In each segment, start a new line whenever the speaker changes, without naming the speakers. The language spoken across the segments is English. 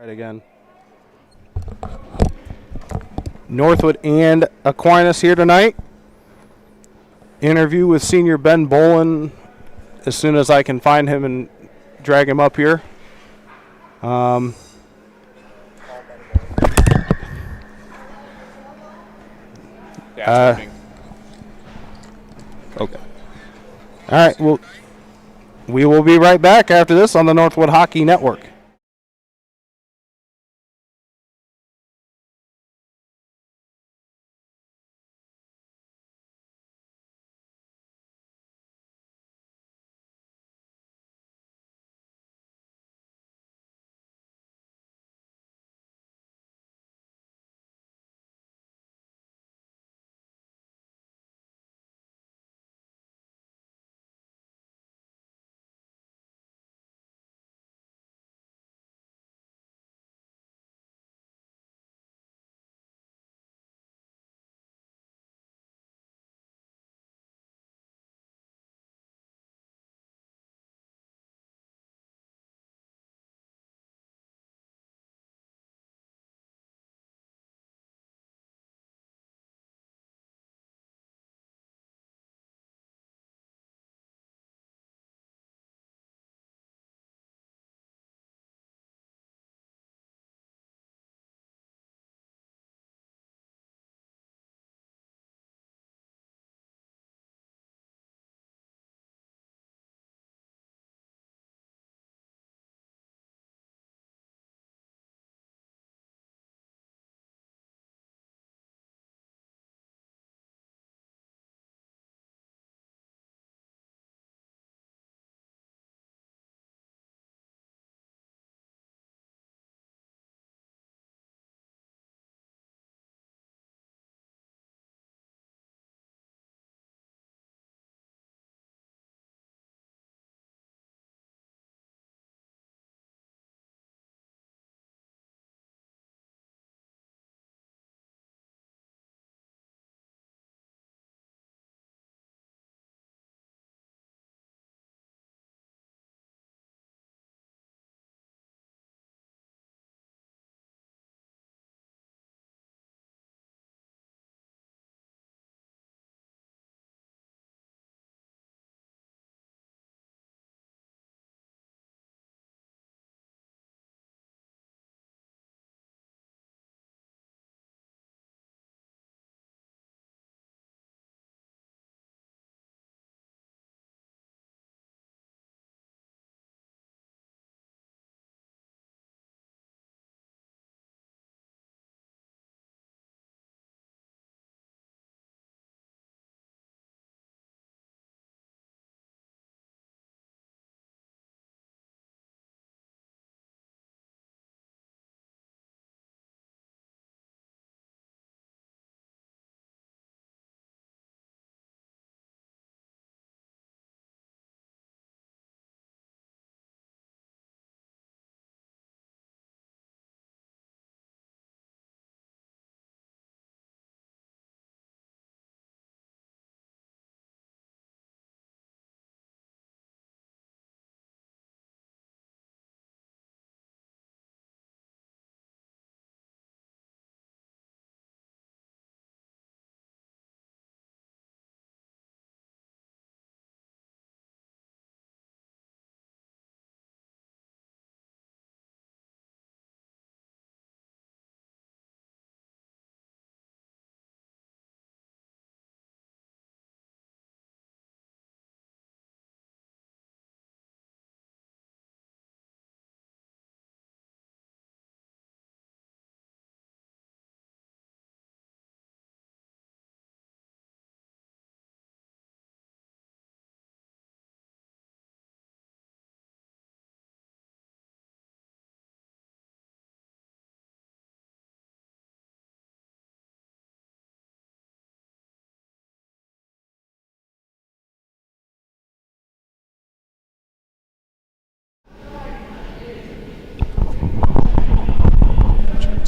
Right again. Northwood and Aquinas here tonight. Interview with senior Ben Bolin as soon as I can find him and drag him up here. Okay. All right. Well, we will be right back after this on the Northwood Hockey Network.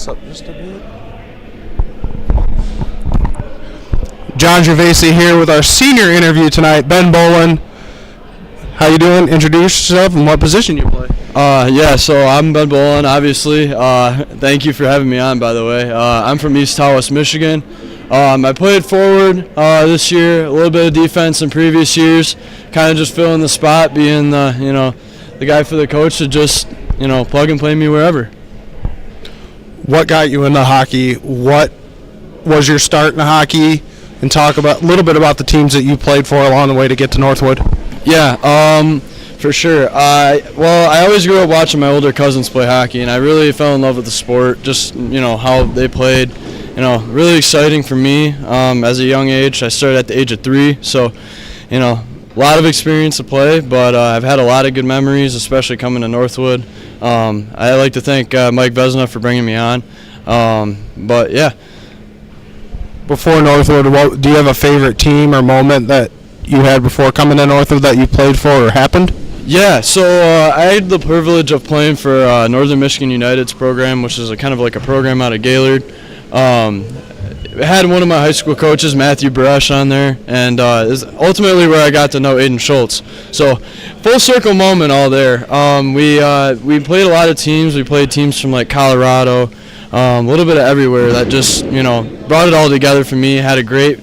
Up just a bit. John Gervasi here with our senior interview tonight. Ben Bolin, how you doing? Introduce yourself and what position you play.
Yeah, so I'm Ben Bolin, obviously. Thank you for having me on, by the way. I'm from East Tawas, Michigan. I played forward this year, a little bit of defense in previous years, kind of just filling the spot, being the guy for the coach to just plug and play me wherever.
What got you into hockey? What was your start in hockey? And talk about a little bit about the teams that you played for along the way to get to Northwood.
Yeah, for sure. I always grew up watching my older cousins play hockey, and I really fell in love with the sport. Just how they played. Really exciting for me. As a young age, I started at the age of 3, so a lot of experience to play. But I've had a lot of good memories, especially coming to Northwood. I like to thank Mike Vesna for bringing me on. But yeah.
Before Northwood, do you have a favorite team or moment that you had before coming to Northwood that you played for or happened?
Yeah, so I had the privilege of playing for Northern Michigan United's program, which is kind of like a program out of Gaylord. I had one of my high school coaches, Matthew Baresh, on there, and is ultimately where I got to know Aiden Schultz. So full circle moment all there. We played a lot of teams. We played teams from like Colorado, a little bit of everywhere that just brought it all together for me. Had a great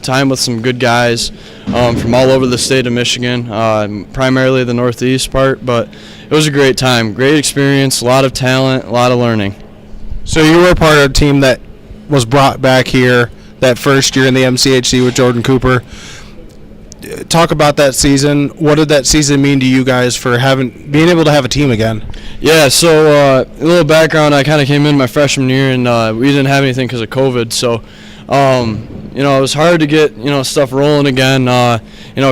time with some good guys from all over the state of Michigan, primarily the Northeast part, but it was a great time, great experience, a lot of talent, a lot of learning.
So you were part of a team that was brought back here that first year in the MCHC with Jordan Cooper. Talk about that season. What did that season mean to you guys for being able to have a team again?
Yeah, so a little background, I kind of came in my freshman year, and we didn't have anything because of COVID, so it was hard to get stuff rolling again.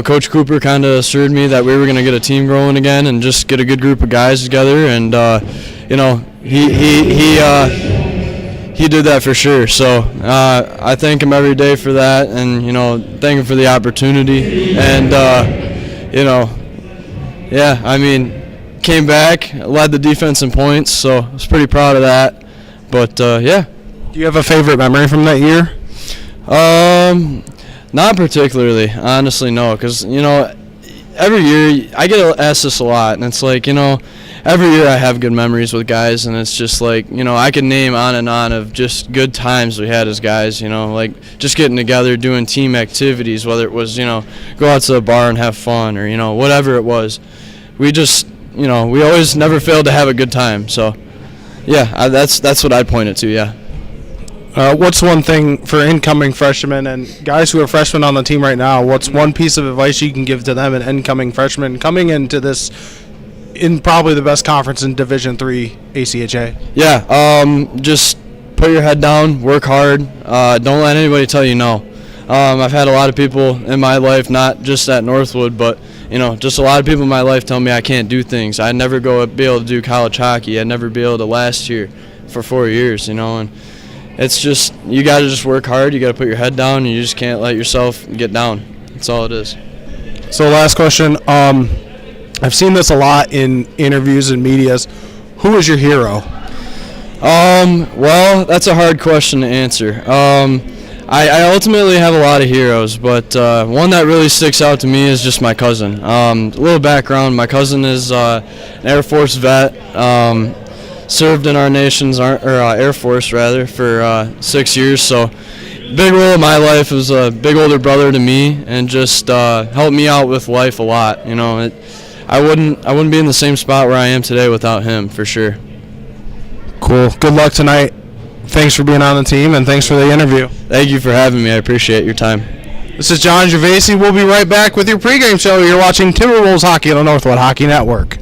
Coach Cooper kind of assured me that we were going to get a team growing again and just get a good group of guys together, and he did that for sure. So I thank him every day for that, and thank him for the opportunity. And came back, led the defense in points, so I was pretty proud of that. But yeah.
Do you have a favorite memory from that year?
Not particularly, honestly, no, because every year I get asked this a lot, and it's like every year I have good memories with guys, and it's just like I could name on and on of just good times we had as guys, like just getting together, doing team activities, whether it was go out to the bar and have fun, or whatever it was. We just we always never failed to have a good time. So yeah, that's what I'd point it to. Yeah.
What's one thing for incoming freshmen and guys who are freshmen on the team right now? What's one piece of advice you can give to them, an incoming freshman coming into this in probably the best conference in Division III ACHA?
Yeah, just put your head down, work hard. Don't let anybody tell you no. I've had a lot of people in my life, not just at Northwood, but just a lot of people in my life tell me I can't do things. I'd never be able to do college hockey. I'd never be able to last here for 4 years, and it's just you got to just work hard. You got to put your head down, and you just can't let yourself get down. That's all it is.
So last question. I've seen this a lot in interviews and medias. Who is your hero?
Well, that's a hard question to answer. I ultimately have a lot of heroes, but one that really sticks out to me is just my cousin. A little background, my cousin is an Air Force vet, served in our nation's Air Force rather for 6 years, so big role in my life. Was a big older brother to me and just helped me out with life a lot. I wouldn't be in the same spot where I am today without him, for sure.
Cool. Good luck tonight. Thanks for being on the team, and thanks for the interview.
Thank you for having me. I appreciate your time.
This is John Gervasi. We'll be right back with your pregame show. You're watching Timberwolves hockey on the Northwood Hockey Network.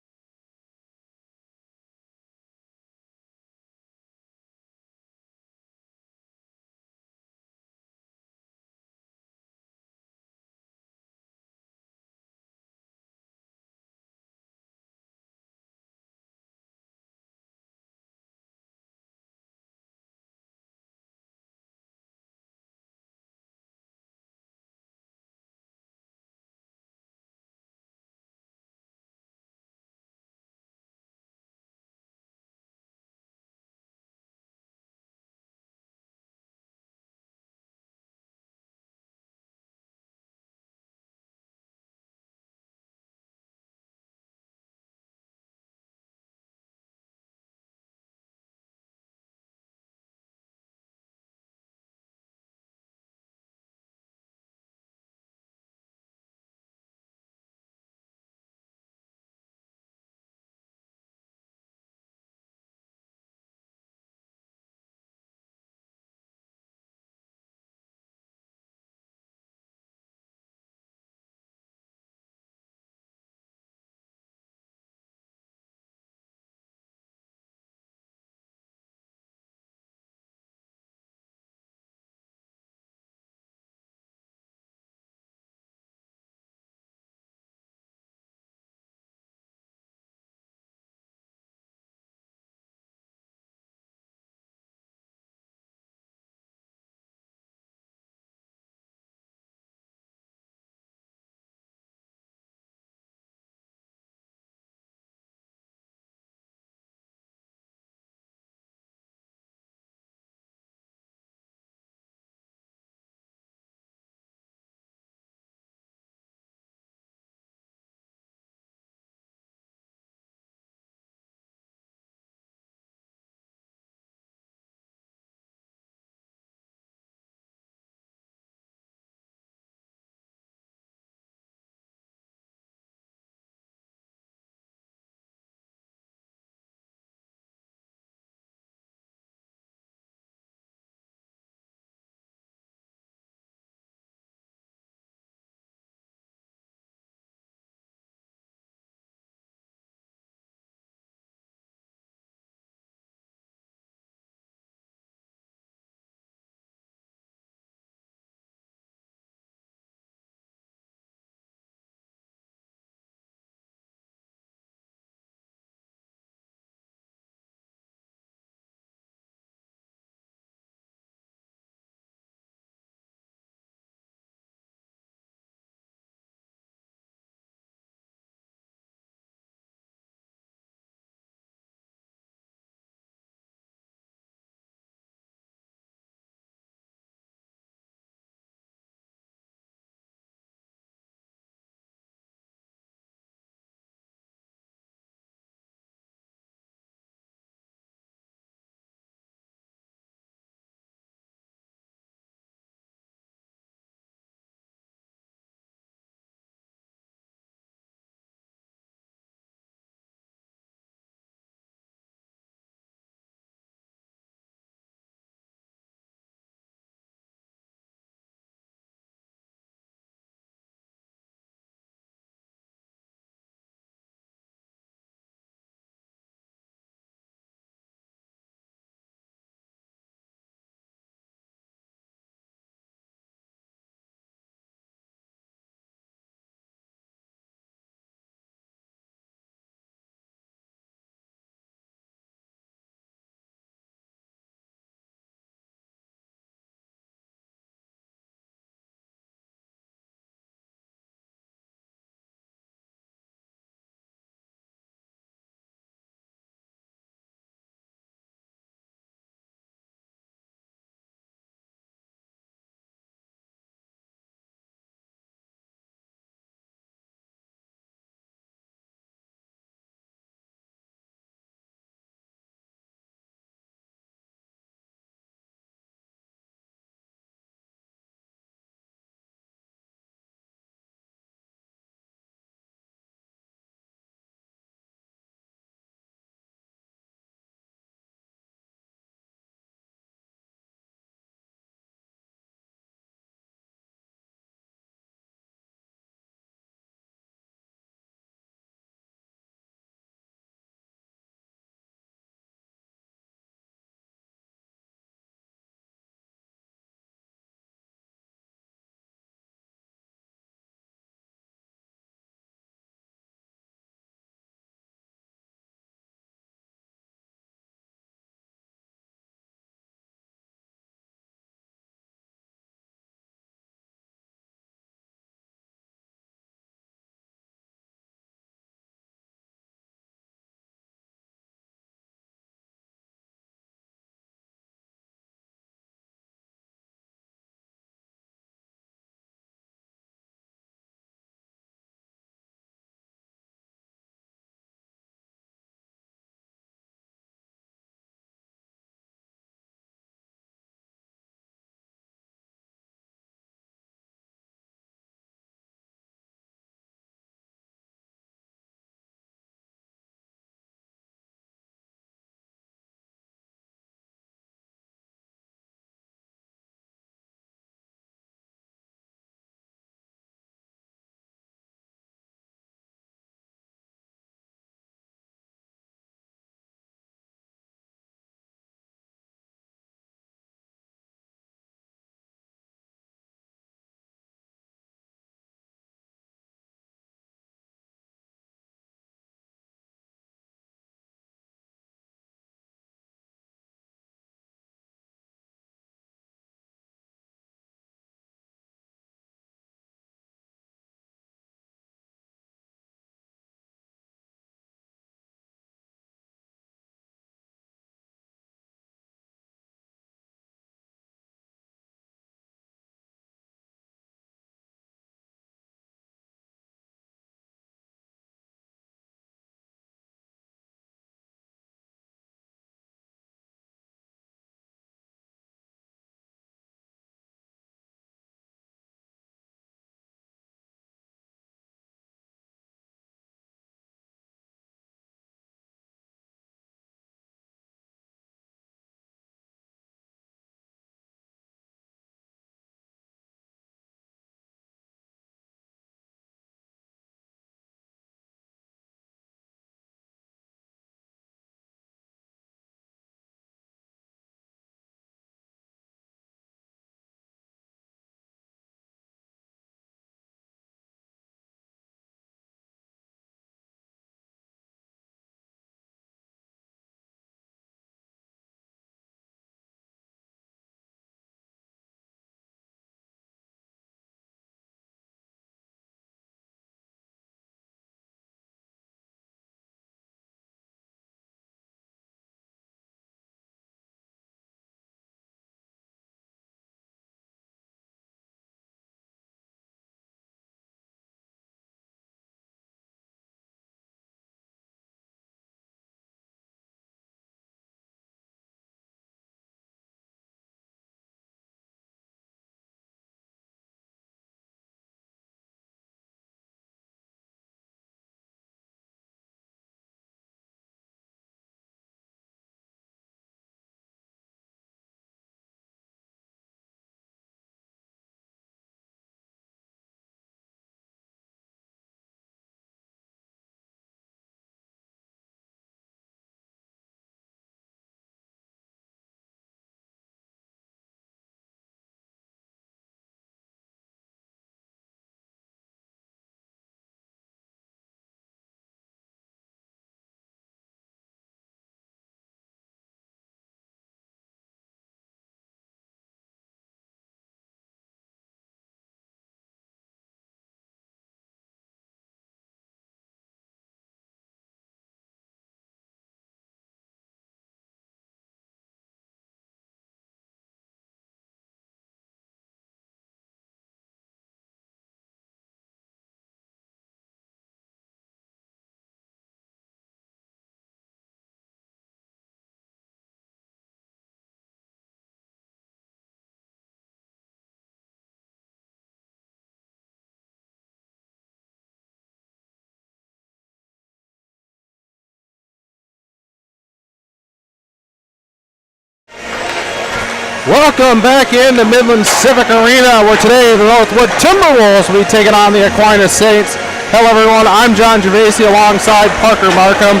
Welcome back into Midland Civic Arena, where today the Northwood Timberwolves will be taking on the Aquinas Saints. Hello everyone, I'm John Gervasi alongside Parker Markham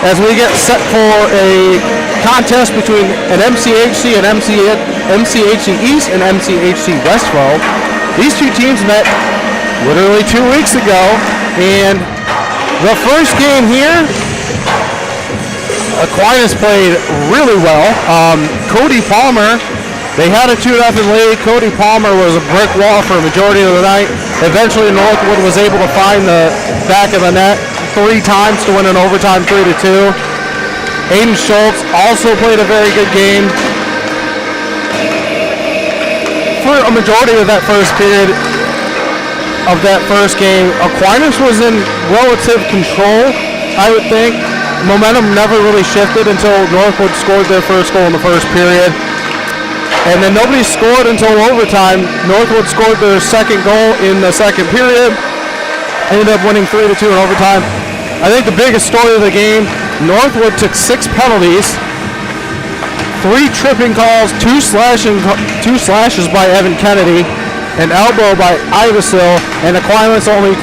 as we get set for a contest between an MCHC and MCHC East and MCHC Westville. These two teams met literally 2 weeks ago, and the first game here, Aquinas played really well. Cody Palmer, they had a 2-0 lead. Cody Palmer was a brick wall for a majority of the night. Eventually Northwood was able to find the back of the net 3 times to win an overtime 3-2. Aiden Schultz also played a very good game. For a majority of that first period of that first game, Aquinas was in relative control, I would think. Momentum never really shifted until Northwood scored their first goal in the first period. And then nobody scored until overtime. Northwood scored their second goal in the second period. Ended up winning 3-2 in overtime. I think the biggest story of the game, Northwood took 6 penalties, 3 tripping calls, 2 slashes by Evan Kennedy, an elbow by Ivasil, and Aquinas only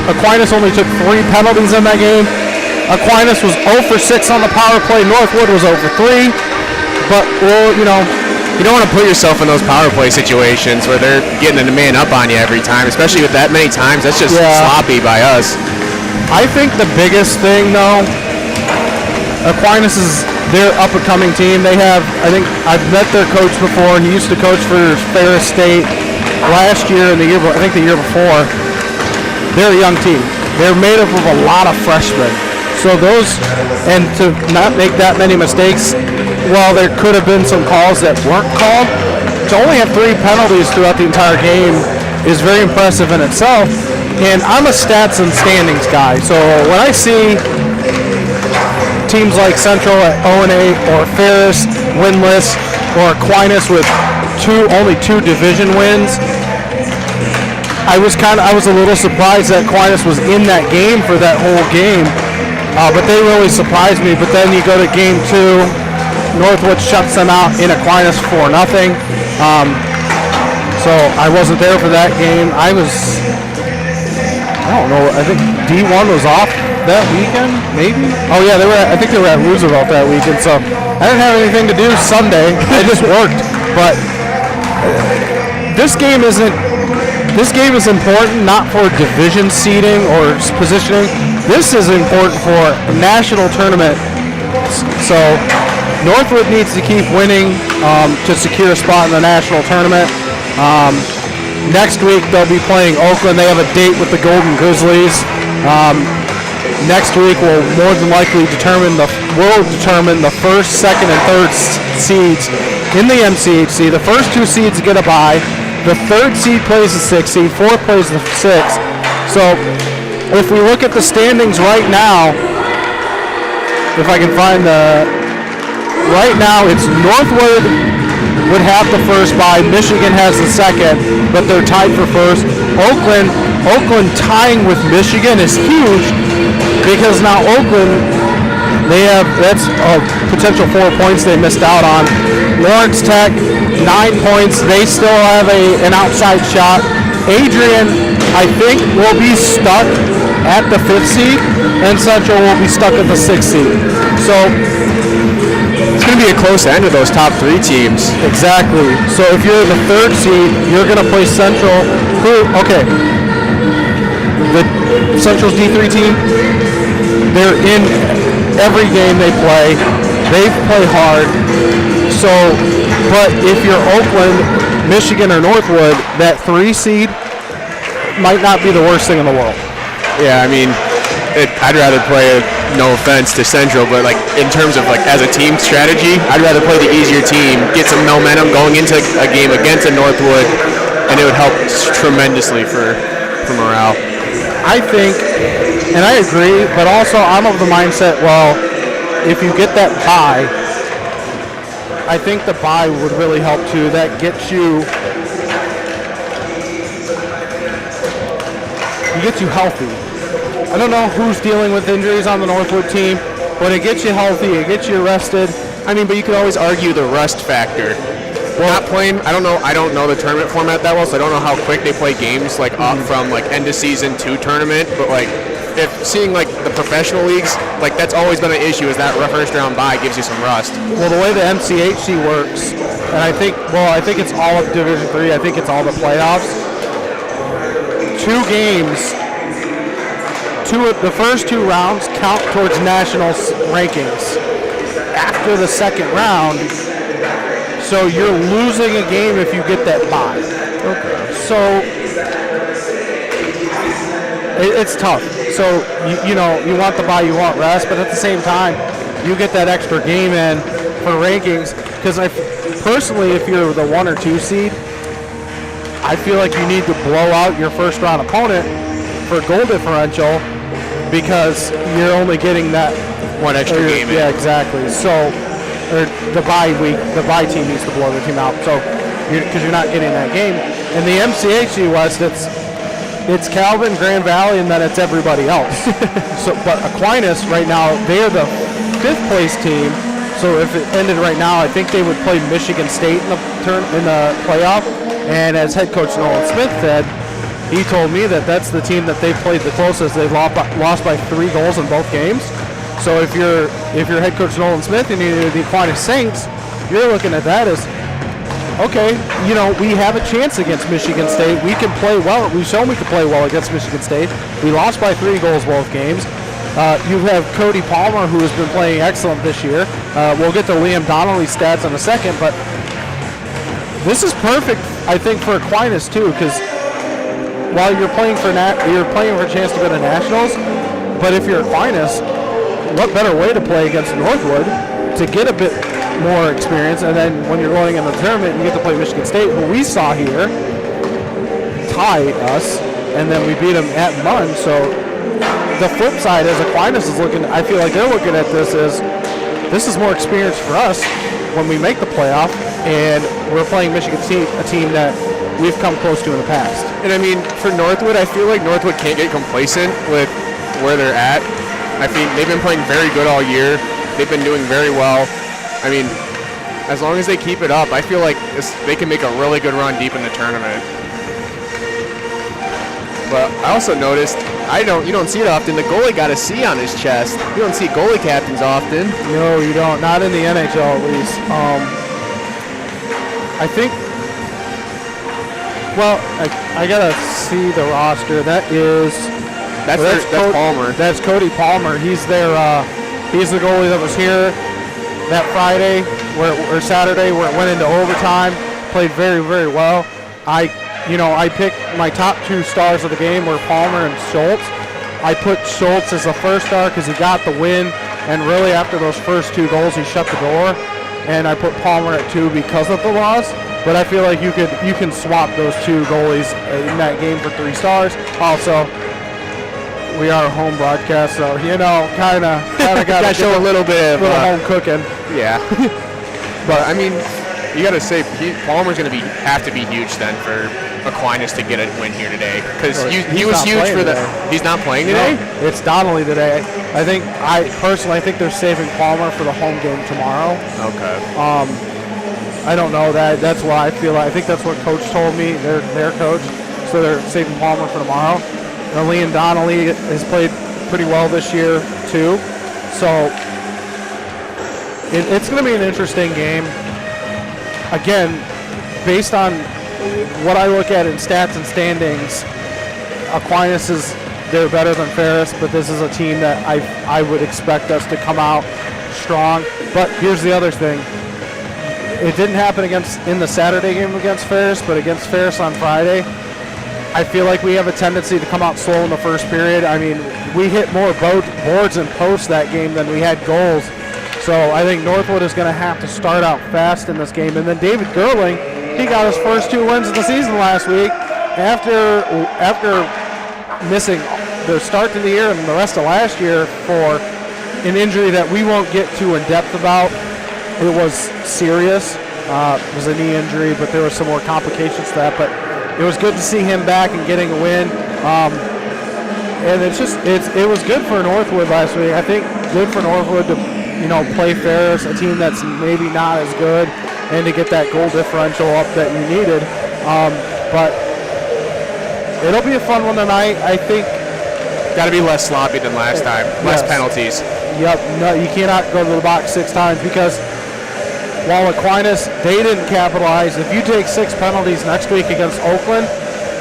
took 3 penalties in that game. Aquinas was 0 for 6 on the power play. Northwood was 0 for 3. But, well, you know,
you don't want to put yourself in those power play situations where they're getting a man up on you every time, especially with that many times. That's just sloppy by us.
I think the biggest thing, though, Aquinas is their up-and-coming team. They have, I think, I've met their coach before. He used to coach for Ferris State last year and the year before. They're a young team. They're made up of a lot of freshmen. So those, and to not make that many mistakes, while there could have been some calls that weren't called, to only have 3 penalties throughout the entire game is very impressive in itself. And I'm a stats and standings guy, so when I see teams like Central at 0-8 or Ferris winless or Aquinas with only 2 division wins, I was a little surprised that Aquinas was in that game for that whole game. But they really surprised me. But then you go to game 2, Northwood shuts them out in Aquinas 4-0. So I wasn't there for that game. I don't know, I think D1 was off that weekend, maybe? Oh yeah, I think they were at Roosevelt that weekend, so I didn't have anything to do Sunday. I just worked. But this game is important not for division seeding or positioning. This is important for a national tournament. So Northwood needs to keep winning to secure a spot in the national tournament. Next week they'll be playing Oakland. They have a date with the Golden Grizzlies. Next week will more than likely determine the first, second, and third seeds in the MCHC. The first 2 seeds get a bye. The 3rd seed plays the 6th seed. 4th plays the 6th. So if we look at the standings right now, if I can find right now it's Northwood would have the first bye. Michigan has the second, but they're tied for first. Oakland tying with Michigan is huge because now Oakland, that's a potential 4 points they missed out on. Lawrence Tech, 9 points. They still have an outside shot. Adrian, I think, will be stuck at the 5th seed, and Central will be stuck at the 6th seed. So
it's going to be a close end of those top 3 teams.
Exactly. So if you're the 3rd seed, you're going to play Central. The Central's D3 team, they're in every game they play. They play hard. So, but if you're Oakland, Michigan, or Northwood, that 3 seed might not be the worst thing in the world.
Yeah, I mean, I'd rather play, no offense to Central, but like in terms of like as a team strategy, I'd rather play the easier team, get some momentum going into a game against a Northwood, and it would help tremendously for morale.
I think, and I agree, but also I'm of the mindset, well, if you get that bye, I think the bye would really help too. That gets you healthy. I don't know who's dealing with injuries on the Northwood team, but it gets you healthy, it gets you rested.
I mean, but you could always argue the rest factor. not playing. I don't know the tournament format that well, so I don't know how quick they play games like up from like end of season to tournament. But like, if seeing like the professional leagues, like that's always been an issue. Is that first round bye gives you some rust?
Well, the way the MCHC works, and I think it's all of Division III. I think it's all the playoffs. 2 games. The first 2 rounds count towards national rankings. After the second round, so you're losing a game if you get that bye. Okay. So it's tough. So you want the bye, you want rest, but at the same time, you get that extra game in for rankings. Because personally, if you're the 1 or 2 seed, I feel like you need to blow out your first round opponent for goal differential. Because you're only getting that
one extra game.
Yeah, exactly. So, the bye team needs to blow the team out. So, because you're not getting that game. In the MCHC West, it's Calvin, Grand Valley, and then it's everybody else. But Aquinas right now, they're the 5th place team. So if it ended right now, I think they would play Michigan State in the playoff. And as head coach Nolan Smith said, he told me that that's the team that they played the closest. They lost by 3 goals in both games. So if you're head coach Nolan Smith and you're the Aquinas Saints, you're looking at that as, okay, we have a chance against Michigan State. We can play well. We've shown we can play well against Michigan State. We lost by 3 goals both games. You have Cody Palmer, who has been playing excellent this year. We'll get to Liam Donnelly's stats in a second, but this is perfect, I think, for Aquinas too, because while you're playing for a chance to go to nationals, but if you're Aquinas, what better way to play against Northwood to get a bit more experience, and then when you're going in the tournament, you get to play Michigan State, who we saw here tie us, and then we beat them at Munn. So the flip side is Aquinas is looking. I feel like they're looking at this as this is more experience for us when we make the playoff, and we're playing Michigan State, a team that we've come close to in the past.
And I mean, for Northwood, I feel like Northwood can't get complacent with where they're at. I think they've been playing very good all year. They've been doing very well. I mean, as long as they keep it up, I feel like they can make a really good run deep in the tournament. But I also noticed, you don't see it often, the goalie got a C on his chest. You don't see goalie captains often.
No, you don't. Not in the NHL, at least. I think. Well, I gotta see the roster. That's Palmer. That's Cody Palmer. He's he's the goalie that was here that Friday or Saturday where it went into overtime. Played very, very well. I picked my top 2 stars of the game were Palmer and Schultz. I put Schultz as the first star because he got the win, and really after those first 2 goals, he shut the door. And I put Palmer at 2 because of the loss. But I feel like you can swap those 2 goalies in that game for 3 stars. Also, we are a home broadcast, so kind of got to
show a little bit of
home cooking.
Yeah. But I mean, you got to say Palmer's going to have to be huge then for Aquinas to get a win here today, because he was huge for He's not playing today.
No, it's Donnelly today. I personally think they're saving Palmer for the home game tomorrow.
Okay.
I don't know that. That's why I feel. I think that's what Coach told me. Their coach, so they're saving Palmer for tomorrow. Liam Donnelly has played pretty well this year too, so it's going to be an interesting game. Again, based on what I look at in stats and standings, Aquinas they're better than Ferris, but this is a team that I would expect us to come out strong. But here's the other thing. It didn't happen in the Saturday game against Ferris, but against Ferris on Friday, I feel like we have a tendency to come out slow in the first period. I mean, we hit more boards and posts that game than we had goals. So I think Northwood is going to have to start out fast in this game. And then David Gerling, he got his first 2 wins of the season last week after missing the start to the year and the rest of last year for an injury that we won't get too in depth about. It was serious. It was a knee injury, but there were some more complications to that. But it was good to see him back and getting a win. And it was good for Northwood last week. I think good for Northwood to play Ferris, a team that's maybe not as good, and to get that goal differential up that you needed. But it'll be a fun one tonight. I think.
Got to be less sloppy than last time. Less penalties.
Yep. No, you cannot go to the box 6 times because while Aquinas, they didn't capitalize. If you take 6 penalties next week against Oakland,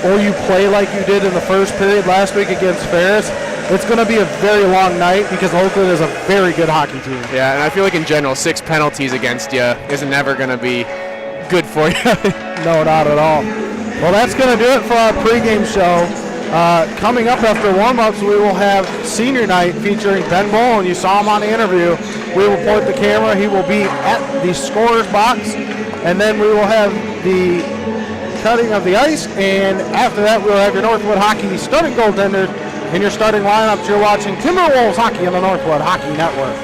or you play like you did in the first period last week against Ferris, it's going to be a very long night because Oakland is a very good hockey team.
Yeah, and I feel like in general, 6 penalties against you is never going to be good for you.
No, not at all. Well, that's going to do it for our pregame show. Coming up after warm-ups, we will have senior night featuring Ben Bowen. You saw him on the interview. We will point the camera. He will be at the scorer's box, and then we will have the cutting of the ice, and after that we'll have your Northwood Hockey starting goaltender in your starting lineups. You're watching Timberwolves Hockey on the Northwood Hockey Network.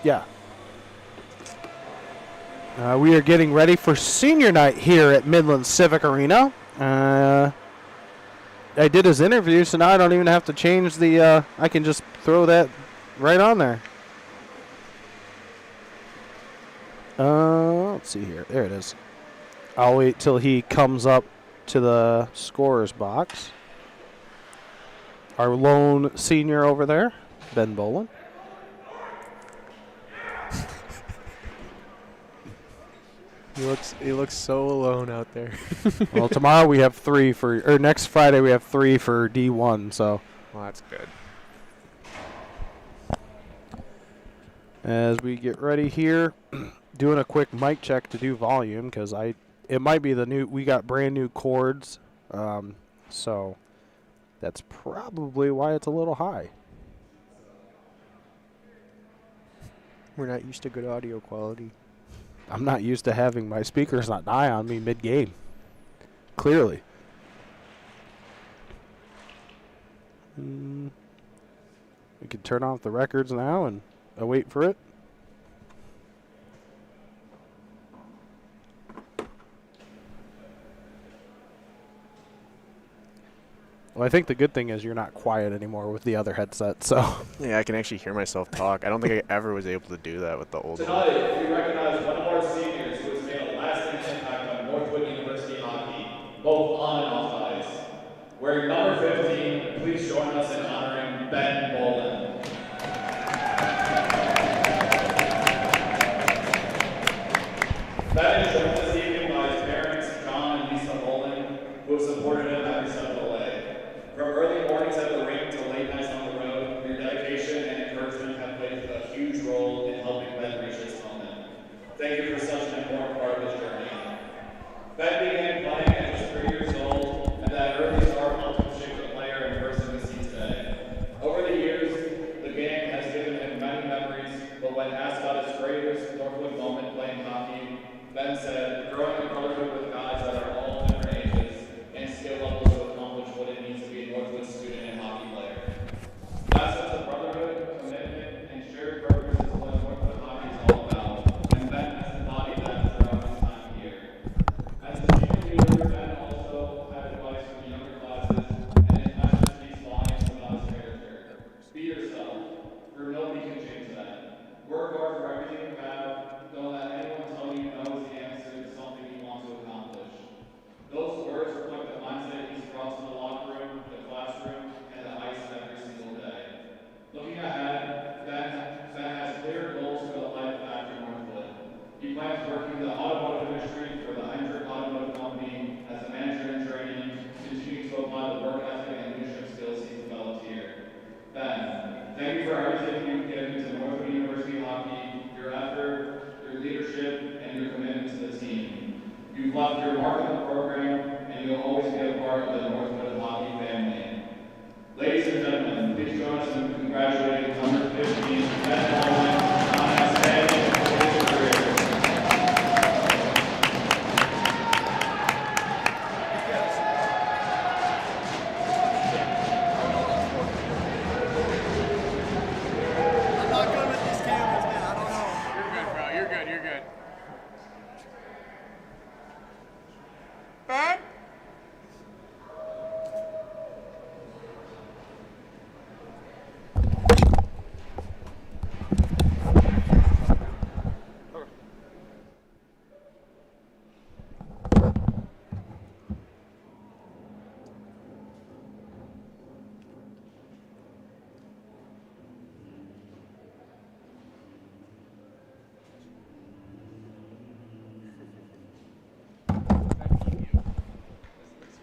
Yeah. We are getting ready for senior night here at Midland Civic Arena. I did his interview, so now I don't even have to change the. I can just throw that right on there. Let's see here. There it is. I'll wait till he comes up to the scorer's box. Our lone senior over there, Ben Bolin.
He looks so alone out there.
Well, tomorrow we have 3 or next Friday we have 3 for D1. So.
Well, that's good.
As we get ready here, doing a quick mic check to do volume because it might be we got brand new cords, so that's probably why it's a little high.
We're not used to good audio quality.
I'm not used to having my speakers not die on me mid-game. Clearly. We can turn off the records now and wait for it. Well, I think the good thing is you're not quiet anymore with the other headset, so.
Yeah, I can actually hear myself talk. I don't think I ever was able to do that with the old one.
Tonight, we recognize one of our seniors who has made a lasting impact on Northwood University hockey, both on and off the ice. Wearing number 15, please join us in honoring Ben Bolin. Ben is joined this evening by his parents, John and Lisa Bolin, who have supported him every step of the way. From early mornings at the rink to late nights on the road, your dedication and encouragement have played a huge role in helping Ben reach this moment. Thank you for such an important part of his journey. Ben began playing at just 3 years old, and that early start helped him shape the player and person he sees today. Over the years, the game has given him many memories, but when asked about his greatest Northwood moment playing hockey, Ben said, growing a brotherhood with guys that are all different ages and skill levels to accomplish what it means to be a Northwood student and hockey player. That sense of brotherhood, commitment, and shared purpose is what Northwood hockey is all about, and Ben has embodied that throughout his time here. As a senior leader, Ben also had advice for the younger classes, and his message speaks volumes about his character. Be yourself, for nobody can change that. Work hard for everything you have, don't let anyone tell you no is the answer to something you want to accomplish. Those words reflect the mindset he's brought to the locker room, the classroom, and the ice every single day. Looking ahead, Ben has clear goals for the life after Northwood. He plans working in the automotive industry for the Hendrick Automotive Company as a manager in training, continuing to apply the work ethic and leadership skills he's developed here. Ben, thank you for everything you've given to Northwood University hockey, your effort, your leadership, and your commitment to the team. You've left your mark on the program, and you'll always be a part of the Northwood hockey family. Ladies and gentlemen, please join us in congratulating number 15, Ben Bolin, on an outstanding collegiate career.
I'm not good with these cameras, man. I don't know.
You're good, bro. You're good. You're good.
Ben?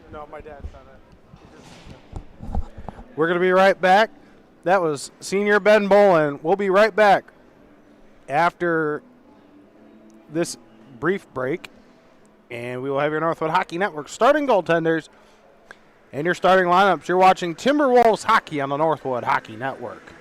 No, my dad's done it. We're going to be right back. That was Senior Ben Bolin. We'll be right back after this brief break, and we will have your Northwood Hockey Network starting goaltenders and your starting lineups. You're watching Timberwolves Hockey on the Northwood Hockey Network.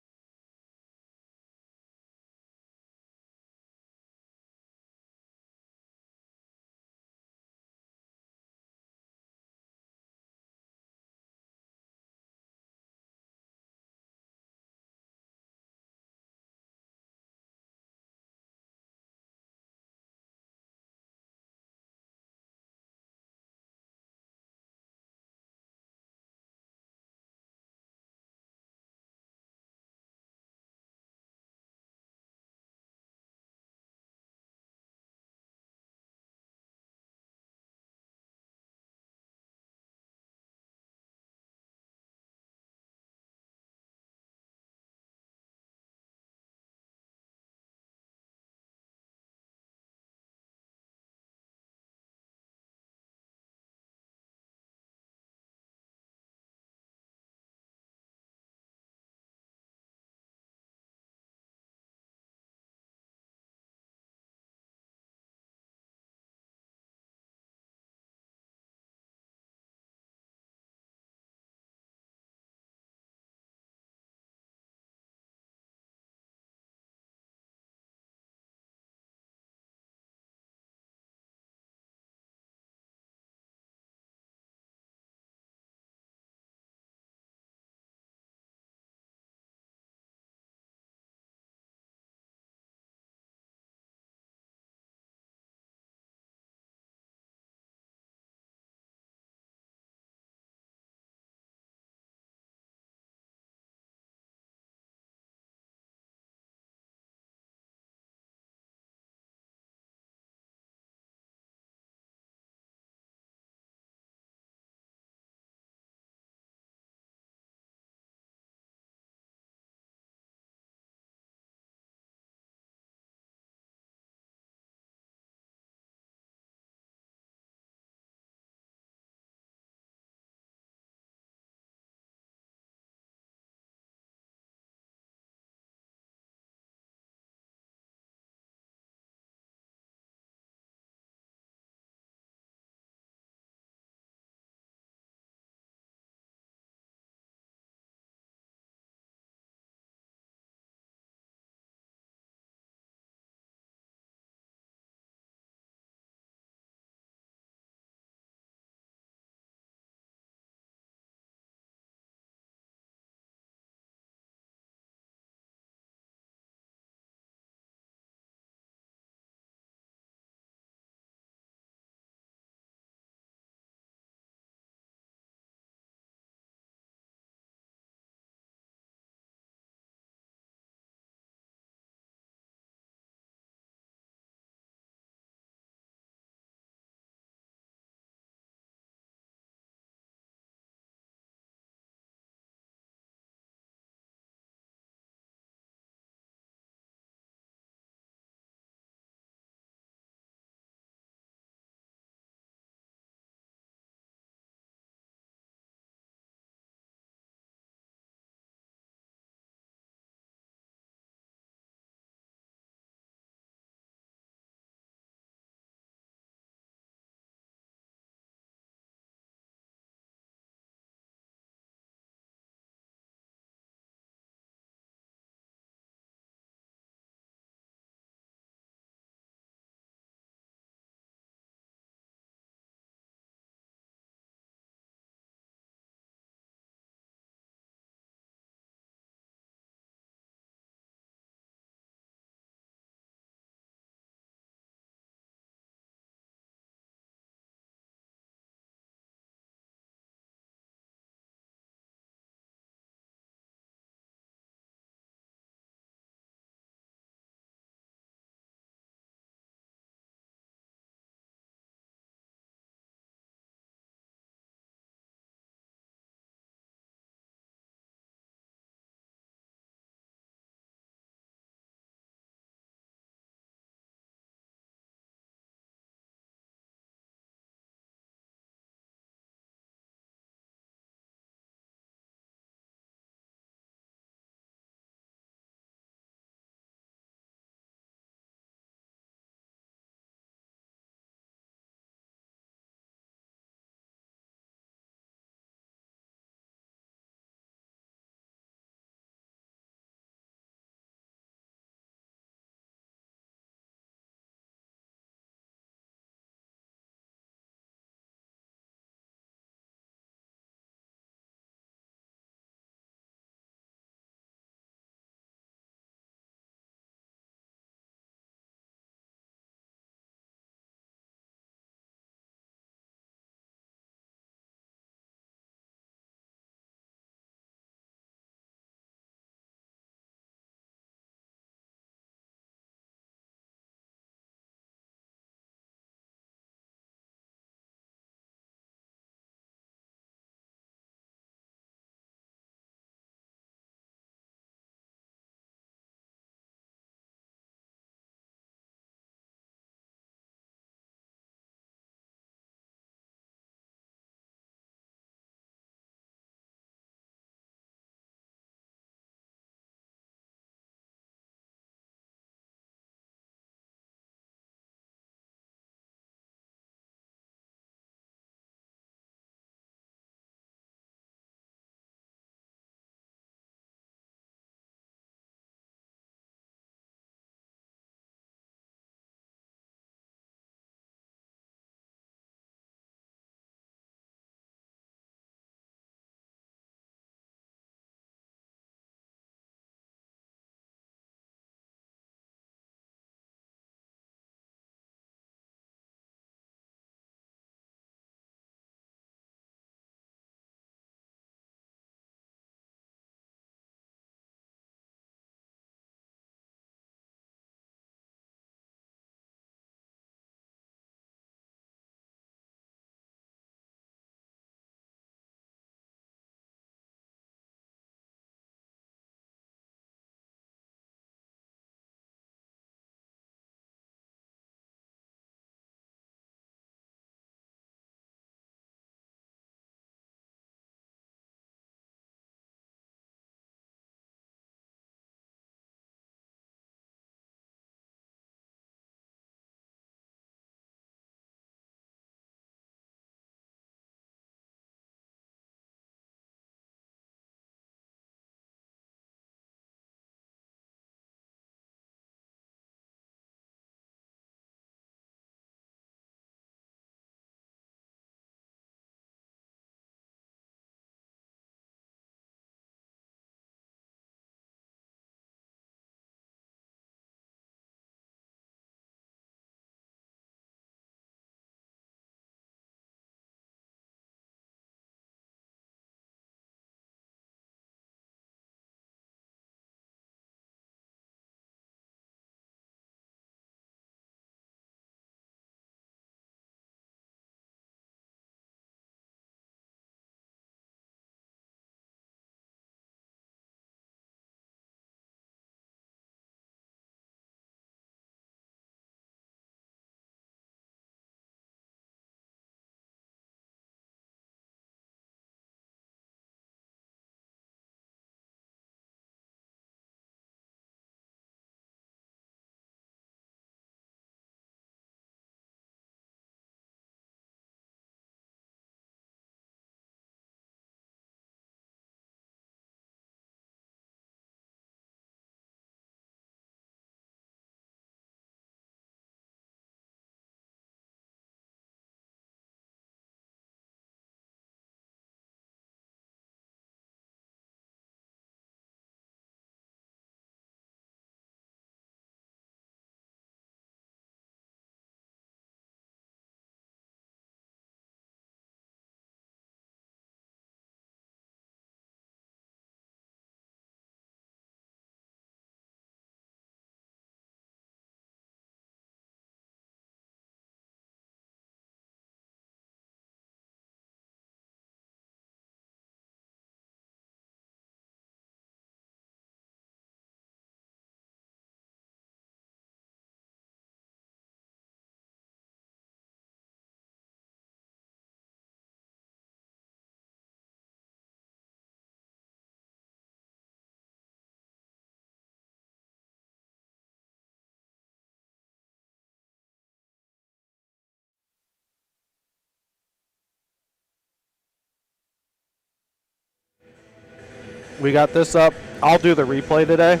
We got this up. I'll do the replay today.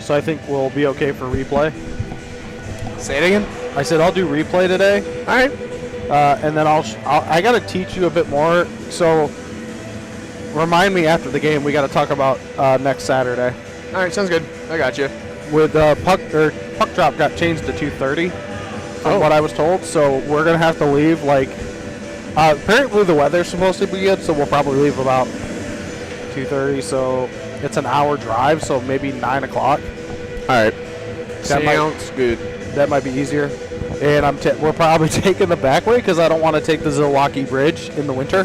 So I think we'll be okay for replay.
Say it again.
I said I'll do replay today.
All right.
And then I got to teach you a bit more. So remind me after the game. We got to talk about next Saturday.
All right, sounds good. I got you.
With puck drop got changed to 2:30 from what I was told. So we're gonna have to leave like apparently the weather's supposed to be good, so we'll probably leave about 2:30. So it's an hour drive, so maybe 9 o'clock.
All right.
Sounds
good.
That might be easier. And we're probably taking the back way because I don't want to take the Zilwaukee Bridge in the winter.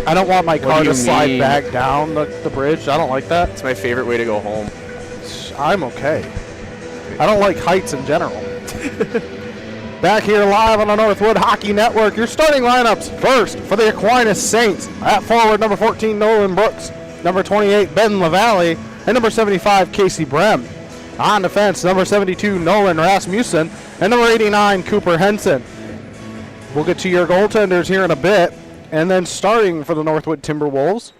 I don't want my car to slide back down the bridge. I don't like that.
It's my favorite way to go home.
I'm okay. I don't like heights in general. Back here live on the Northwood Hockey Network, your starting lineups. First, for the Aquinas Saints, at forward, number 14, Nolan Brooks, number 28, Ben LaValle, and number 75, Casey Brem. On defense, number 72, Nolan Rasmussen, and number 89, Cooper Henson. We'll get to your goaltenders here in a bit. And then starting for the Northwood Timberwolves,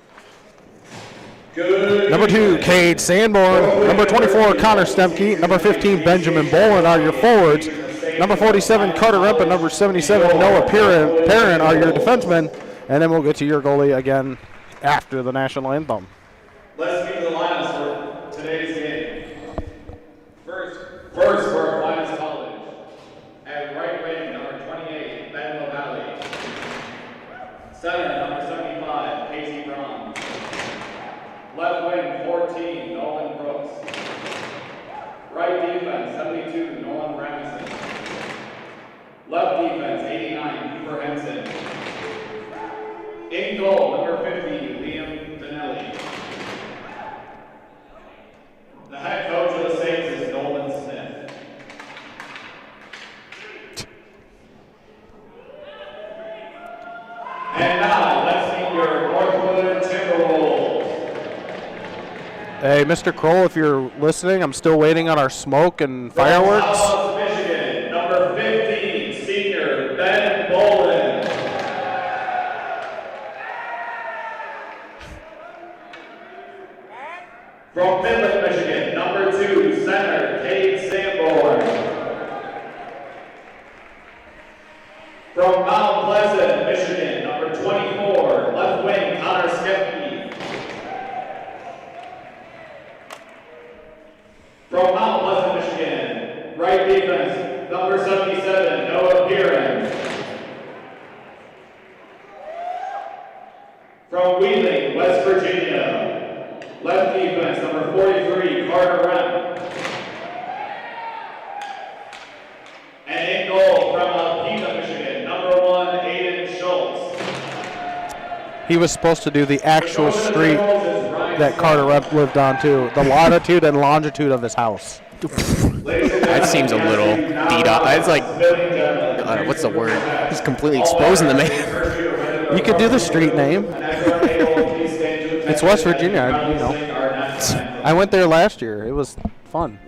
number 2, Cade Sanborn. Number 24, Connor Stemke. Number 15, Benjamin Bolin are your forwards. Number 47, Carter Remp, and number 77, Noah Perrin are your defensemen. And then we'll get to your goalie again after the national anthem.
Let's meet the lineups for today's game. First for Aquinas College. At right wing, number 28, Ben LaValle. Center, number 75, Casey Brown. Left wing, 14, Nolan Brooks. Right defense, 72, Nolan Ramison. Left defense, 89, Cooper Henson. In goal, number 50, Liam Donnelly. The head coach of the Saints is Nolan Smith. And now, let's meet your Northwood Timberwolves.
Hey, Mr. Kroll, if you're listening, I'm still waiting on our smoke and fireworks.
From South Michigan, number 15, senior Ben Bolin. From Midland, Michigan, number 2, center Cade Sanborn. From Mount Pleasant, Michigan, number 24, left wing Connor Skepke. From Mount Pleasant, Michigan, right defense, number 77, Noah Perrin. From Wheeling, West Virginia, left defense, number 43, Carter Remp. And in goal from Alpena, Michigan, number 1, Aiden Schultz.
He was supposed to do the actual street that Carter Rep lived on too. The latitude and longitude of his house.
That seems a little beat up. It's like, what's the word? He's completely exposing the man.
You could do the street name. It's West Virginia, you know. I went there last year. It was fun.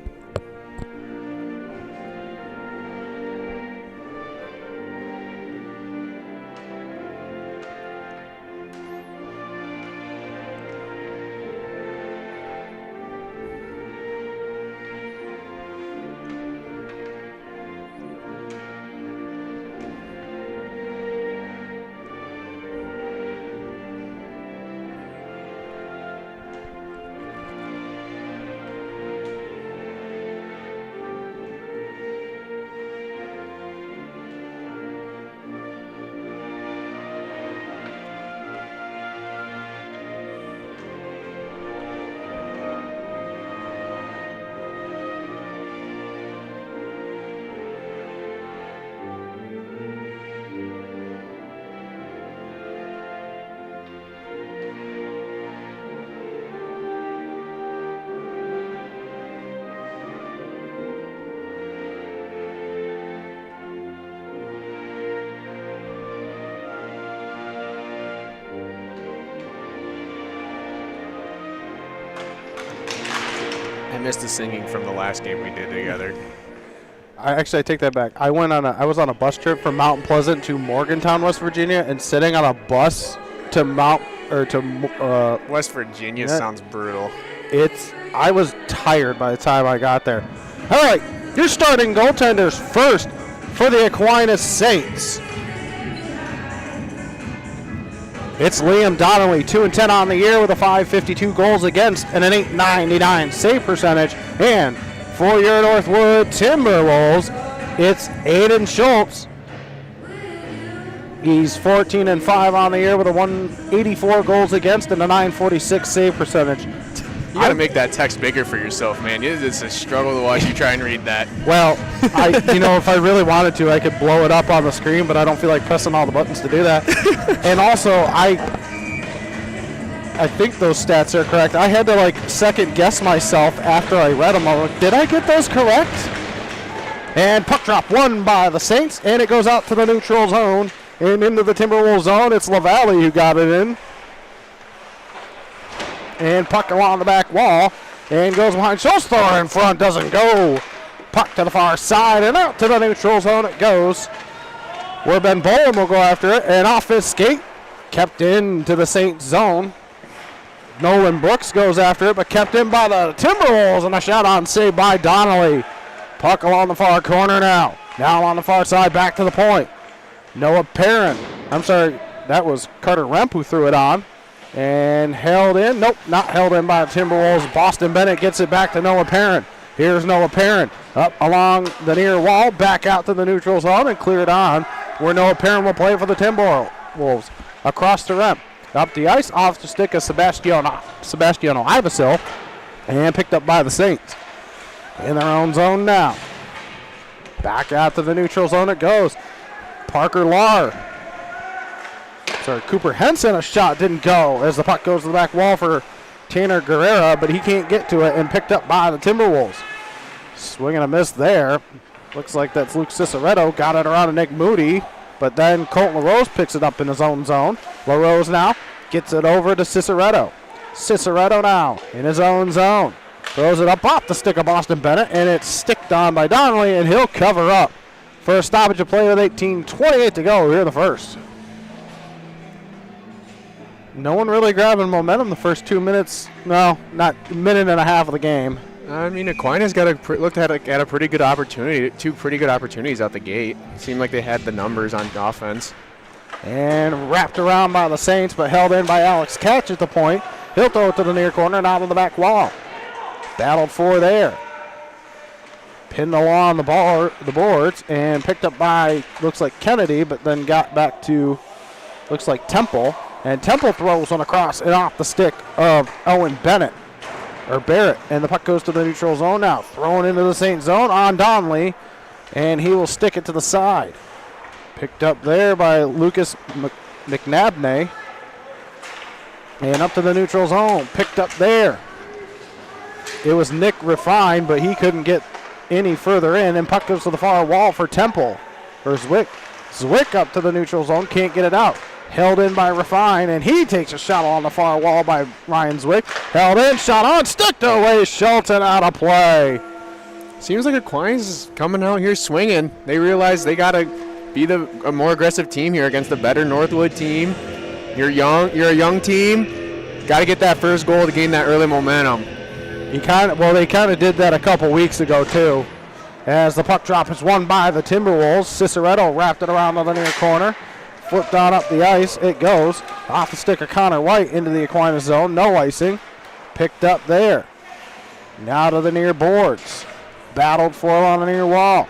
I missed the singing from the last game we did together.
I take that back. I was on a bus trip from Mount Pleasant to Morgantown, West Virginia, and sitting on a bus to
West Virginia
Yeah.
sounds brutal.
I was tired by the time I got there. All right, your starting goaltenders first for the Aquinas Saints. It's Liam Donnelly, 2-10 on the year with a .552 goals against and an .899 save percentage. And for your Northwood Timberwolves, it's Aiden Schultz. He's 14-5 on the year with a 184 goals against and a .946 save percentage.
You got to make that text bigger for yourself, man. It's a struggle to watch you try and read that.
Well, if I really wanted to, I could blow it up on the screen, but I don't feel like pressing all the buttons to do that. And also, I think those stats are correct. I had to second guess myself after I read them. I'm like, did I get those correct? And puck drop won by the Saints, and it goes out to the neutral zone and into the Timberwolves zone. It's LaValle who got it in. And puck along the back wall and goes behind Schultz. Throw in front, doesn't go. Puck to the far side and out to the neutral zone it goes. Where Ben Bowen will go after it, and off his skate, kept into the Saints zone. Nolan Brooks goes after it, but kept in by the Timberwolves, and a shot on save by Donnelly. Puck along the far corner now. Now on the far side, back to the point. Noah Perrin. I'm sorry, that was Carter Remp who threw it on. And held in. Nope, not held in by the Timberwolves. Boston Bennett gets it back to Noah Perrin. Here's Noah Perrin up along the near wall, back out to the neutral zone and cleared on where Noah Perrin will play for the Timberwolves. Across the rim, up the ice, off the stick of Sebastiano Ivasil, and picked up by the Saints. In their own zone now. Back out to the neutral zone it goes. Cooper Henson, a shot didn't go as the puck goes to the back wall for Tanner Guerrera, but he can't get to it and picked up by the Timberwolves. Swing and a miss there. Looks like that's Luke Ciceretto. Got it around to Nick Moody, but then Colton LaRose picks it up in his own zone. LaRose now gets it over to Ciceretto. Ciceretto now in his own zone. Throws it up off the stick of Boston Bennett, and it's sticked on by Donnelly, and he'll cover up for a stoppage of play with 18:28 to go here in the first. No one really grabbing momentum the first 2 minutes. No, not a minute and a half of the game.
I mean, Aquinas looked at a pretty good opportunity, two pretty good opportunities out the gate. Seemed like they had the numbers on offense.
And wrapped around by the Saints, but held in by Alex Catch at the point. He'll throw it to the near corner and out on the back wall. Battled for there. Pinned along the boards and picked up by, looks like Kennedy, but then got back to, looks like Temple. And Temple throws one across and off the stick of Owen Barrett. And the puck goes to the neutral zone now. Thrown into the Saints zone on Donnelly. And he will stick it to the side. Picked up there by Lucas McNabney. And up to the neutral zone. Picked up there. It was Nick Refine, but he couldn't get any further in. And puck goes to the far wall for Temple. For Zwick. Zwick up to the neutral zone. Can't get it out. Held in by Refine, and he takes a shot on the far wall by Ryan Zwick. Held in, shot on, sticked away, Schultz out of play.
Seems like Aquinas is coming out here swinging. They realize they got to be a more aggressive team here against a better Northwood team. You're a young team. Got to get that first goal to gain that early momentum.
They kind of did that a couple weeks ago too. As the puck drop is won by the Timberwolves, Ciceretto wrapped it around on the near corner. Flipped on up the ice, it goes off the stick of Connor White into the Aquinas zone, no icing. Picked up there. Now to the near boards. Battled for on the near wall.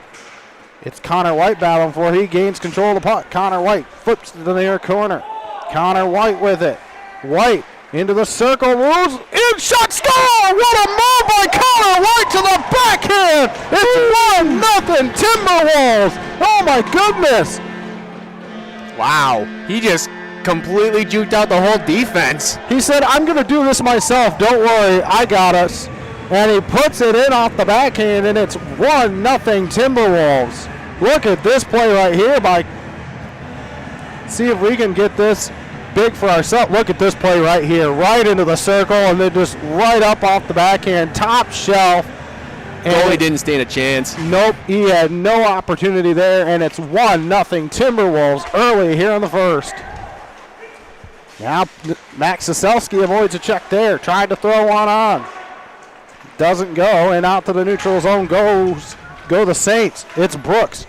It's Connor White battling for it. He gains control of the puck. Connor White flips to the near corner. Connor White with it. White into the circle, moves, in, shot, score! What a move by Connor White to the backhand! It's 1-0 Timberwolves! Oh my goodness!
Wow, he just completely juked out the whole defense.
He said, I'm going to do this myself. Don't worry, I got us. And he puts it in off the backhand, and it's 1-0 Timberwolves. Look at this play right here. See if we can get this big for ourselves. Look at this play right here. Right into the circle, and then just right up off the backhand. Top shelf.
Goalie didn't stand a chance.
Nope, he had no opportunity there, and it's 1-0 Timberwolves early here in the first.
Now Max Saselski avoids a check there. Tried to throw one on. Doesn't go, and out to the neutral zone go the Saints. It's Brooks.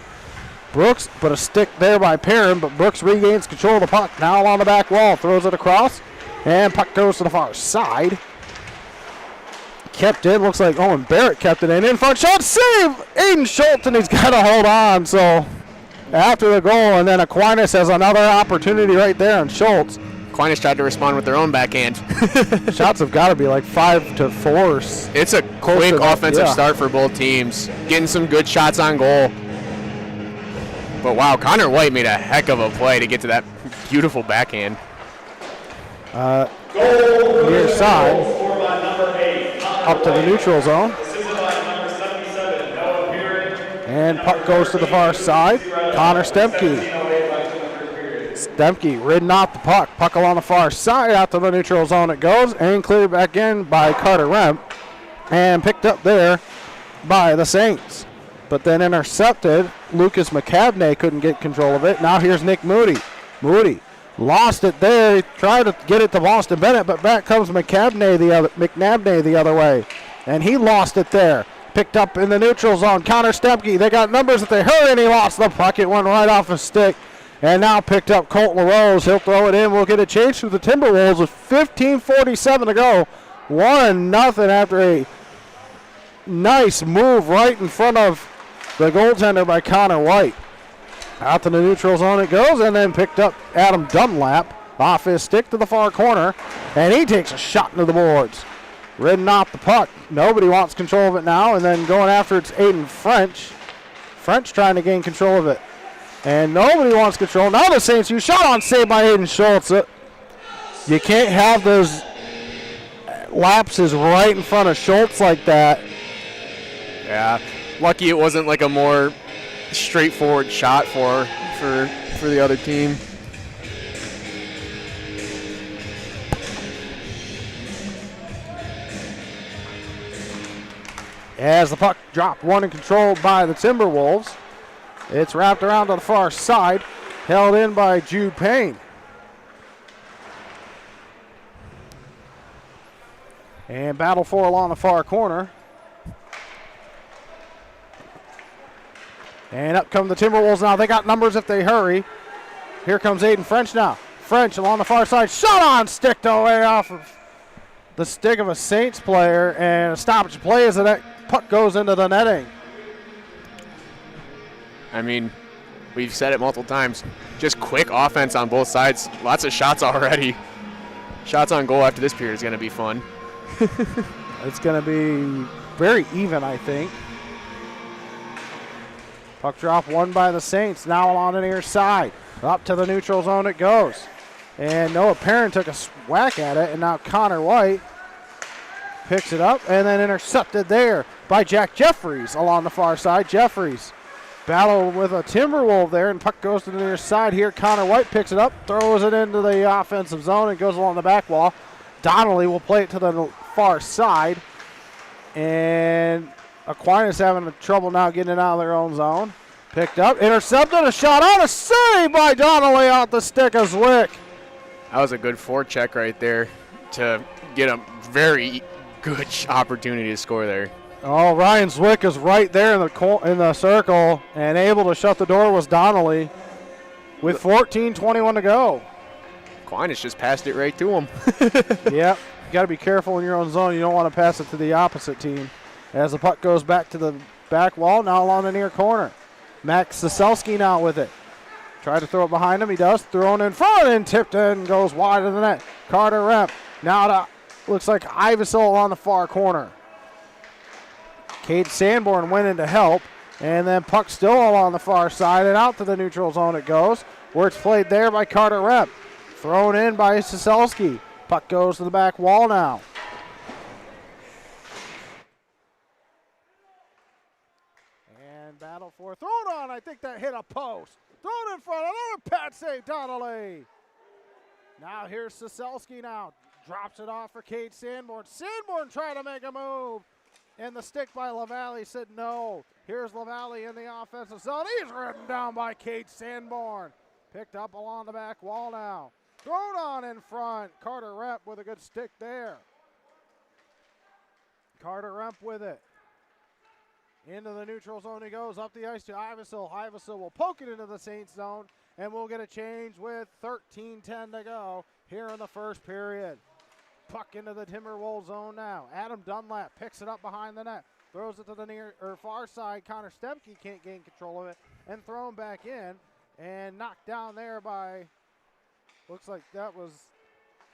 Brooks, but a stick there by Perrin, but Brooks regains control of the puck. Now on the back wall, throws it across, and puck goes to the far side. Kept in, looks like Owen Barrett kept it in front, shot, save! Aiden Schultz, and he's got to hold on, so after the goal, and then Aquinas has another opportunity right there on Schultz.
Aquinas tried to respond with their own backhand.
Shots have got to be like 5-4.
It's a quick offensive start for both teams. Getting some good shots on goal. But wow, Connor White made a heck of a play to get to that beautiful backhand.
Near side, up to the neutral zone. And puck goes to the far side. Connor Stemke. Stemke ridden off the puck. Puck along the far side, out to the neutral zone it goes, and cleared back in by Carter Remp, and picked up there by the Saints. But then intercepted. Lucas McCabney couldn't get control of it. Now here's Nick Moody. Moody lost it there. He tried to get it to Boston Bennett, but back comes McNabney the other way. And he lost it there. Picked up in the neutral zone. Connor Stemke. They got numbers if they hurry, and he lost the puck. It went right off his stick. And now picked up Colt LaRose. He'll throw it in. We'll get a change to the Timberwolves with 15:47 to go. 1-0 after a nice move right in front of the goaltender by Connor White. Out to the neutral zone it goes, and then picked up Adam Dunlap off his stick to the far corner, and he takes a shot into the boards. Ridden off the puck. Nobody wants control of it now, and then going after it's Aiden French. French trying to gain control of it. And nobody wants control. Now the Saints use shot on save by Aiden Schultz. You can't have those lapses right in front of Schultz like that.
Yeah, lucky it wasn't like a more straightforward shot for the other team.
As the puck dropped, one and controlled by the Timberwolves. It's wrapped around to the far side, held in by Jude Payne. And battle for along the far corner. And up come the Timberwolves now. They got numbers if they hurry. Here comes Aiden French now. French along the far side. Shot on stick away off of the stick of a Saints player. And a stoppage play as that puck goes into the netting.
I mean, we've said it multiple times. Just quick offense on both sides. Lots of shots already. Shots on goal after this period is going to be fun.
It's going to be very even, I think. Puck drop won by the Saints. Now along the near side. Up to the neutral zone it goes. And Noah Perrin took a whack at it. And now Connor White picks it up and then intercepted there by Jack Jeffries along the far side. Jeffries battle with a Timberwolf there, and puck goes to the near side here. Connor White picks it up, throws it into the offensive zone, and goes along the back wall. Donnelly will play it to the far side. And Aquinas having trouble now getting it out of their own zone. Picked up, intercepted, a shot on, a save by Donnelly out the stick of Zwick.
That was a good forecheck right there to get a very good opportunity to score there.
Oh, Ryan Zwick is right there in the circle, and able to shut the door was Donnelly with 14:21 to go.
Aquinas just passed it right to him.
Yep, you got to be careful in your own zone. You don't want to pass it to the opposite team. As the puck goes back to the back wall, now along the near corner. Max Saselski now with it. Tried to throw it behind him. He does. Thrown in front and tipped in. Goes wide of the net. Carter Remp. Now to, looks like Ivisol on the far corner. Cade Sanborn went in to help. And then puck still along the far side and out to the neutral zone it goes. Where it's played there by Carter Remp. Thrown in by Saselski. Puck goes to the back wall now. And battle for thrown on. I think that hit a post. Thrown in front. Another pad save, Donnelly. Now here's Saselski now. Drops it off for Cade Sanborn. Sanborn trying to make a move. And the stick by LaValle said no. Here's LaValle in the offensive zone. He's ridden down by Cade Sanborn. Picked up along the back wall now. Thrown on in front. Carter Remp with a good stick there. Carter Remp with it. Into the neutral zone he goes. Up the ice to Iversil. Iversil will poke it into the Saints zone, and we'll get a change with 13:10 to go here in the first period. Puck into the Timberwolves zone now. Adam Dunlap picks it up behind the net. Throws it to the near or far side. Connor Stepke can't gain control of it and thrown back in and knocked down there by, looks like that was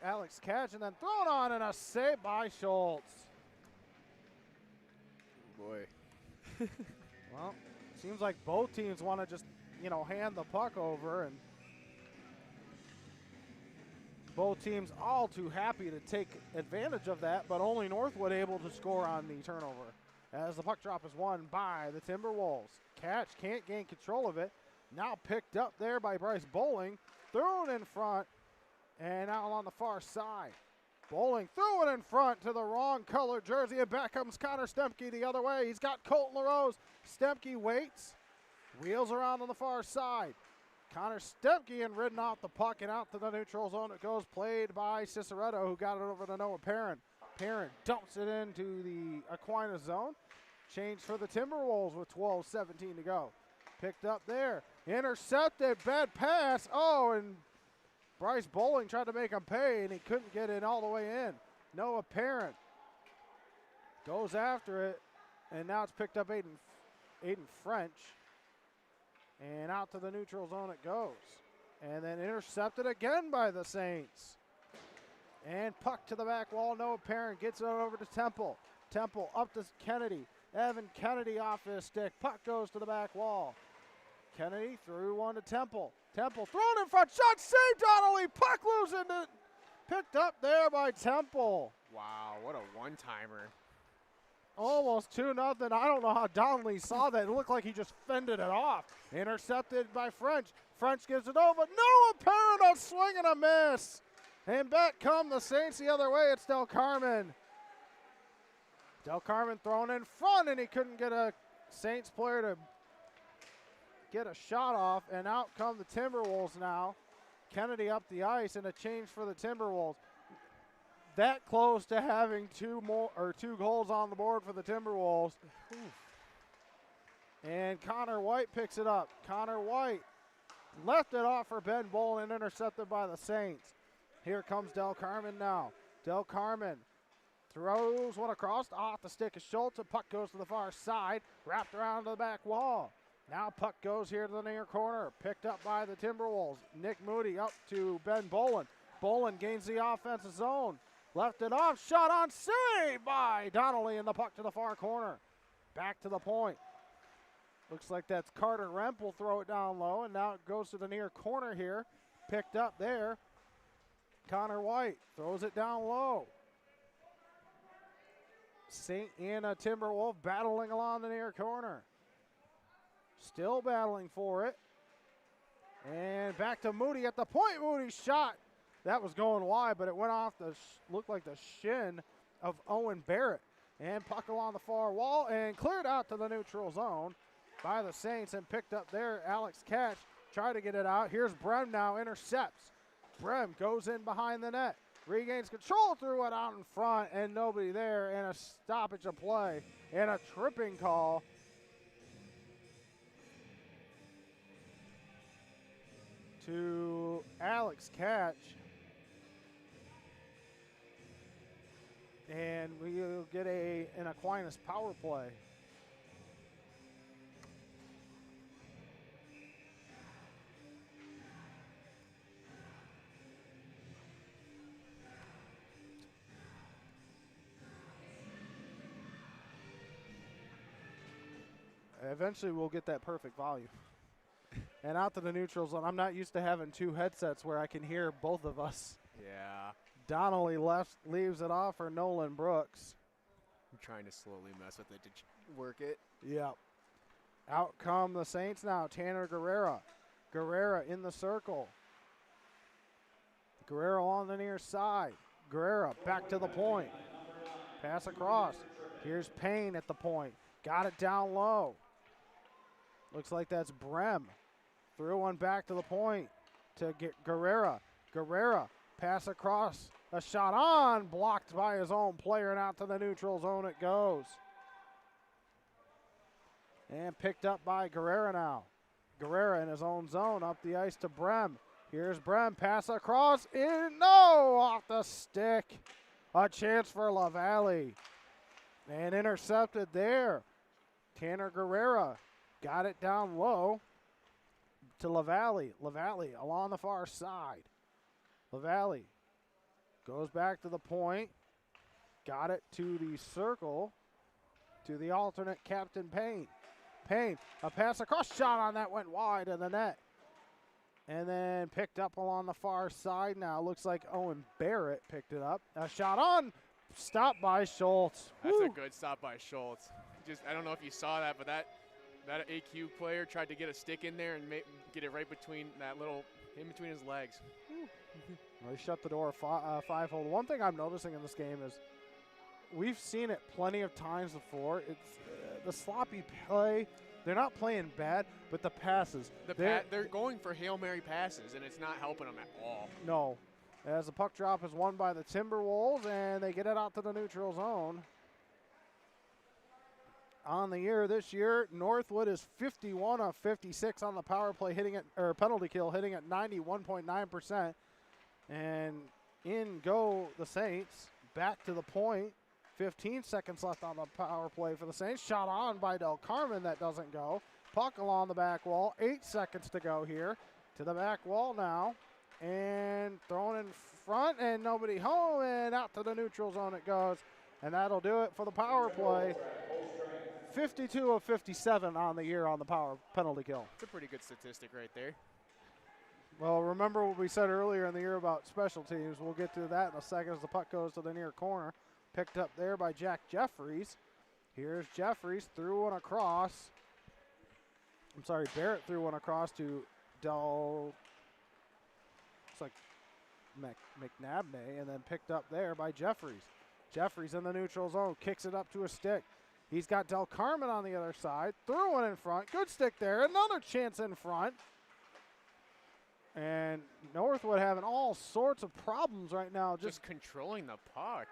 Alex Catch, and then thrown on and a save by Schultz.
Boy.
Well, seems like both teams want to just, hand the puck over, and both teams all too happy to take advantage of that, but only Northwood able to score on the turnover. As the puck drop is won by the Timberwolves. Catch can't gain control of it. Now picked up there by Bryce Bowling. Thrown in front and out on the far side. Bowling threw it in front to the wrong color jersey, and back comes Connor Stempke the other way. He's got Colton LaRose. Stempke waits, wheels around on the far side. Connor Stempke and ridden off the puck and out to the neutral zone. It goes, played by Ciceretto, who got it over to Noah Perrin. Perrin dumps it into the Aquinas zone. Change for the Timberwolves with 12:17 to go. Picked up there, intercepted, bad pass. Oh, and Bryce Bowling tried to make him pay, and he couldn't get it all the way in. Noah Perrin goes after it, and now it's picked up Aiden French. And out to the neutral zone it goes. And then intercepted again by the Saints. And puck to the back wall. Noah Perrin gets it over to Temple. Temple up to Kennedy. Evan Kennedy off his stick. Puck goes to the back wall. Kennedy threw one to Temple. Temple thrown in front. Shot saved Donnelly. Puck loose and picked up there by Temple.
Wow, what a one-timer.
Almost 2-0. I don't know how Donnelly saw that. It looked like he just fended it off. Intercepted by French. French gives it over. Noah Perrin, a swing and a miss. And back come the Saints the other way. It's Del Carmen. Del Carmen thrown in front, and he couldn't get a Saints player to get a shot off. And out come the Timberwolves now. Kennedy up the ice, and a change for the Timberwolves. That close to having two goals on the board for the Timberwolves. And Connor White picks it up. Connor White left it off for Ben Bolin, intercepted by the Saints. Here comes Del Carmen now. Del Carmen throws one across off the stick of Schultz. A puck goes to the far side, wrapped around to the back wall. Now puck goes here to the near corner, picked up by the Timberwolves. Nick Moody up to Ben Bolin. Bolin gains the offensive zone. Left it off, shot on, save by Donnelly, and the puck to the far corner. Back to the point. Looks like that's Carter Remp will throw it down low, and now it goes to the near corner here. Picked up there. Connor White throws it down low. St. Anna Timberwolf battling along the near corner. Still battling for it. And back to Moody at the point. Moody's shot. That was going wide, but it went off looked like the shin of Owen Barrett. And puck along the far wall and cleared out to the neutral zone by the Saints and picked up there. Alex Catch tried to get it out. Here's Brem now, intercepts. Brem goes in behind the net, regains control, threw it out in front, and nobody there, and a stoppage of play and a tripping call. To Alex Catch. And we'll get an Aquinas power play. Eventually we'll get that perfect volume. And out to the neutral zone. I'm not used to having two headsets where I can hear both of us.
Yeah.
Donnelly leaves it off for Nolan Brooks.
I'm trying to slowly mess with it to work it.
Yep. Out come the Saints now. Tanner Guerrera. Guerrera in the circle. Guerrero on the near side. Guerrera back to the point. Pass across. Here's Payne at the point. Got it down low. Looks like that's Brem. Threw one back to the point to get Guerrera. Guerrera, pass across. A shot on, blocked by his own player, and out to the neutral zone it goes. And picked up by Guerrera now. Guerrera in his own zone, up the ice to Brem. Here's Brem, pass across, in, no, off the stick. A chance for LaValle. And intercepted there. Tanner Guerrera got it down low to LaValle. LaValle along the far side. LaValle goes back to the point. Got it to the circle to the alternate Captain Payne. Payne, a pass across, shot on that went wide of the net. And then picked up along the far side now. Looks like Owen Barrett picked it up. A shot on, stopped by Schultz.
That's
Woo.
a good stop by Schultz. Just, I don't know if you saw that, but that AQ player tried to get a stick in there and get it right between that little, in between his legs.
Well, he shut the door five-hole. One thing I'm noticing in this game is we've seen it plenty of times before. It's the sloppy play. They're not playing bad, but the passes.
They're going for Hail Mary passes, and it's not helping them at all.
No. As the puck drop is won by the Timberwolves, and they get it out to the neutral zone. On the year this year, Northwood is 51 of 56 on the power play, hitting it, or penalty kill, hitting at 91.9%. And in go the Saints, back to the point. 15 seconds left on the power play for the Saints. Shot on by Del Carmen, that doesn't go. Puck along the back wall. 8 seconds to go here. To the back wall now. And thrown in front, and nobody home, and out to the neutral zone it goes. And that'll do it for the power play. 52 of 57 on the year on the power penalty kill.
It's a pretty good statistic right there.
Well, remember what we said earlier in the year about special teams. We'll get to that in a second as the puck goes to the near corner. Picked up there by Jack Jeffries. Here's Jeffries, threw one across. Barrett threw one across to looks like McNabney, and then picked up there by Jeffries. Jeffries in the neutral zone, kicks it up to a stick. He's got Del Carmen on the other side, threw one in front. Good stick there, another chance in front. And Northwood having all sorts of problems right now.
Just controlling the puck.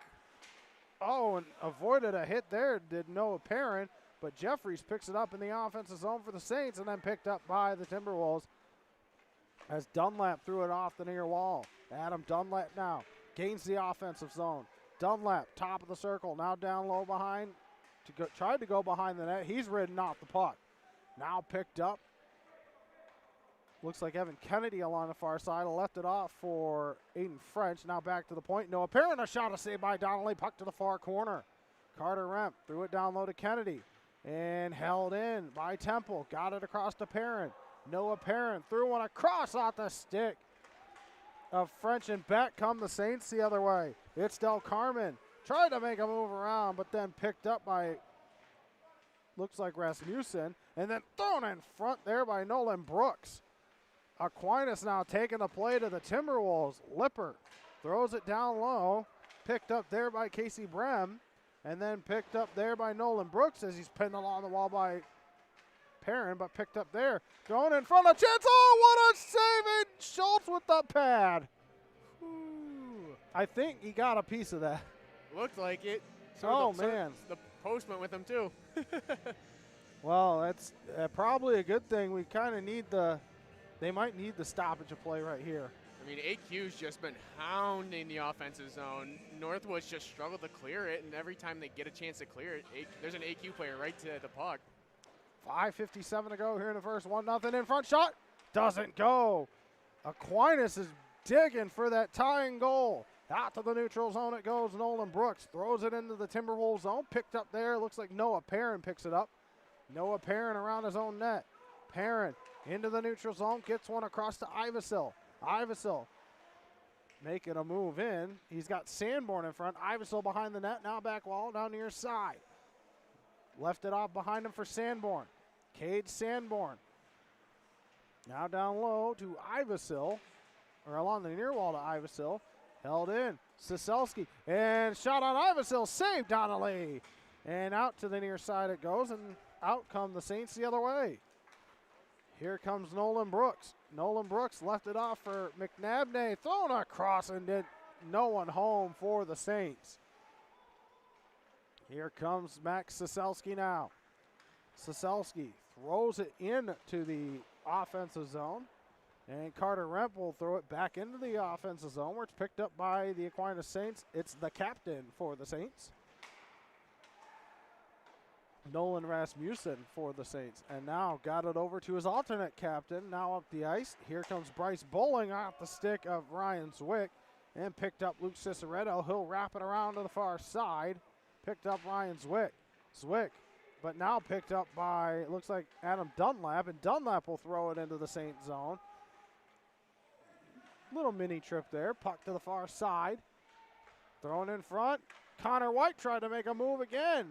Oh, and avoided a hit there, did no apparent, but Jeffries picks it up in the offensive zone for the Saints and then picked up by the Timberwolves as Dunlap threw it off the near wall. Adam Dunlap now gains the offensive zone. Dunlap, top of the circle, now down low behind, tried to go behind the net. He's ridden off the puck. Now picked up. Looks like Evan Kennedy along the far side. Left it off for Aiden French. Now back to the point. No apparent. A shot, a save by Donnelly. Puck to the far corner. Carter Remp threw it down low to Kennedy. And held in by Temple. Got it across to Perrin. No apparent. Threw one across off the stick of French, and back come the Saints the other way. It's Del Carmen. Tried to make a move around, but then picked up by, looks like Rasmussen. And then thrown in front there by Nolan Brooks. Aquinas now taking the play to the Timberwolves. Lippert throws it down low. Picked up there by Casey Brem. And then picked up there by Nolan Brooks as he's pinned along the wall by Perrin, but picked up there. Thrown in front of chance. Oh, what a save! And Schultz with the pad. Ooh. I think he got a piece of that.
Looked like it.
Man.
The post went with him, too.
Well, that's probably a good thing. We kind of need they might need the stoppage of play right here.
I mean, AQ's just been hounding the offensive zone. Northwood's just struggled to clear it, and every time they get a chance to clear it, there's an AQ player right to the puck.
5:57 to go here in the first. 1-0 in front. Shot doesn't go. Aquinas is digging for that tying goal. Out to the neutral zone it goes. Nolan Brooks throws it into the Timberwolves zone. Picked up there. Looks like Noah Perrin picks it up. Noah Perrin around his own net. Perrin into the neutral zone. Gets one across to Ivasil. Ivasil making a move in. He's got Sanborn in front. Ivasil behind the net. Now back wall. Now near side. Left it off behind him for Sanborn. Cade Sanborn. Now down low to Ivasil. Or along the near wall to Ivasil. Held in. Siselski. And shot on Ivasil. Saved Donnelly. And out to the near side it goes. And out come the Saints the other way. Here comes Nolan Brooks. Nolan Brooks left it off for McNabney. Thrown across and did no one home for the Saints. Here comes Max Soselski now. Soselski throws it into the offensive zone. And Carter Remp will throw it back into the offensive zone where it's picked up by the Aquinas Saints. It's the captain for the Saints, Nolan Rasmussen for the Saints. And now got it over to his alternate captain, now up the ice. Here comes Bryce Bowling off the stick of Ryan Zwick and picked up Luke Ciceretto. He'll wrap it around to the far side. Picked up Ryan Zwick. Zwick, but now picked up by, it looks like Adam Dunlap, and Dunlap will throw it into the Saints zone. Little mini trip there. Puck to the far side. Thrown in front. Connor White tried to make a move again.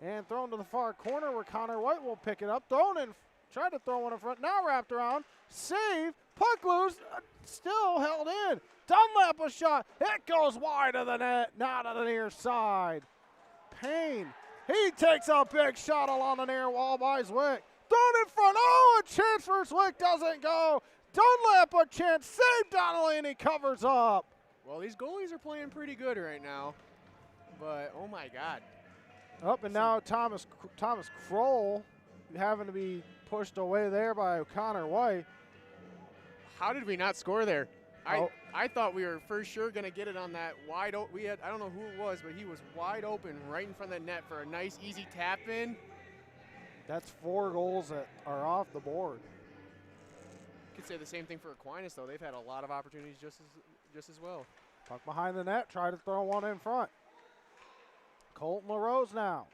And thrown to the far corner where Connor White will pick it up. Thrown in. Tried to throw one in front. Now wrapped around. Save. Puck loose. Still held in. Dunlap a shot. It goes wide of the net. Now to the near side. Payne. He takes a big shot along the near wall by Zwick. Thrown in front. Oh, a chance for Zwick doesn't go. Dunlap a chance, save Donnelly, and he covers up.
Well, these goalies are playing pretty good right now, but oh my God.
Up and now Thomas Kroll having to be pushed away there by Connor White.
How did we not score there? I thought we were for sure going to get it on that wide open. I don't know who it was, but he was wide open right in front of the net for a nice, easy tap in.
That's 4 goals that are off the board.
Could say the same thing for Aquinas, though. They've had a lot of opportunities just as well.
Puck behind the net, try to throw one in front. Colton LaRose now.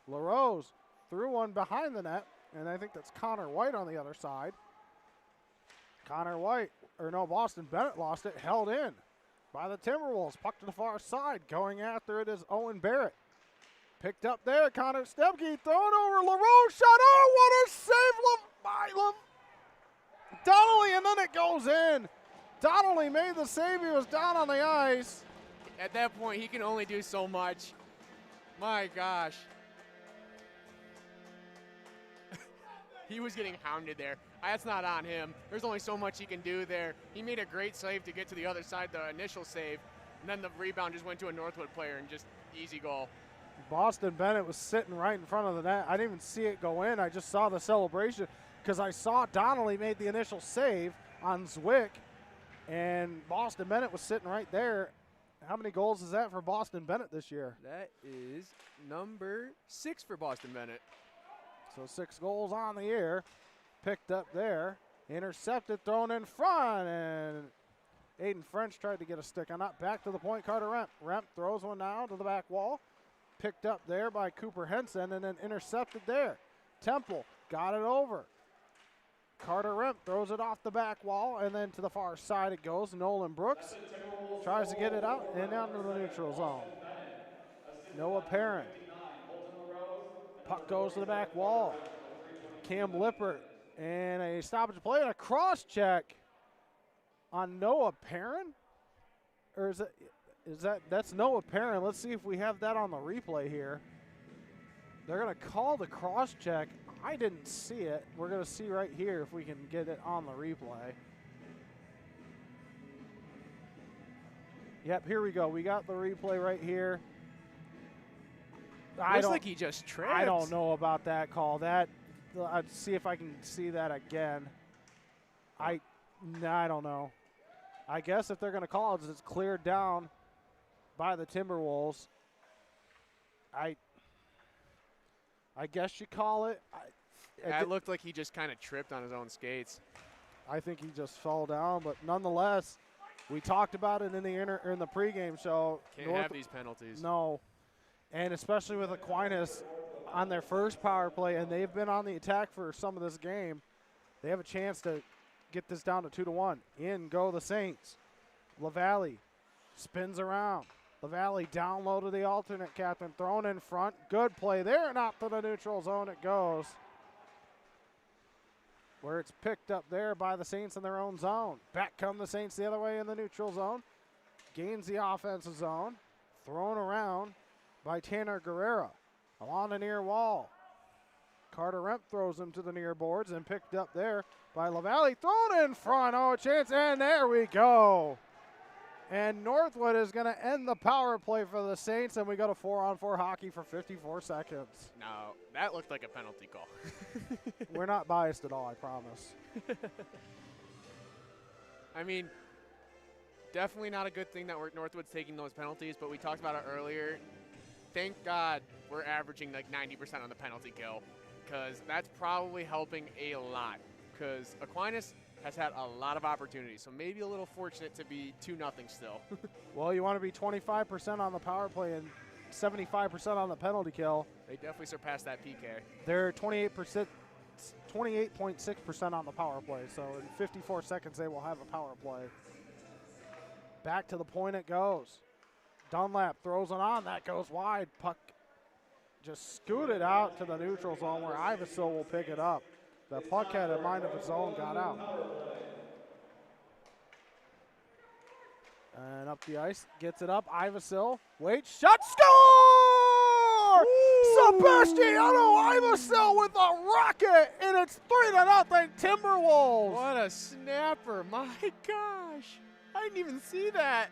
LaRose threw one behind the net, and I think that's Connor White on the other side. Boston Bennett lost it, held in by the Timberwolves. Puck to the far side, going after it is Owen Barrett. Picked up there, Connor Stepke, thrown over, LaRose shot, oh, what a save by Donnelly, and then it goes in. Donnelly made the save. He was down on the ice.
At that point, he can only do so much. My gosh. He was getting hounded there. That's not on him. There's only so much he can do there. He made a great save to get to the other side, the initial save, and then the rebound just went to a Northwood player and just easy goal.
Boston Bennett was sitting right in front of the net. I didn't even see it go in. I just saw the celebration because I saw Donnelly made the initial save on Zwick, and Boston Bennett was sitting right there. How many goals is that for Boston Bennett this year?
That is number 6 for Boston Bennett.
So 6 goals on the year. Picked up there. Intercepted, thrown in front, and Aiden French tried to get a stick on that. Back to the point, Carter Remp. Remp throws one now to the back wall. Picked up there by Cooper Henson, and then intercepted there. Temple got it over. Carter Remp throws it off the back wall, and then to the far side it goes. Nolan Brooks tries to get it out and down to the neutral zone. Noah Perrin. Puck goes to the back wall. Cam Lippert, and a stoppage play and a cross check on Noah Perrin? Or that's Noah Perrin. Let's see if we have that on the replay here. They're going to call the cross check. I didn't see it. We're going to see right here if we can get it on the replay. Yep, here we go. We got the replay right here.
Looks like he just tripped.
I don't know about that call. I'd see if I can see that again. I don't know. I guess if they're going to call it, it's cleared down by the Timberwolves. I guess you call it.
It looked like he just kind of tripped on his own skates.
I think he just fell down, but nonetheless, we talked about it in the pregame show.
Can't have these penalties.
No, and especially with Aquinas on their first power play, and they've been on the attack for some of this game. They have a chance to get this down to 2-1. In go the Saints. LaValle spins around. LaValle down low to the alternate captain, thrown in front. Good play there, and out to the neutral zone it goes. Where it's picked up there by the Saints in their own zone. Back come the Saints the other way in the neutral zone. Gains the offensive zone. Thrown around by Tanner Guerrero. Along the near wall. Carter Remp throws him to the near boards and picked up there by LaValle. Thrown in front. Oh, a chance. And there we go. And Northwood is going to end the power play for the Saints, and we go to 4-on-4 hockey for 54 seconds.
No, that looked like a penalty call.
We're not biased at all, I promise.
I mean, definitely not a good thing that Northwood's taking those penalties, but we talked about it earlier. Thank God we're averaging like 90% on the penalty kill, because that's probably helping a lot, because Aquinas has had a lot of opportunities, so maybe a little fortunate to be 2-0 still.
Well, you want to be 25% on the power play and 75% on the penalty kill.
They definitely surpassed that PK.
They're 28.6% on the power play, so in 54 seconds they will have a power play. Back to the point it goes. Dunlap throws it on. That goes wide. Puck just scooted out to the neutral zone where Ivesil will pick it up. The puck had a mind of its own, got out. And up the ice, gets it up. Ivesil, waits, shot, score! Sebastiano Ivesil with a rocket, and it's 3-0 Timberwolves.
What a snapper, my gosh. I didn't even see that.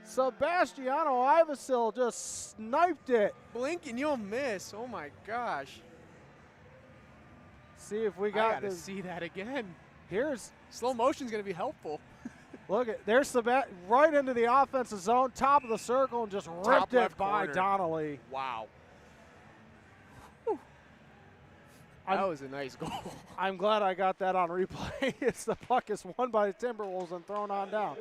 Sebastiano Ivesil just sniped it.
Blink and you'll miss, oh my gosh.
See if we
I
got
gotta
this.
see that again.
Here's,
Slow motion's gonna be helpful.
look at, there's right into the offensive zone, top of the circle, and just ripped it
left
by
corner.
Donnelly.
Wow.
I'm-
That was a nice goal.
I'm glad I got that on replay. It's the puck is won by the Timberwolves and thrown on down.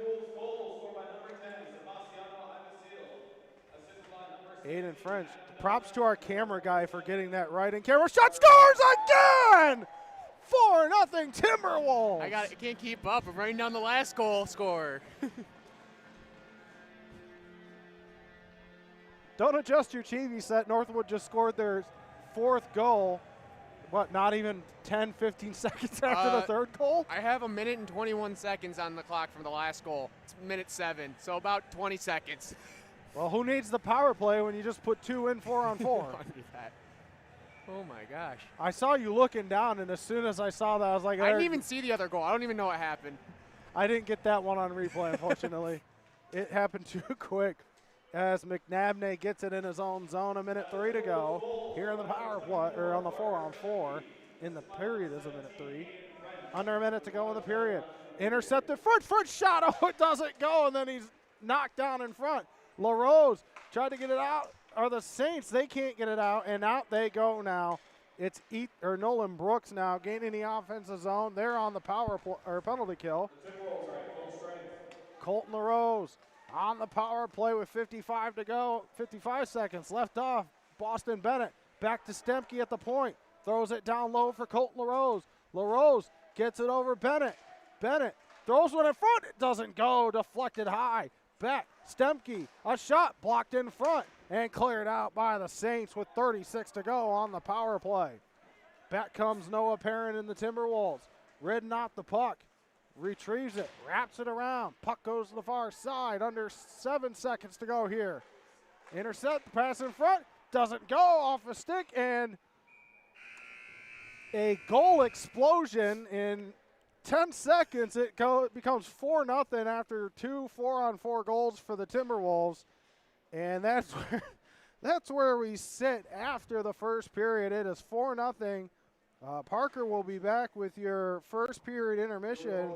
Aiden French. Props to our camera guy for getting that right in camera. Shot, scores again! 4-0 Timberwolves.
I can't keep up. I'm writing down the last goal scorer.
Don't adjust your TV set. Northwood just scored their 4th goal. What, not even 10, 15 seconds after the 3rd goal?
I have 1 minute and 21 seconds on the clock from the last goal. It's minute 7, so about 20 seconds.
Well, who needs the power play when you just put 2 in 4-on-4?
Under that. Oh my gosh.
I saw you looking down, and as soon as I saw that, I was like,
I didn't even see the other goal. I don't even know what happened.
I didn't get that one on replay, unfortunately. It happened too quick as McNabney gets it in his own zone. 1:03 to go here in the power play, or on the 4-on-4. In the period is 1:03. Under a minute to go in the period. Intercepted front shot. Oh, it doesn't go, and then he's knocked down in front. LaRose tried to get it out. Or the Saints, they can't get it out, and out they go now. It's Nolan Brooks now gaining the offensive zone. They're on the penalty kill. Colton LaRose on the power play with 55 to go. 55 seconds left off. Boston Bennett back to Stemke at the point. Throws it down low for Colton LaRose. LaRose gets it over Bennett. Bennett throws one in front. It doesn't go. Deflected high. Back. Stemke. A shot blocked in front and cleared out by the Saints with 36 to go on the power play. Back comes Noah Perrin in the Timberwolves. Ridden off the puck. Retrieves it. Wraps it around. Puck goes to the far side. Under 7 seconds to go here. Intercept. The pass in front. Doesn't go. Off a stick. And a goal explosion in 10 seconds. It becomes 4-0 after 2 4-on-4 goals for the Timberwolves. And that's where we sit after the first period. It is 4-0. Parker will be back with your first period intermission.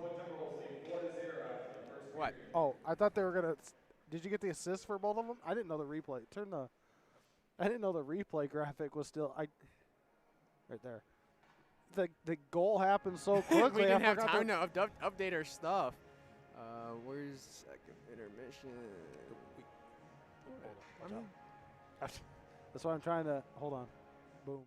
What?
Oh, I thought they were going to – did you get the assist for both of them? I didn't know the replay. I didn't know the replay graphic was still – right there. The goal happened so quickly.
We didn't have time to update our stuff. Where's second intermission?
That's why I'm trying to – hold on. Boom.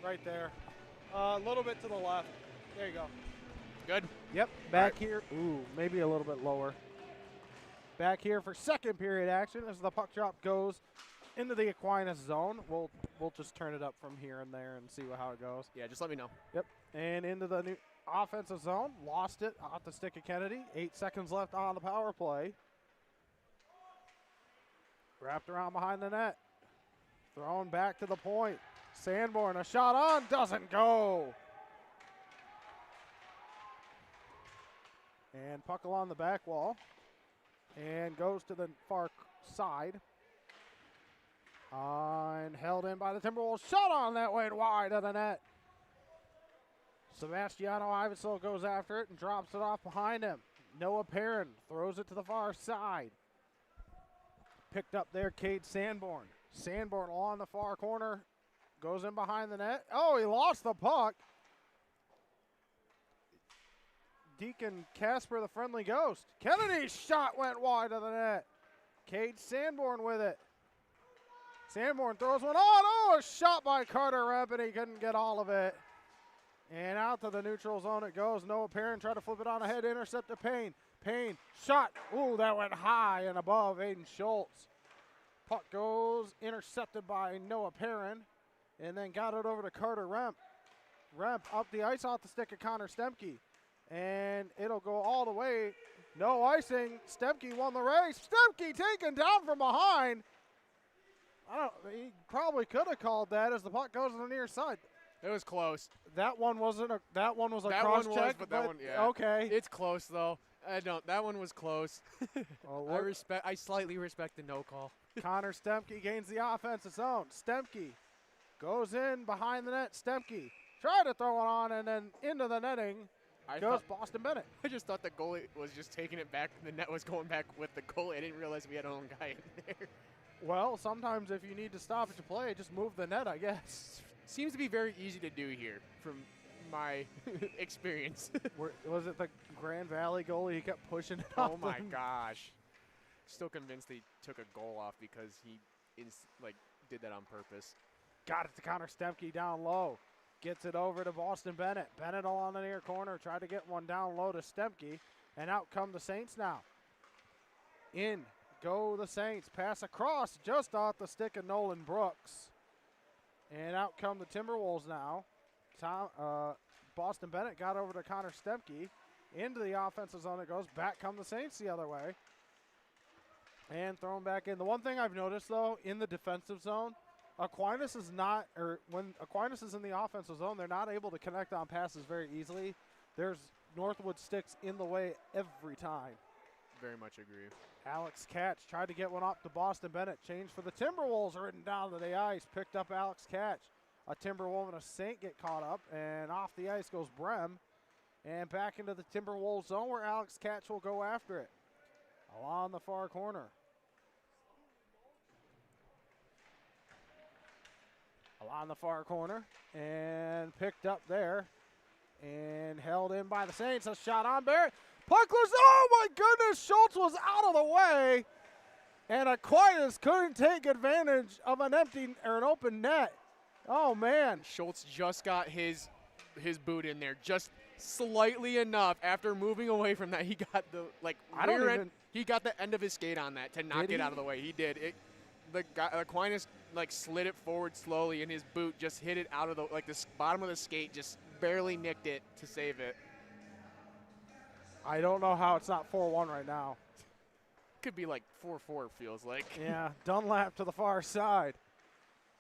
right there. A little bit to the left. There you go.
Good.
Yep, back here. Ooh, maybe a little bit lower. Back here for second period action as the puck drop goes into the Aquinas zone. We'll just turn it up from here and there and see how it goes.
Yeah, just let me know.
Yep, and into the new offensive zone. Lost it off the stick of Kennedy. 8 seconds left on the power play. Wrapped around behind the net. Thrown back to the point. Sanborn, a shot on, doesn't go. And puck along the back wall. And goes to the far side. And held in by the Timberwolves. Shot on that way wide of the net. Sebastiano Ivanso goes after it and drops it off behind him. Noah Perrin throws it to the far side. Picked up there, Cade Sanborn. Sanborn along the far corner. Goes in behind the net. Oh, he lost the puck. Deacon Casper, the friendly ghost. Kennedy's shot went wide of the net. Cade Sanborn with it. Sanborn throws one on. Oh, a shot by Carter Remp, and he couldn't get all of it. And out to the neutral zone it goes. Noah Perrin tried to flip it on ahead, intercept to Payne. Payne, shot. Ooh, that went high and above Aiden Schultz. Puck goes intercepted by Noah Perrin, and then got it over to Carter Remp. Remp up the ice off the stick of Connor Stemke. And it'll go all the way. No icing. Stemke won the race. Stemke taken down from behind. He probably could have called that as the puck goes to the near side.
It was close.
That one wasn't a. That one was a
That
cross
one
check.
was, but that one, yeah.
Okay.
It's close though. That one was close.
Well,
I slightly respect the no call.
Connor Stemke gains the offensive zone. Stemke goes in behind the net. Stemke tried to throw it on and then into the netting. Goes Boston Bennett.
I just thought the goalie was just taking it back. The net was going back with the goalie. I didn't realize we had our own guy in there.
Well, sometimes if you need to stop it to play, just move the net, I guess.
Seems to be very easy to do here from my experience.
Was it the Grand Valley goalie? He kept pushing it
Oh
off
my
them?
gosh. Still convinced he took a goal off because he did that on purpose.
Got it to Connor Stemke down low. Gets it over to Boston Bennett. Bennett along the near corner. Tried to get one down low to Stemke. And out come the Saints now. In go the Saints. Pass across just off the stick of Nolan Brooks. And out come the Timberwolves now. Boston Bennett got over to Connor Stemke. Into the offensive zone it goes. Back come the Saints the other way. And thrown back in. The one thing I've noticed, though, in the defensive zone, Aquinas is not, or when Aquinas is in the offensive zone, they're not able to connect on passes very easily. There's Northwood sticks in the way every time.
Very much agree.
Alex Catch tried to get one up to Boston Bennett. Changed for the Timberwolves, ridden down to the ice. Picked up Alex Catch. A Timberwolf and a Saint get caught up, and off the ice goes Brem. And back into the Timberwolves zone where Alex Catch will go after it. Along the far corner. Along the far corner, and picked up there, and held in by the Saints. A shot on Barrett. Puck loose. Oh my goodness! Schultz was out of the way, and Aquinas couldn't take advantage of an open net. Oh man!
Schultz just got his boot in there, just slightly enough. After moving away from that, he got the rear end. He got the end of his skate on that to not get out of the way. He did. The guy, Aquinas slid it forward slowly, and his boot just hit it out of the bottom of the skate, just barely nicked it to save it.
I don't know how it's not 4-1 right now.
Could be 4-4, feels like.
Yeah, Dunlap to the far side.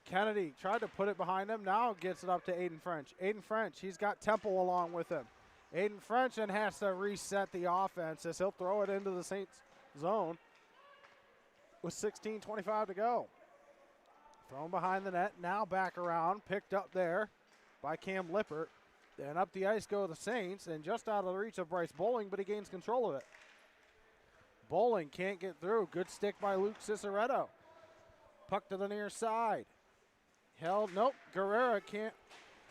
Kennedy tried to put it behind him. Now gets it up to Aiden French. Aiden French, he's got Temple along with him. Aiden French then has to reset the offense as he'll throw it into the Saints zone with 16:25 to go. Thrown behind the net, now back around, picked up there by Cam Lippert. Then up the ice go the Saints, and just out of the reach of Bryce Bowling, but he gains control of it. Bowling can't get through. Good stick by Luke Ciceretto. Puck to the near side. Held, nope, Guerrera can't.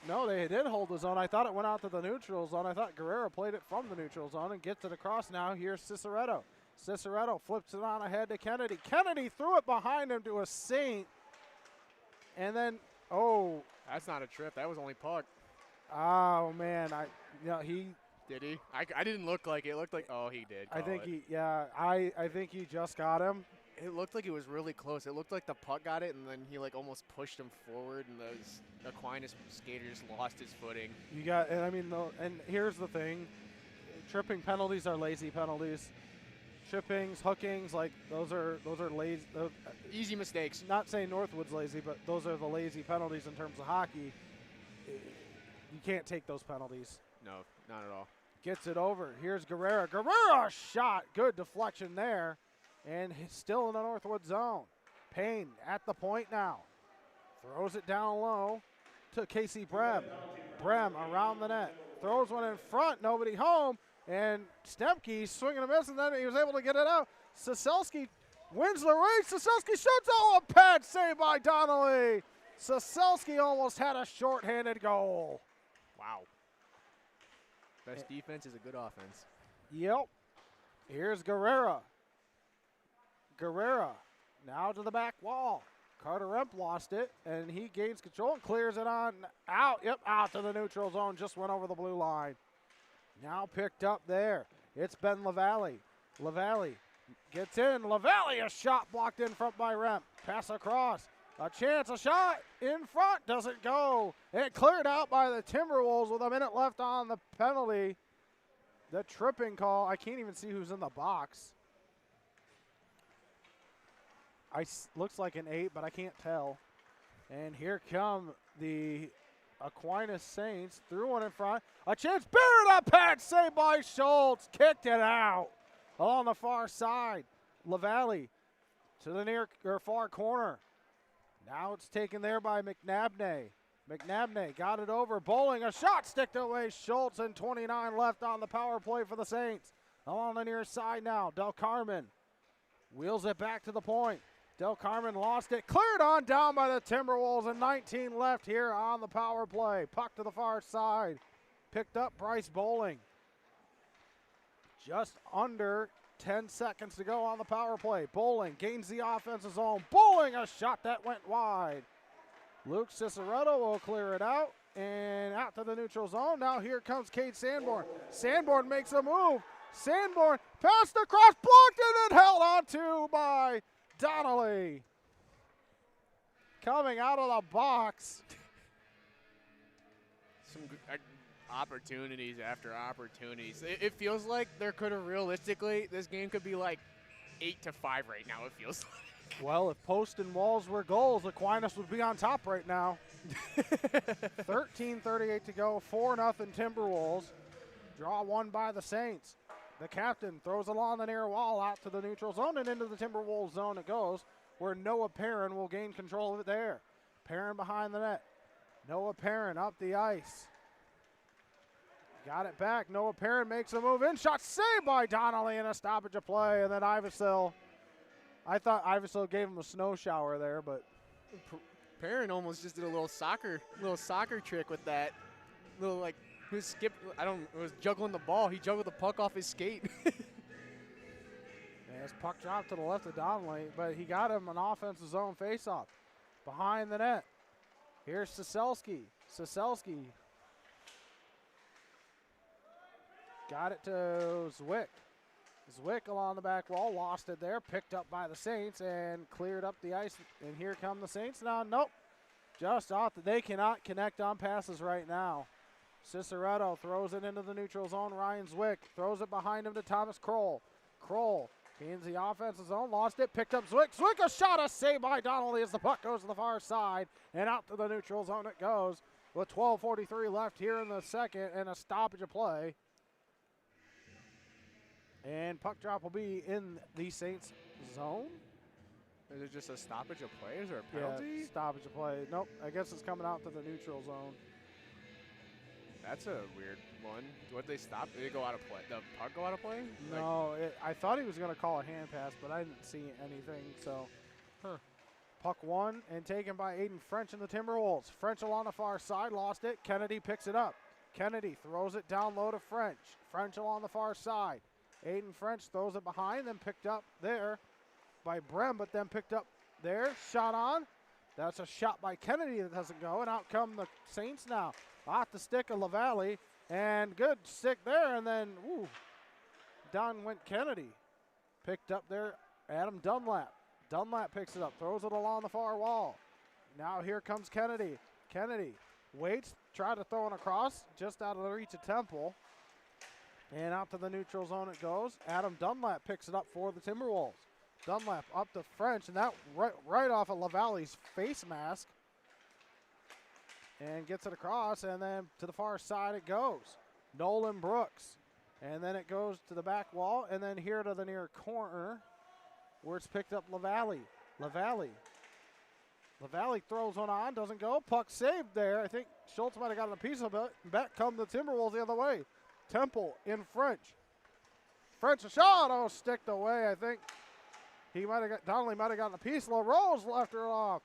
No, they did hold the zone. I thought it went out to the neutral zone. I thought Guerrera played it from the neutral zone and gets it across now. Here's Ciceretto. Ciceretto flips it on ahead to Kennedy. Kennedy threw it behind him to a Saint. And then Oh,
That's not a trip. That was only puck.
oh man, he.
Did he? I didn't look like it. It looked like, oh, he did.
I think
it.
I think he just got him.
It looked like it was really close. It looked like the puck got it, and then he like almost pushed him forward, and the Aquinas skater just lost his footing.
You got, and I mean, and here's the thing: tripping penalties are lazy penalties. Trippings, hookings, like those are lazy.
Easy mistakes.
Not saying Northwood's lazy, but those are the lazy penalties in terms of hockey. You can't take those penalties.
No, not at all.
Gets it over. Here's Guerrera. Guerrera shot. Good deflection there. And he's still in the Northwood zone. Payne at the point now. Throws it down low to Casey Brem. Brem around the net. Throws one in front. Nobody home. And Stemke swinging a miss, and then he was able to get it out. Saselski wins the race. Saselski shoots. Oh, a pad save by Donnelly. Saselski almost had a shorthanded goal.
Wow. Best defense is a good offense.
Yep. Here's Guerrera. Guerrera now to the back wall. Carter Remp lost it, and he gains control and clears it on out. Yep, out to the neutral zone. Just went over the blue line. Now picked up there. It's Ben LaValle. LaValle gets in. LaValle, a shot blocked in front by Remp. Pass across. A chance, a shot in front. Doesn't go. It cleared out by the Timberwolves with a minute left on the penalty. The tripping call. I can't even see who's in the box. Looks like an 8, but I can't tell. And here come the Aquinas Saints. Threw one in front. A chance. Buried up pad. Saved by Schultz. Kicked it out. On the far side. LaValle to the near or far corner. Now it's taken there by McNabney. McNabney got it over. Bowling, a shot sticked away. Schultz and 29 left on the power play for the Saints. Along the near side now. Del Carmen wheels it back to the point. Del Carmen lost it. Cleared on down by the Timberwolves, and 19 left here on the power play. Puck to the far side. Picked up Bryce Bowling. Just under 10 seconds to go on the power play. Bowling gains the offensive zone. Bowling, a shot that went wide. Luke Ciceretto will clear it out and out to the neutral zone. Now here comes Cade Sanborn. Sanborn makes a move. Sanborn passed across, blocked it, and held on to by Donnelly. Coming out of the box.
Some opportunities after opportunities. It feels like there could have realistically, this game could be like 8-5 right now, it feels like.
Well, if post and walls were goals, Aquinas would be on top right now. 13:38 to go, 4-0 Timberwolves. Draw one by the Saints. The captain throws along the near wall out to the neutral zone and into the Timberwolves zone it goes, where Noah Perrin will gain control of it there. Perrin behind the net. Noah Perrin up the ice. Got it back. Noah Perrin makes a move in. Shot saved by Donnelly and a stoppage of play. And then Iversil. I thought Iversil gave him a snow shower there, but
Perrin almost just did a little soccer trick with that. Little like he was was juggling the ball. He juggled the puck off his skate.
And his puck dropped to the left of Donnelly, but he got him an offensive zone faceoff. Behind the net. Here's Saselski. Saselski got it to Zwick. Zwick along the back wall, lost it there, picked up by the Saints and cleared up the ice. And here come the Saints now. Nope, just off. They cannot connect on passes right now. Ciceretto throws it into the neutral zone. Ryan Zwick throws it behind him to Thomas Kroll. Kroll gains the offensive zone, lost it, picked up Zwick. Zwick, a shot, a save by Donnelly as the puck goes to the far side and out to the neutral zone it goes with 12:43 left here in the second and a stoppage of play. And puck drop will be in the Saints zone.
Is it just a stoppage of play? Is there a penalty?
Yeah, stoppage of play. Nope, I guess it's coming out to the neutral zone.
That's a weird one. What they stop? Did it go out of play? The puck go out of play?
No, I thought he was going to call a hand pass, but I didn't see anything. So, puck won and taken by Aiden French and the Timberwolves. French along the far side, lost it. Kennedy picks it up. Kennedy throws it down low to French. French along the far side. Aiden French throws it behind, then picked up there by Brem, but then picked up there. Shot on That's a shot by Kennedy that doesn't go, and out come the Saints now. Off the stick of LaValle, and good stick there, and then, down went Kennedy. Picked up there, Adam Dunlap. Dunlap picks it up, throws it along the far wall. Now here comes Kennedy. Kennedy waits, tried to throw it across, just out of the reach of Temple. And out to the neutral zone it goes. Adam Dunlap picks it up for the Timberwolves. Dunlap up to French, and that right off of LaValle's face mask. And gets it across, and then to the far side it goes. Nolan Brooks. And then it goes to the back wall, and then here to the near corner where it's picked up LaValle. LaValle throws one on, doesn't go. Puck saved there. I think Schultz might have gotten a piece of it. Back come the Timberwolves the other way. Temple in French. French a shot. Oh, sticked away. I think Donnelly might have gotten a piece. LaRose left her off.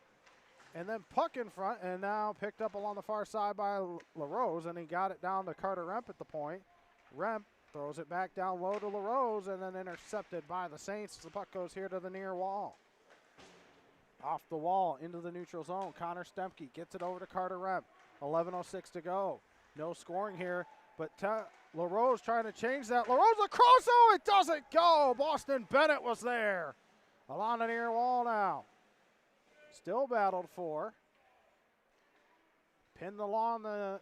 And then puck in front, and now picked up along the far side by LaRose, and he got it down to Carter Remp at the point. Remp throws it back down low to LaRose, and then intercepted by the Saints. The puck goes here to the near wall. Off the wall into the neutral zone. Connor Stemke gets it over to Carter Remp. 11:06 to go. No scoring here, but LaRose trying to change that. LaRose across, oh, it doesn't go. Boston Bennett was there. Along the near wall now. Still battled for. Pinned along the,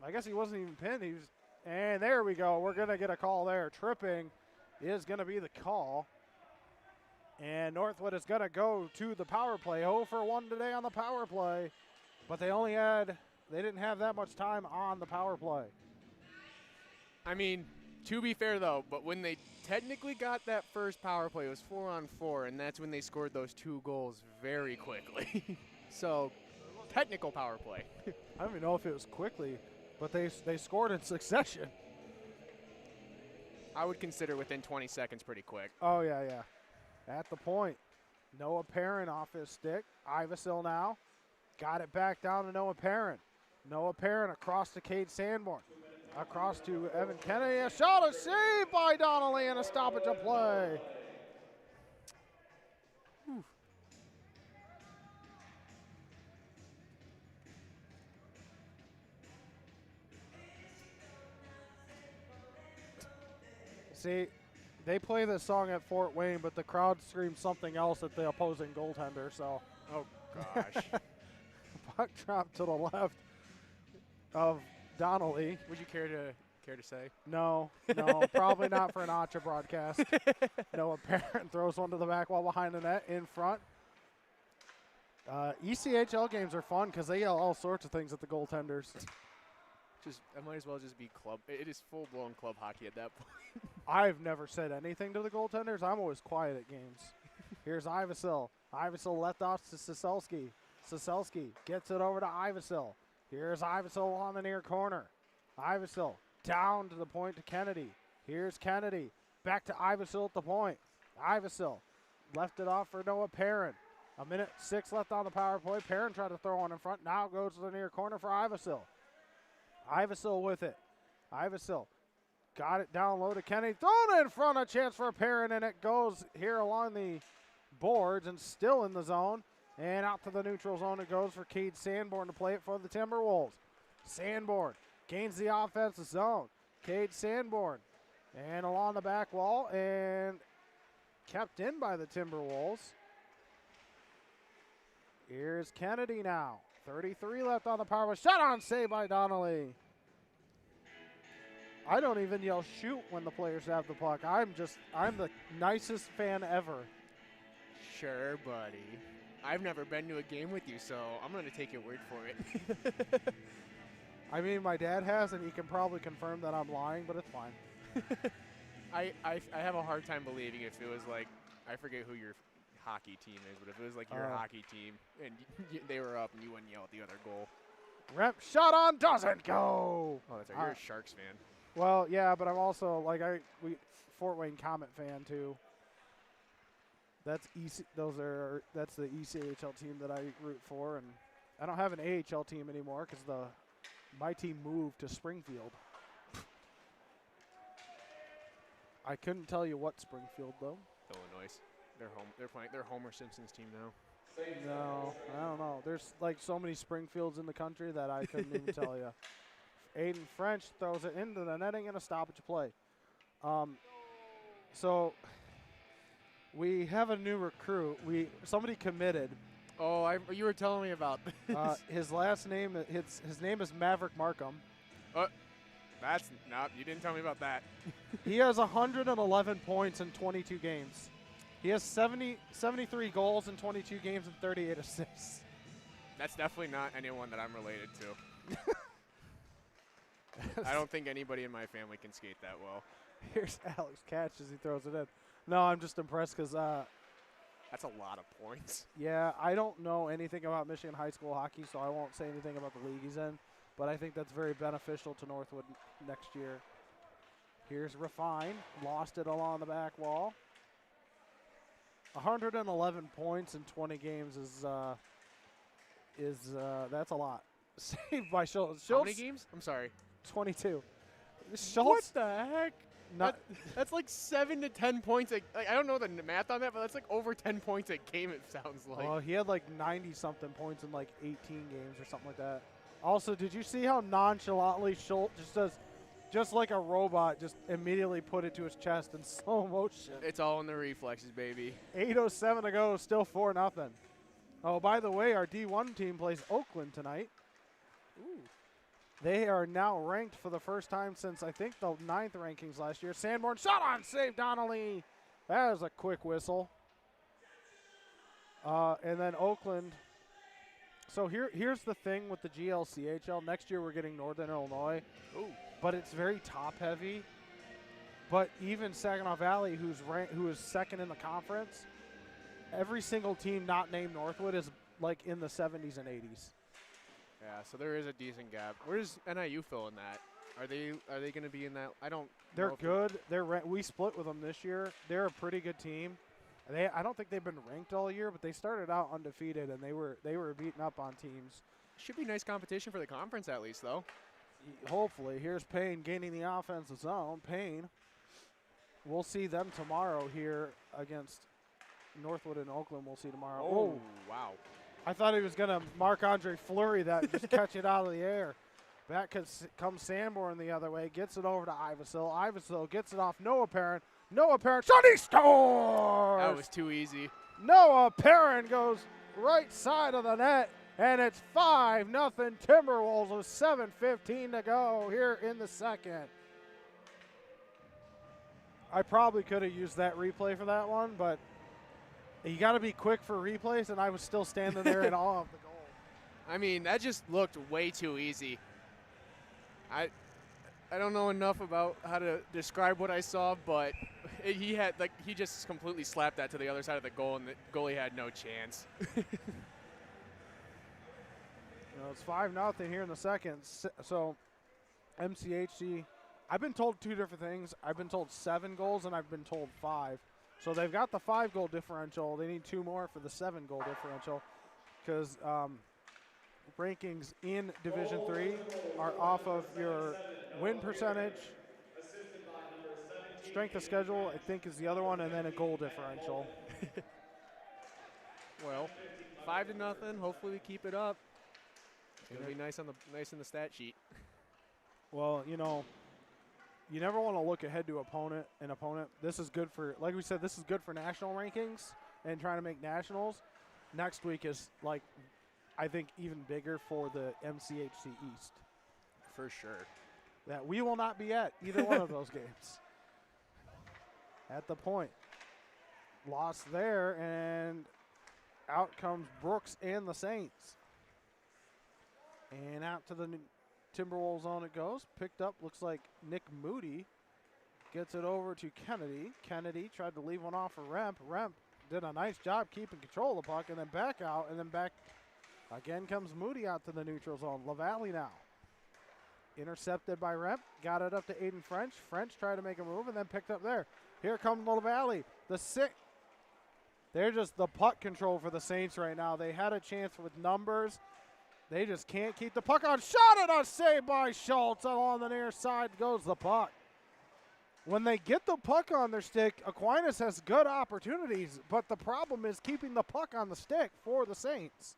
I guess he wasn't even pinned. And there we go. We're going to get a call there. Tripping is going to be the call. And Northwood is going to go to the power play. 0 for 1 today on the power play. But they didn't have that much time on the power play.
I mean, to be fair, though, but when they technically got that first power play, it was 4-on-4, and that's when they scored those 2 goals very quickly. So, technical power play.
I don't even know if it was quickly, but they scored in succession.
I would consider within 20 seconds pretty quick.
Oh, yeah. At the point. Noah Perrin off his stick. Ivasil now. Got it back down to Noah Perrin. Noah Perrin across to Cade Sanborn. Across to Evan Kennedy. A shot, a save by Donnelly, and a stoppage of play. Whew. See, they play this song at Fort Wayne, but the crowd screams something else at the opposing goaltender. So,
oh gosh,
puck dropped to the left of Donnelly.
Would you care to say?
No, probably not for an ACHA broadcast. Noah Perrin throws one to the back wall behind the net in front. ECHL games are fun because they yell all sorts of things at the goaltenders.
I might as well just be club. It is full-blown club hockey at that point.
I've never said anything to the goaltenders. I'm always quiet at games. Here's Ivasil. Ivasil left off to Siselski. Siselski gets it over to Ivasil. Here's Ivasil on the near corner. Ivasil down to the point to Kennedy. Here's Kennedy. Back to Ivasil at the point. Ivasil left it off for Noah Perrin. 1:06 left on the power play. Perrin tried to throw one in front. Now goes to the near corner for Ivasil. Ivasil with it. Ivasil got it down low to Kennedy. Thrown in front, a chance for Perrin, and it goes here along the boards and still in the zone. And out to the neutral zone it goes for Cade Sanborn to play it for the Timberwolves. Sanborn gains the offensive zone. Cade Sanborn. And along the back wall and kept in by the Timberwolves. Here's Kennedy now. 33 left on the power play. Shot on save by Donnelly. I don't even yell shoot when the players have the puck. I'm the nicest fan ever.
Sure, buddy. I've never been to a game with you, so I'm going to take your word for it.
I mean, my dad has, and he can probably confirm that I'm lying, but it's fine.
I have a hard time believing if it was like, I forget who your hockey team is, but if it was like your hockey team and they were up and you wouldn't yell at the other goal.
Rep shot on, doesn't go.
Oh, that's right. You're a Sharks fan.
Well, yeah, but I'm also Fort Wayne Comet fan too. That's the ECHL team that I root for, and I don't have an AHL team anymore because my team moved to Springfield. I couldn't tell you what Springfield though.
Illinois. They're home. They're playing. They're Homer Simpson's team now.
No, I don't know. There's like so many Springfields in the country that I couldn't even tell you. Aiden French throws it into the netting and a stoppage play. So we have a new recruit. Somebody committed.
Oh, you were telling me about this.
His last name, his name is Maverick Markham.
You didn't tell me about that.
He has 111 points in 22 games. He has 73 goals in 22 games and 38 assists.
That's definitely not anyone that I'm related to. I don't think anybody in my family can skate that well.
Here's Alex Catch as he throws it in. No, I'm just impressed because,
That's a lot of points.
yeah, I don't know anything about Michigan high school hockey, so I won't say anything about the league he's in. But I think that's very beneficial to Northwood next year. Here's Refine. Lost it along the back wall. 111 points in 20 games is that's a lot. Saved by Schultz.
How many games? I'm sorry.
22.
What
Schultz.
the heck? That's like 7 to 10 points. I don't know the math on that, but that's like over 10 points a game, it sounds like.
Oh, he had like 90-something points in like 18 games or something like that. Also, did you see how nonchalantly Schultz just does, just like a robot, just immediately put it to his chest in slow motion?
It's all in the reflexes, baby.
8:07 to go, still 4-0. Oh, by the way, our D1 team plays Oakland tonight.
Ooh.
They are now ranked for the first time since, I think, the 9th rankings last year. Sanborn shot on save, Donnelly. That was a quick whistle. And then Oakland. So here's the thing with the GLCHL. Next year we're getting Northern Illinois.
Ooh.
But it's very top-heavy. But even Saginaw Valley, who is second in the conference, every single team not named Northwood is like in the 70s and 80s.
Yeah, so there is a decent gap. Where does NIU fill in that? Are they going to be in that? I don't.
They're
know if
good. We split with them this year. They're a pretty good team. I don't think they've been ranked all year, but they started out undefeated and they were beating up on teams.
Should be nice competition for the conference at least, though.
Hopefully. Here's Payne gaining the offensive zone. Payne. We'll see them tomorrow here against Northwood and Oakland. We'll see tomorrow.
Oh, wow.
I thought he was going to Marc-Andre Fleury that and just catch it out of the air. Back comes Sanborn the other way. Gets it over to Ivasil. Ivasil gets it off Noah Perrin. Noah Perrin. Shot, he scores!
That was too easy.
Noah Perrin goes right side of the net. And it's 5-0 Timberwolves with 7:15 to go here in the second. I probably could have used that replay for that one, but you got to be quick for replays, and I was still standing there in awe of the goal.
I mean, that just looked way too easy. I don't know enough about how to describe what I saw, but he just completely slapped that to the other side of the goal, and the goalie had no chance.
It's 5-0 here in the second. So MCHC, I've been told two different things. I've been told 7 goals, and I've been told 5. So they've got the 5-goal differential. They need 2 more for the 7-goal differential because rankings in Division III are off of your win percentage, strength of schedule, I think is the other one, and then a goal differential.
Well, 5-0. Hopefully we keep it up. It's gonna be nice in the stat sheet.
Well, you never want to look ahead to an opponent. This is good for, like we said, this is good for national rankings and trying to make nationals. Next week is, like, I think even bigger for the MCHC East.
For sure.
That we will not be at either one of those games. At the point. Lost there, and out comes Brooks and the Saints. And out to the Timberwolves zone it goes. Picked up, looks like Nick Moody gets it over to Kennedy. Kennedy tried to leave one off for Remp. Remp did a nice job keeping control of the puck and then back out and then back. Again comes Moody out to the neutral zone. LaValle now. Intercepted by Remp. Got it up to Aiden French. French tried to make a move and then picked up there. Here comes LaValle. They're just the puck control for the Saints right now. They had a chance with numbers. They just can't keep the puck on. Shot it on, saved by Schultz. Along the near side goes the puck. When they get the puck on their stick, Aquinas has good opportunities, but the problem is keeping the puck on the stick for the Saints.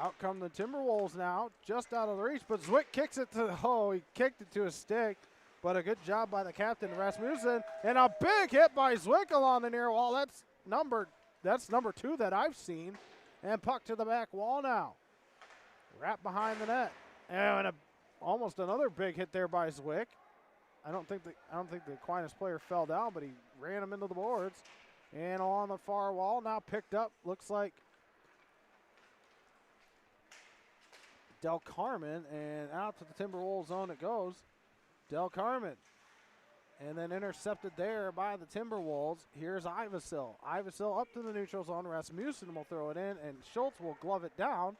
Out come the Timberwolves now, just out of the reach, but Zwick kicks it to, he kicked it to his stick, but a good job by the captain, Rasmussen, and a big hit by Zwick along the near wall. That's number 2 that I've seen, and puck to the back wall now. Wrap behind the net, and almost another big hit there by Zwick. I don't think the Aquinas player fell down, but he ran him into the boards, and along the far wall now picked up. Looks like Del Carmen, and out to the Timberwolves zone it goes. Del Carmen. And then intercepted there by the Timberwolves. Here's Ivasil. Ivasil up to the neutral zone. Rasmussen will throw it in, and Schultz will glove it down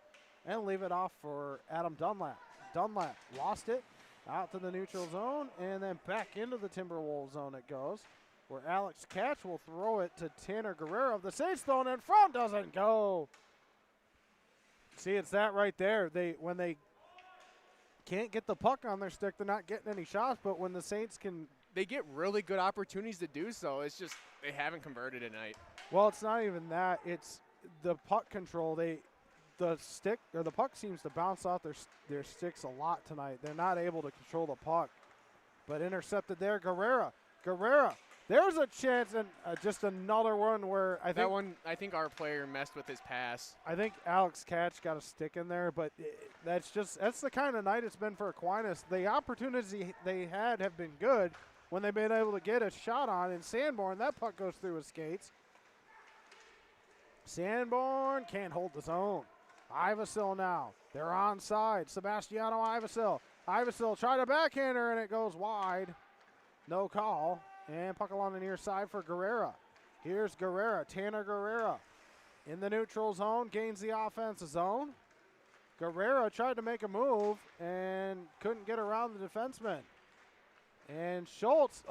and leave it off for Adam Dunlap. Dunlap lost it out to the neutral zone, and then back into the Timberwolves zone it goes, where Alex Catch will throw it to Tanner Guerrero. The Saints thrown in front, doesn't go. See, it's that right there. When they can't get the puck on their stick, they're not getting any shots, but when the Saints can,
they get really good opportunities to do so. It's just they haven't converted tonight.
well, it's not even that. It's the puck control. The puck seems to bounce off their sticks a lot tonight. They're not able to control the puck. But intercepted there, Guerrera. There's a chance, and just another one where I
think our player messed with his pass.
I think Alex Catch got a stick in there, but that's the kind of night it's been for Aquinas. The opportunities they had have been good when they've been able to get a shot on. And Sanborn, that puck goes through his skates. Sanborn can't hold the zone. Ivasil now. They're onside. Sebastiano Ivasil. Ivasil tried a backhander, and it goes wide. No call. And puck along the near side for Guerrera. Here's Guerrera, Tanner Guerrera. In the neutral zone, gains the offensive zone. Guerrera tried to make a move and couldn't get around the defenseman. And Schultz,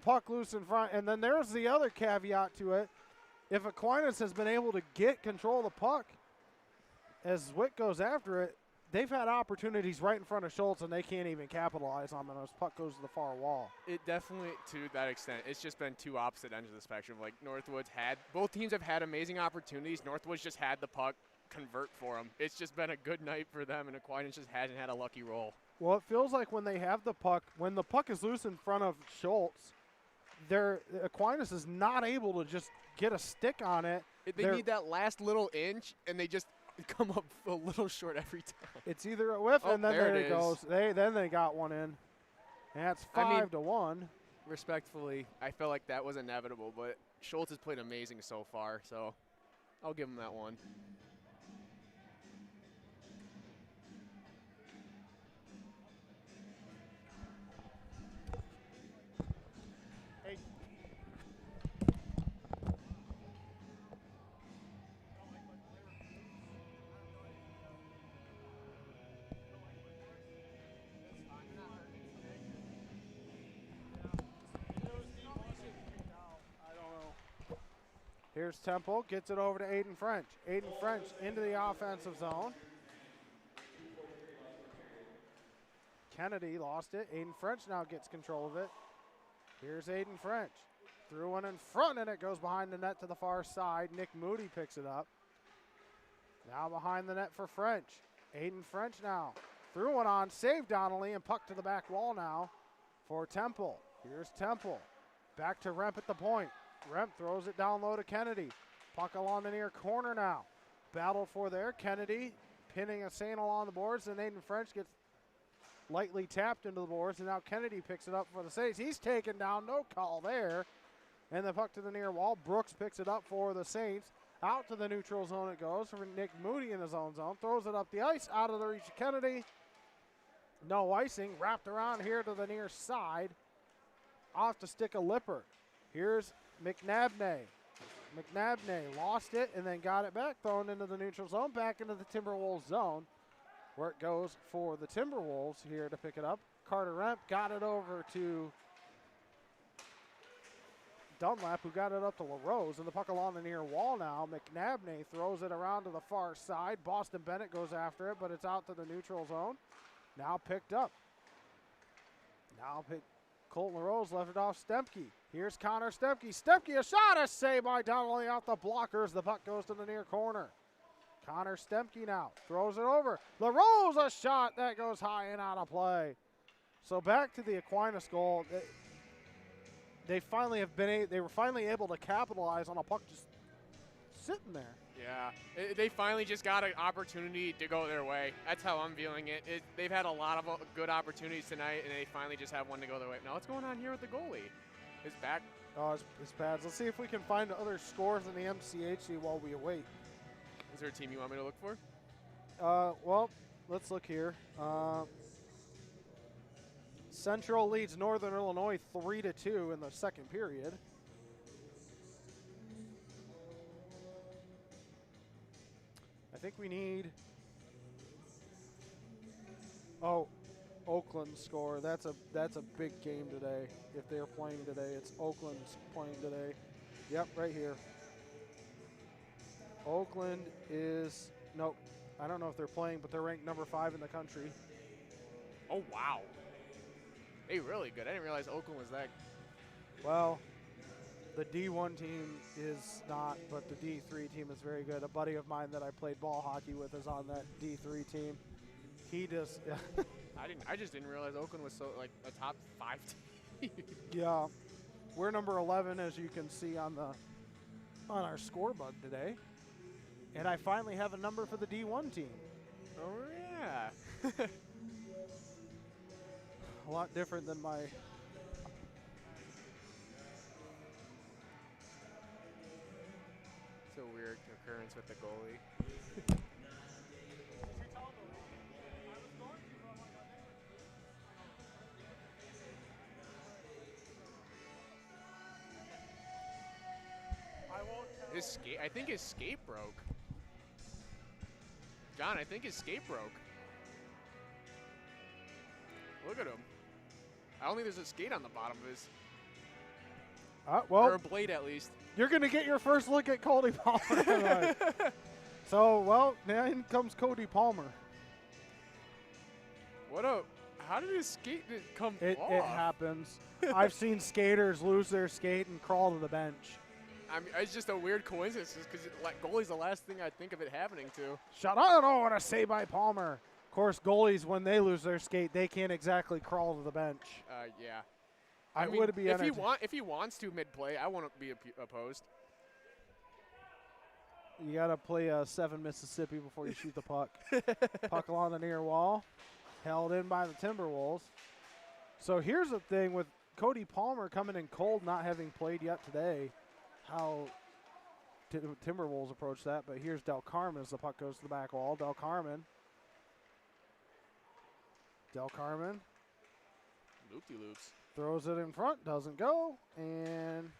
puck loose in front. And then there's the other caveat to it. If Aquinas has been able to get control of the puck, as Zwick goes after it, they've had opportunities right in front of Schultz, and they can't even capitalize on them as puck goes to the far wall.
It definitely, to that extent, it's just been two opposite ends of the spectrum. Like both teams have had amazing opportunities. Northwood's just had the puck convert for them. It's just been a good night for them, and Aquinas just hasn't had a lucky roll.
Well, it feels like when they have the puck, when the puck is loose in front of Schultz, Aquinas is not able to just get a stick on it.
They need that last little inch, and they just come up a little short every time.
It's either a whiff, and then there it goes. Then they got one in. And that's 5-1.
Respectfully, I felt like that was inevitable, but Schultz has played amazing so far, so I'll give him that one.
Hey. Here's Temple, gets it over to Aiden French. Aiden French into the offensive zone. Kennedy lost it. Aiden French now gets control of it. Here's Aiden French. Threw one in front, and it goes behind the net to the far side. Nick Moody picks it up. Now behind the net for French. Aiden French now. Threw one on, saved Donnelly, and puck to the back wall now for Temple. Here's Temple. Back to Remp at the point. Remp throws it down low to Kennedy. Puck along the near corner now. Battle for there. Kennedy pinning a Saint along the boards, and Aiden French gets lightly tapped into the boards, and now Kennedy picks it up for the Saints. He's taken down, no call there. And the puck to the near wall. Brooks picks it up for the Saints. Out to the neutral zone it goes for Nick Moody in his own zone. Throws it up the ice, out of the reach of Kennedy. No icing. Wrapped around here to the near side. Off the stick of Lippert. Here's McNabney. McNabney lost it and then got it back, thrown into the neutral zone, back into the Timberwolves zone, where it goes for the Timberwolves here to pick it up. Carter Remp got it over to Dunlap, who got it up to LaRose, and the puck along the near wall now. McNabney throws it around to the far side. Boston Bennett goes after it, but it's out to the neutral zone. Now picked up. Now pick Colton LaRose, left it off Stempke. Here's Connor Stempke. Stempke, a shot, a save by Donnelly out the blockers. The puck goes to the near corner. Connor Stempke now throws it over. LaRose, a shot that goes high and out of play. So back to the Aquinas goal. They finally they were finally able to capitalize on a puck just sitting there.
Yeah, they finally just got an opportunity to go their way. That's how I'm feeling it. They've had a lot of good opportunities tonight, and they finally just have one to go their way. Now, what's going on here with the goalie? His back?
Oh, his pads. Let's see if we can find other scores in the MCHC while we await.
Is there a team you want me to look for?
Well, let's look here. Central leads Northern Illinois 3-2 in the second period. I think we need. Oh, Oakland score. That's a big game today. If they're playing today, it's Oakland's playing today. Yep, right here. Oakland is nope. I don't know if they're playing, but they're ranked number 5 in the country.
Oh wow, they really good. I didn't realize Oakland was that.
Well, the D1 team is not, but the D3 team is very good. A buddy of mine that I played ball hockey with is on that D3 team. He just
I just didn't realize Oakland was so like a top 5 team.
yeah. We're number 11, as you can see on our scorebug today. And I finally have a number for the D1 team.
Oh yeah.
A lot different than my.
It's a weird occurrence with the goalie. His skate, I think his skate broke. John, I think his skate broke. Look at him. I don't think there's a skate on the bottom of his. Or
Well,
a blade at least.
you're going to get your first look at Cody Palmer tonight. So, well, now in comes Cody Palmer.
How did his skate come
It
off?
happens. I've seen skaters lose their skate and crawl to the bench.
I mean, it's just a weird coincidence because goalie's the last thing I think of it happening to.
Shot on, oh, and a save by Palmer. Of course, goalies, when they lose their skate, they can't exactly crawl to the bench.
Yeah.
I
mean,
would be
if he wants to mid-play, I won't be opposed.
You got to play 7 Mississippi before you shoot the puck. Puck along the near wall. Held in by the Timberwolves. So here's the thing with Cody Palmer coming in cold, not having played yet today, how Timberwolves approach that. But here's Del Carmen as the puck goes to the back wall. Del Carmen.
Loop-de-loops.
Throws it in front, doesn't go. And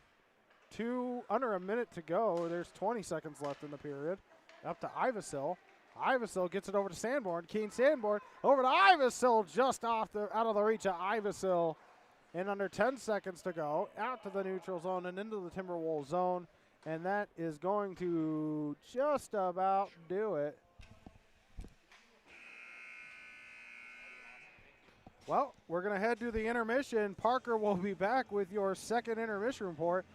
under a minute to go. There's 20 seconds left in the period. Up to Ivasil. Ivasil gets it over to Sanborn. Keen Sanborn over to Ivasil, just out of the reach of Ivasil. And under 10 seconds to go, out to the neutral zone and into the Timberwolves zone. And that is going to just about do it. Well, we're going to head to the intermission. Parker will be back with your second intermission report.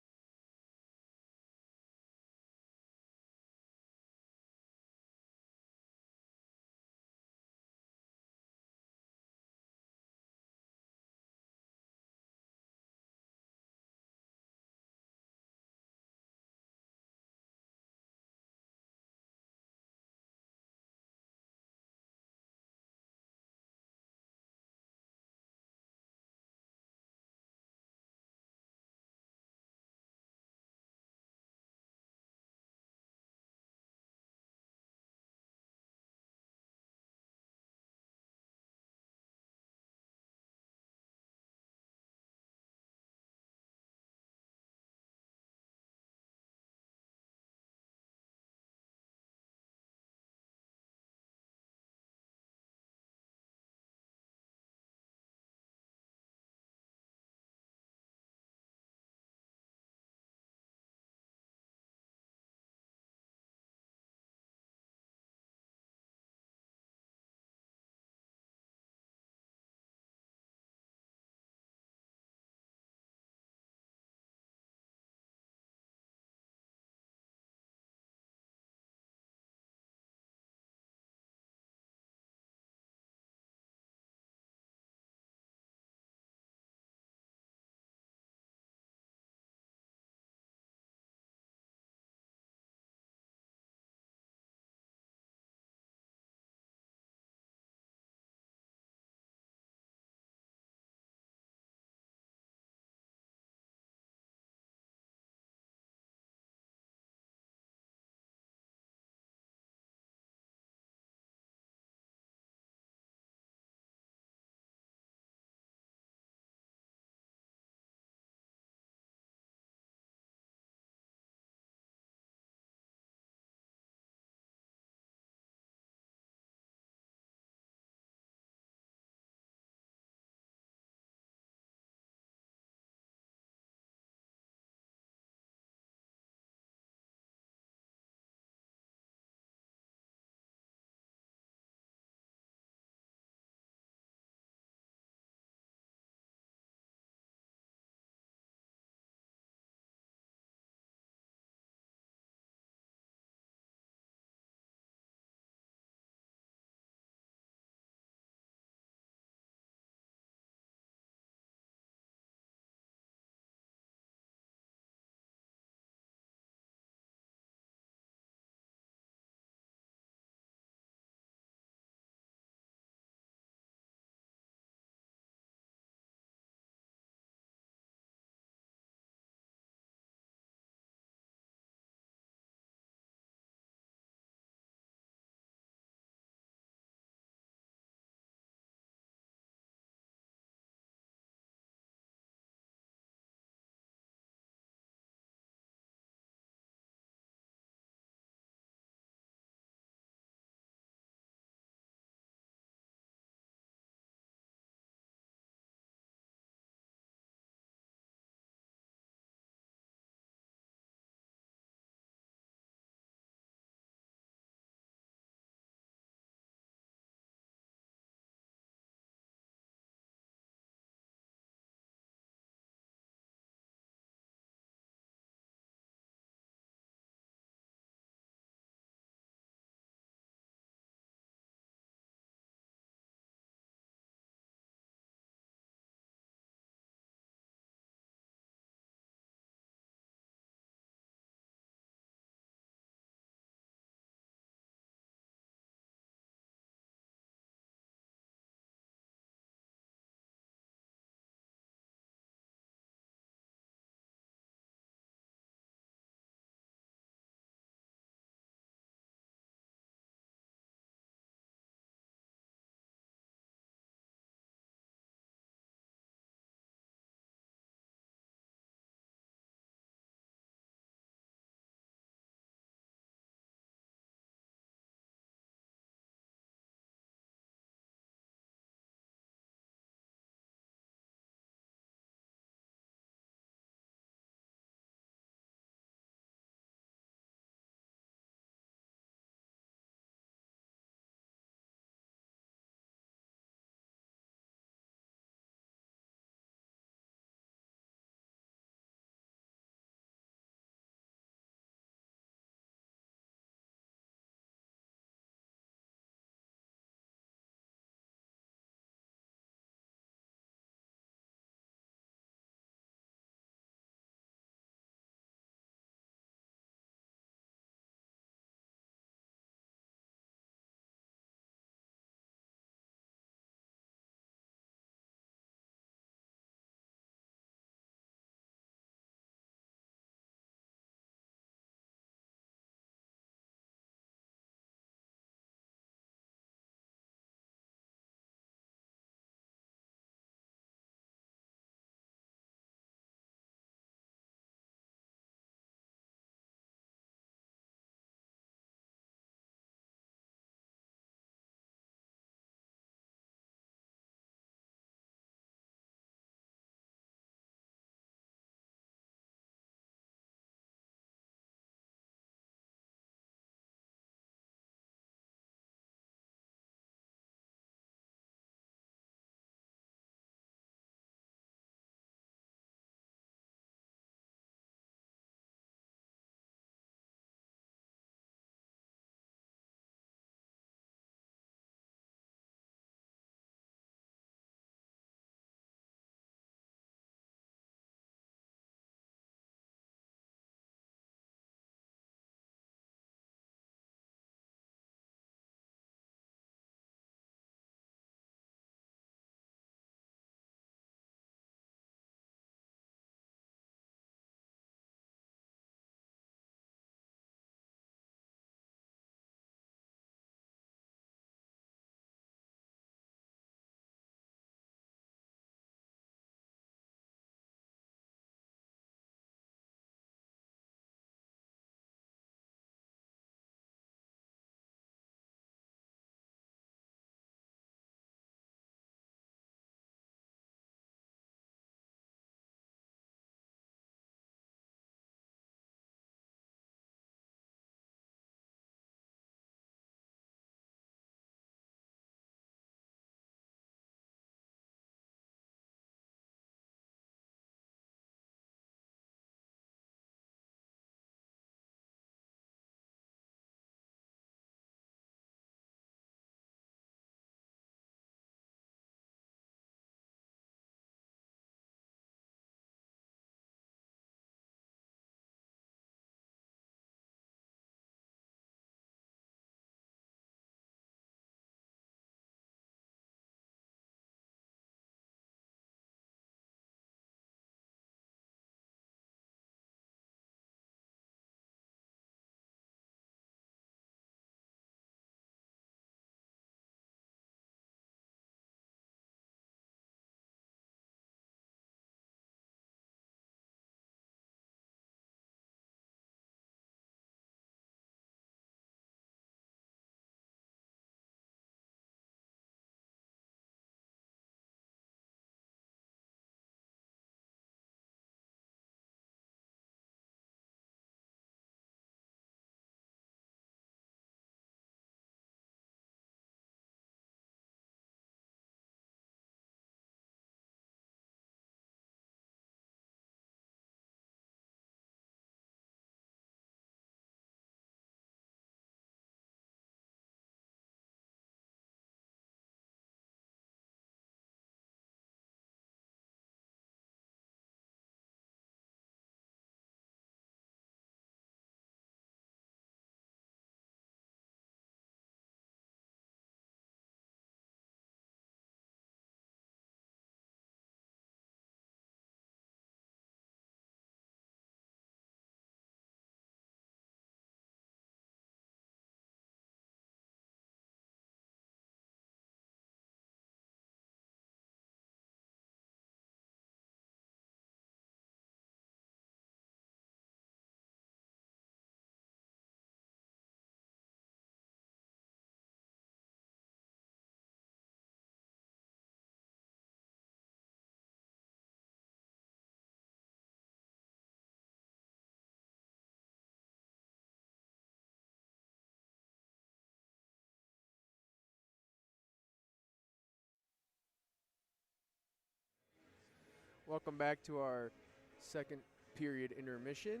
Welcome back to our second period intermission.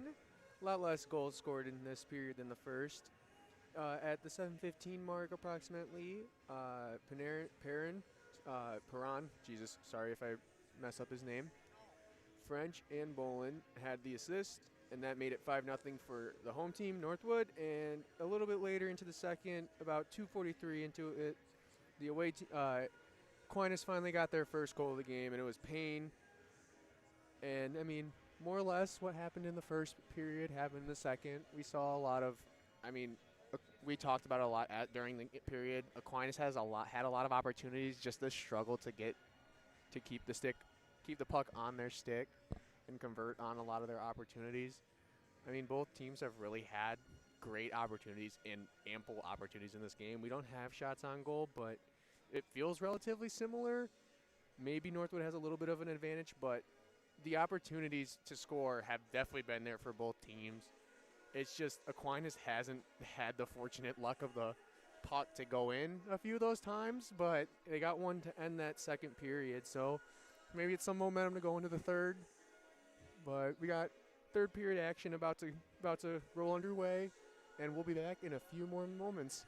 A lot less goals scored in this period than the first. At the 7:15 mark, approximately, Perrin, Jesus, sorry if I mess up his name. French and Bolin had the assist, and that made it 5-0 for the home team, Northwood. And a little bit later into the second, about 2:43 into it, the away team, Aquinas finally got their first goal of the game, and it was Payne. And, I mean, more or less what happened in the first period happened in the second. We saw a lot of, we talked about it a lot during the period. Aquinas had a lot of opportunities, just the struggle to keep the puck on their stick and convert on a lot of their opportunities. I mean, both teams have really had great opportunities and ample opportunities in this game. We don't have shots on goal, but it feels relatively similar. Maybe Northwood has a little bit of an advantage, but the opportunities to score have definitely been there for both teams. It's just Aquinas hasn't had the fortunate luck of the puck to go in a few of those times, but they got one to end that second period, so maybe it's some momentum to go into the third. But we got third period action about to roll underway, and we'll be back in a few more moments.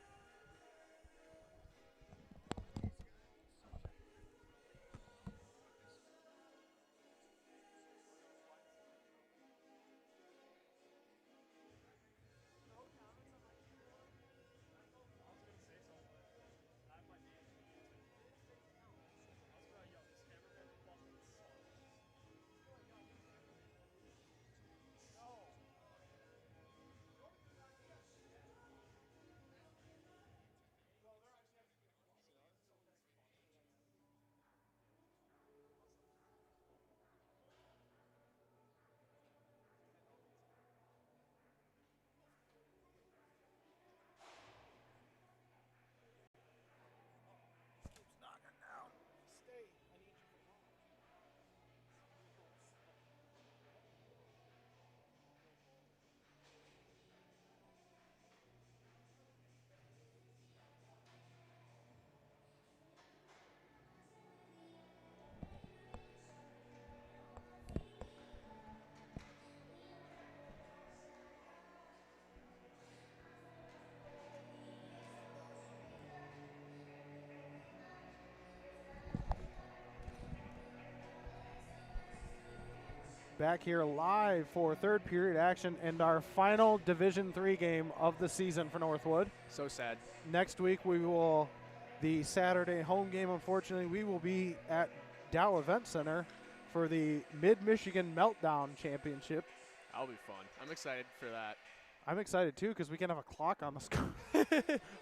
Back here live for third period action and our final Division III game of the season for Northwood.
So sad.
Next week the Saturday home game, unfortunately, we will be at Dow Event Center for the Mid-Michigan Meltdown Championship.
That'll be fun. I'm excited for that.
I'm excited too because we can have a clock on the score.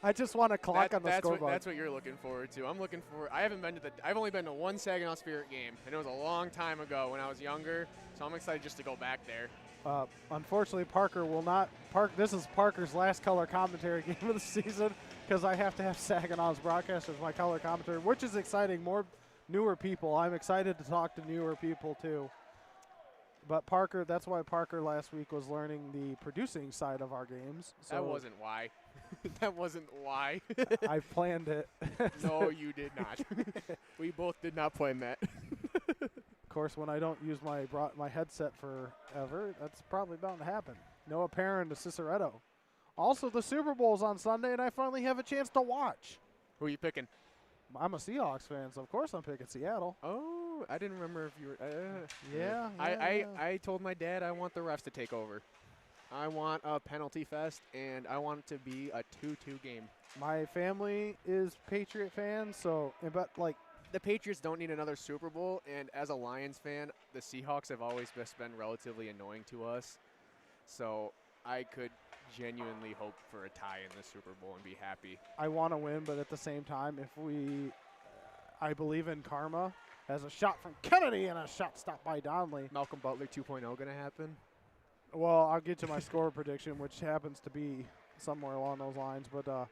I just want a clock on the scoreboard.
That's what you're looking forward to. I've only been to one Saginaw Spirit game, and it was a long time ago when I was younger. So I'm excited just to go back there.
Unfortunately, Parker will not. This is Parker's last color commentary game of the season because I have to have Saginaw's broadcast as my color commentary, which is exciting. More newer people. I'm excited to talk to newer people too. But Parker, that's why Parker last week was learning the producing side of our games. So
that wasn't why. That wasn't why.
I planned it.
No, you did not. We both did not plan that.
Of course, when I don't use my headset forever, that's probably bound to happen. Noah Perrin to Ciceretto. Also, the Super Bowl's on Sunday, and I finally have a chance to watch.
Who are you picking?
I'm a Seahawks fan, so of course I'm picking Seattle.
Oh, I didn't remember if you were.
Yeah.
I told my dad I want the refs to take over. I want a penalty fest, and I want it to be a 2-2 game.
My family is Patriot fans, but
the Patriots don't need another Super Bowl, and as a Lions fan, the Seahawks have always just been relatively annoying to us. So I could genuinely hope for a tie in the Super Bowl and be happy.
I want to win, but at the same time, I believe in karma. As a shot from Kennedy and a shot stopped by Donnelly.
Malcolm Butler 2.0 going to happen?
Well, I'll get to my score prediction, which happens to be somewhere along those lines. But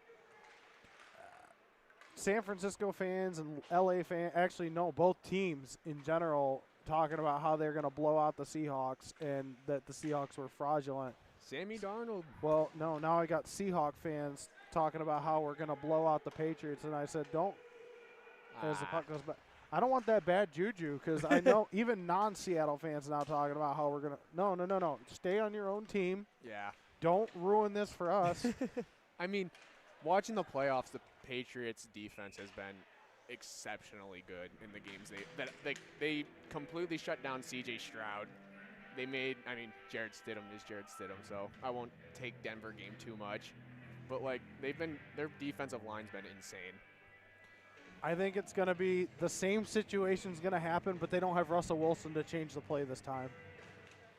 San Francisco fans and LA fans, actually, no, both teams in general, talking about how they're going to blow out the Seahawks and that the Seahawks were fraudulent.
Sammy Darnold.
Well, no, now I got Seahawk fans talking about how we're going to blow out the Patriots, and I said, don't, as the puck goes back. I don't want that bad juju because I know even non-Seattle fans now talking about how we're going to – no. Stay on your own team.
Yeah.
Don't ruin this for us.
I mean, watching the playoffs, the Patriots' defense has been exceptionally good in the games. They completely shut down C.J. Stroud. They made – I mean, Jared Stidham is Jared Stidham, so I won't take Denver game too much. But, like, their defensive line's been insane.
I think it's going to be the same situation's going to happen, but they don't have Russell Wilson to change the play this time.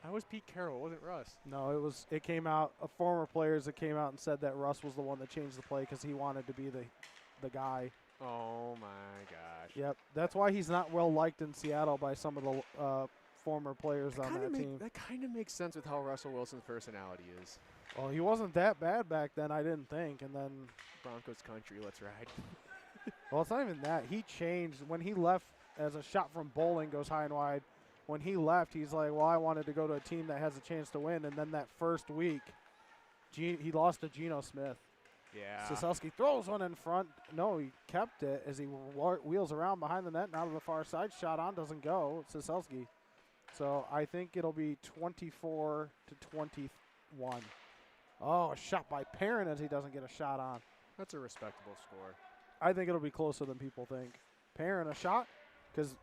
I was Pete Carroll, it wasn't Russ.
No, it came out, former players that came out and said that Russ was the one that changed the play because he wanted to be the guy.
Oh, my gosh.
Yep, that's why he's not well liked in Seattle by some of the former players on that team.
That kind of makes sense with how Russell Wilson's personality is.
Well, he wasn't that bad back then, I didn't think, and then
Broncos country, let's ride.
well, it's not even that. He changed when he left as a shot from bowling goes high and wide. When he left, he's like, well, I wanted to go to a team that has a chance to win. And then that first week, he lost to Geno Smith.
Yeah.
Siselski throws one in front. No, he kept it as he wheels around behind the net and out of the far side. Shot on, doesn't go. Siselski. So I think it'll be 24-21. Oh, a shot by Perrin as he doesn't get a shot on.
That's a respectable score.
I think it'll be closer than people think. Perrin a shot because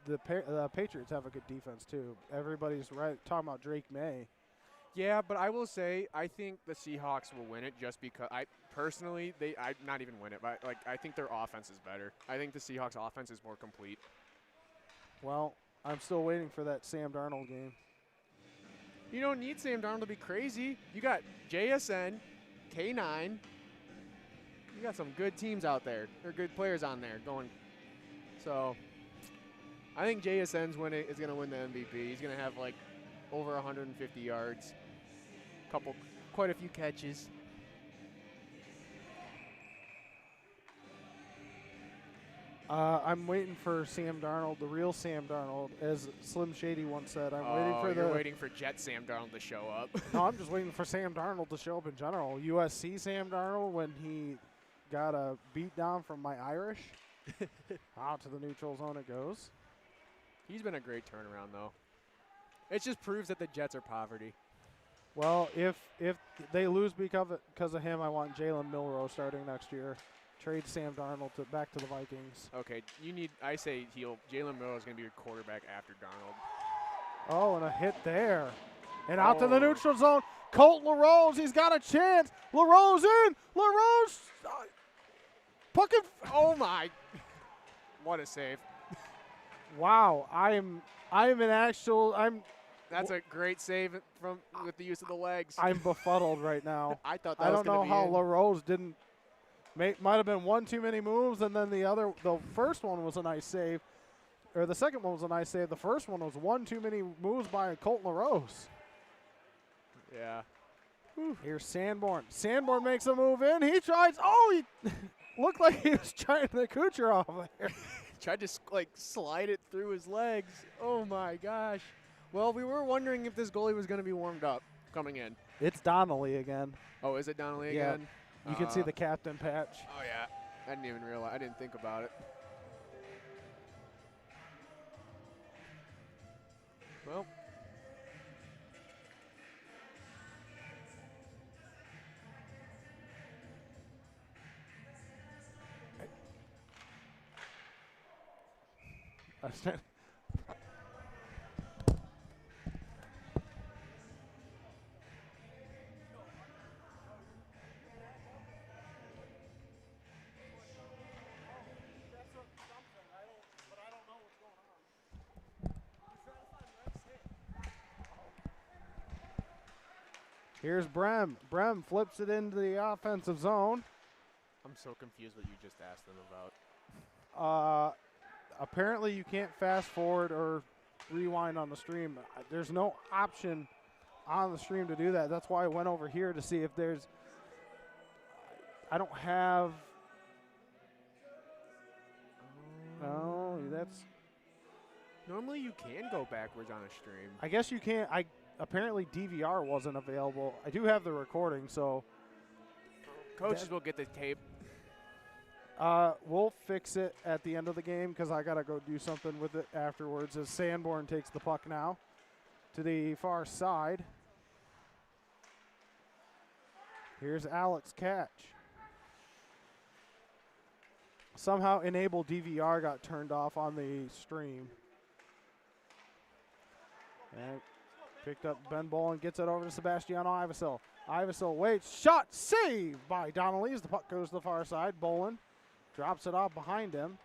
the Patriots have a good defense too. Everybody's talking about Drake May.
Yeah, but I will say I think the Seahawks will win it just because I not even win it, but like I think their offense is better. I think the Seahawks offense is more complete.
Well, I'm still waiting for that Sam Darnold game.
You don't need Sam Darnold to be crazy. You got JSN, K9. You got some good teams out there. There are good players on there going. So I think JSN's is going to win the MVP. He's going to have like over 150 yards, quite a few catches.
I'm waiting for Sam Darnold, the real Sam Darnold, as Slim Shady once said. You're
waiting for Jet Sam Darnold to show up.
No, I'm just waiting for Sam Darnold to show up in general. USC Sam Darnold when he got a beat down from my Irish. Out to the neutral zone it goes.
He's been a great turnaround, though. It just proves that the Jets are poverty.
Well, if they lose because of him, I want Jalen Milroe starting next year. Trade Sam Darnold back to the Vikings.
Okay, Jalen Milroe is going to be your quarterback after Darnold.
Oh, and a hit there. And out to the neutral zone. Colt LaRose, he's got a chance. LaRose in. LaRose. Puck it.
Oh, my. What a save.
Wow,
That's a great save with the use of the legs.
I'm befuddled right now.
I thought that
I
was
don't
gonna
know
be
how
in.
LaRose didn't. Might have been one too many moves, and then the first one was a nice save, or the second one was a nice save. The first one was one too many moves by Colt LaRose.
Yeah.
Here's Sanborn. Sanborn makes a move in. He tries. Oh, he looked like he was trying to Kucherov there.
Tried to slide it through his legs. Oh my gosh. Well, we were wondering if this goalie was going to be warmed up coming in.
It's Donnelly again.
Oh, is it Donnelly
Yeah.
again?
You can see the captain patch.
Oh yeah. I didn't even realize. I didn't think about it. Well.
Here's Brem. Brem flips it into the offensive zone.
I'm so confused what you just asked them about.
Apparently you can't fast forward or rewind on the stream. There's no option on the stream to do that. That's why I went over here to see if there's. I don't have. No, that's.
Normally you can go backwards on a stream.
I guess you can't. Apparently DVR wasn't available. I do have the recording, so.
Coaches will get the tape.
We'll fix it at the end of the game because I got to go do something with it afterwards as Sanborn takes the puck now to the far side. Here's Alex catch. Somehow Enable DVR got turned off on the stream. And picked up Ben Bolin, gets it over to Sebastiano Ivasil. Ivasil waits, shot, save by Donnelly as the puck goes to the far side. Bolin drops it off behind him.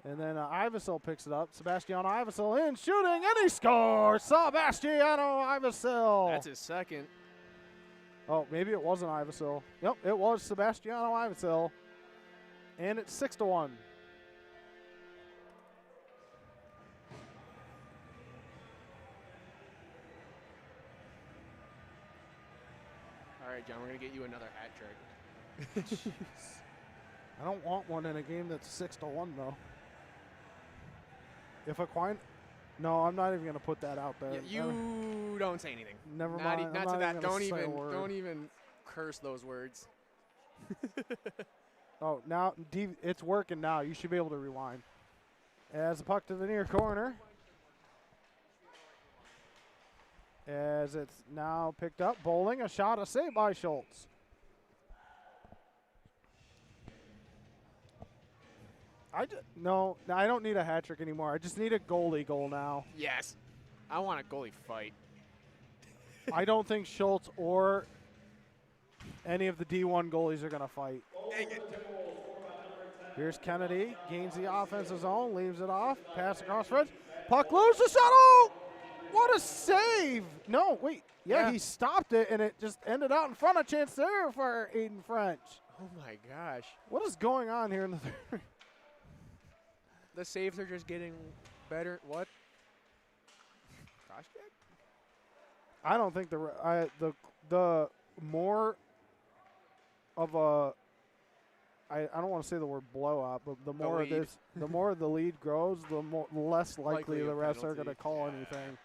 And then Ivasil picks it up. Sebastiano Ivasil in, shooting, and he scores! Sebastiano Ivasil.
That's his second.
Oh, maybe it wasn't Ivasil. Yep, it was Sebastiano Ivasil. And it's 6-1.
All right, John, we're going to get you another hat trick.
I don't want one in a game that's 6-1 though. If Aquinas, no, I'm not even gonna put that out there.
Yeah, you don't say anything.
Never
Not,
mind.
not
I'm
to that.
even gonna say a word.
Don't even curse those words.
Oh, now it's working now. You should be able to rewind. As the puck to the near corner. As it's now picked up, Bowling, a shot, a save by Schultz. No, I don't need a hat trick anymore. I just need a goalie goal now.
Yes, I want a goalie fight.
I don't think Schultz or any of the D1 goalies are going to fight. Here's Kennedy, gains the offensive zone, leaves it off, pass across French, puck loose, the shot, oh! What a save! No, wait, yeah, he stopped it, and it just ended out in front of chance there for Aiden French.
Oh my gosh.
What is going on here in the third?
The saves are just getting better. What? Cross check?
I don't think the more of a I don't want to say the word blowout, but the more of this, the more the lead grows, the less likely the refs are going to call anything.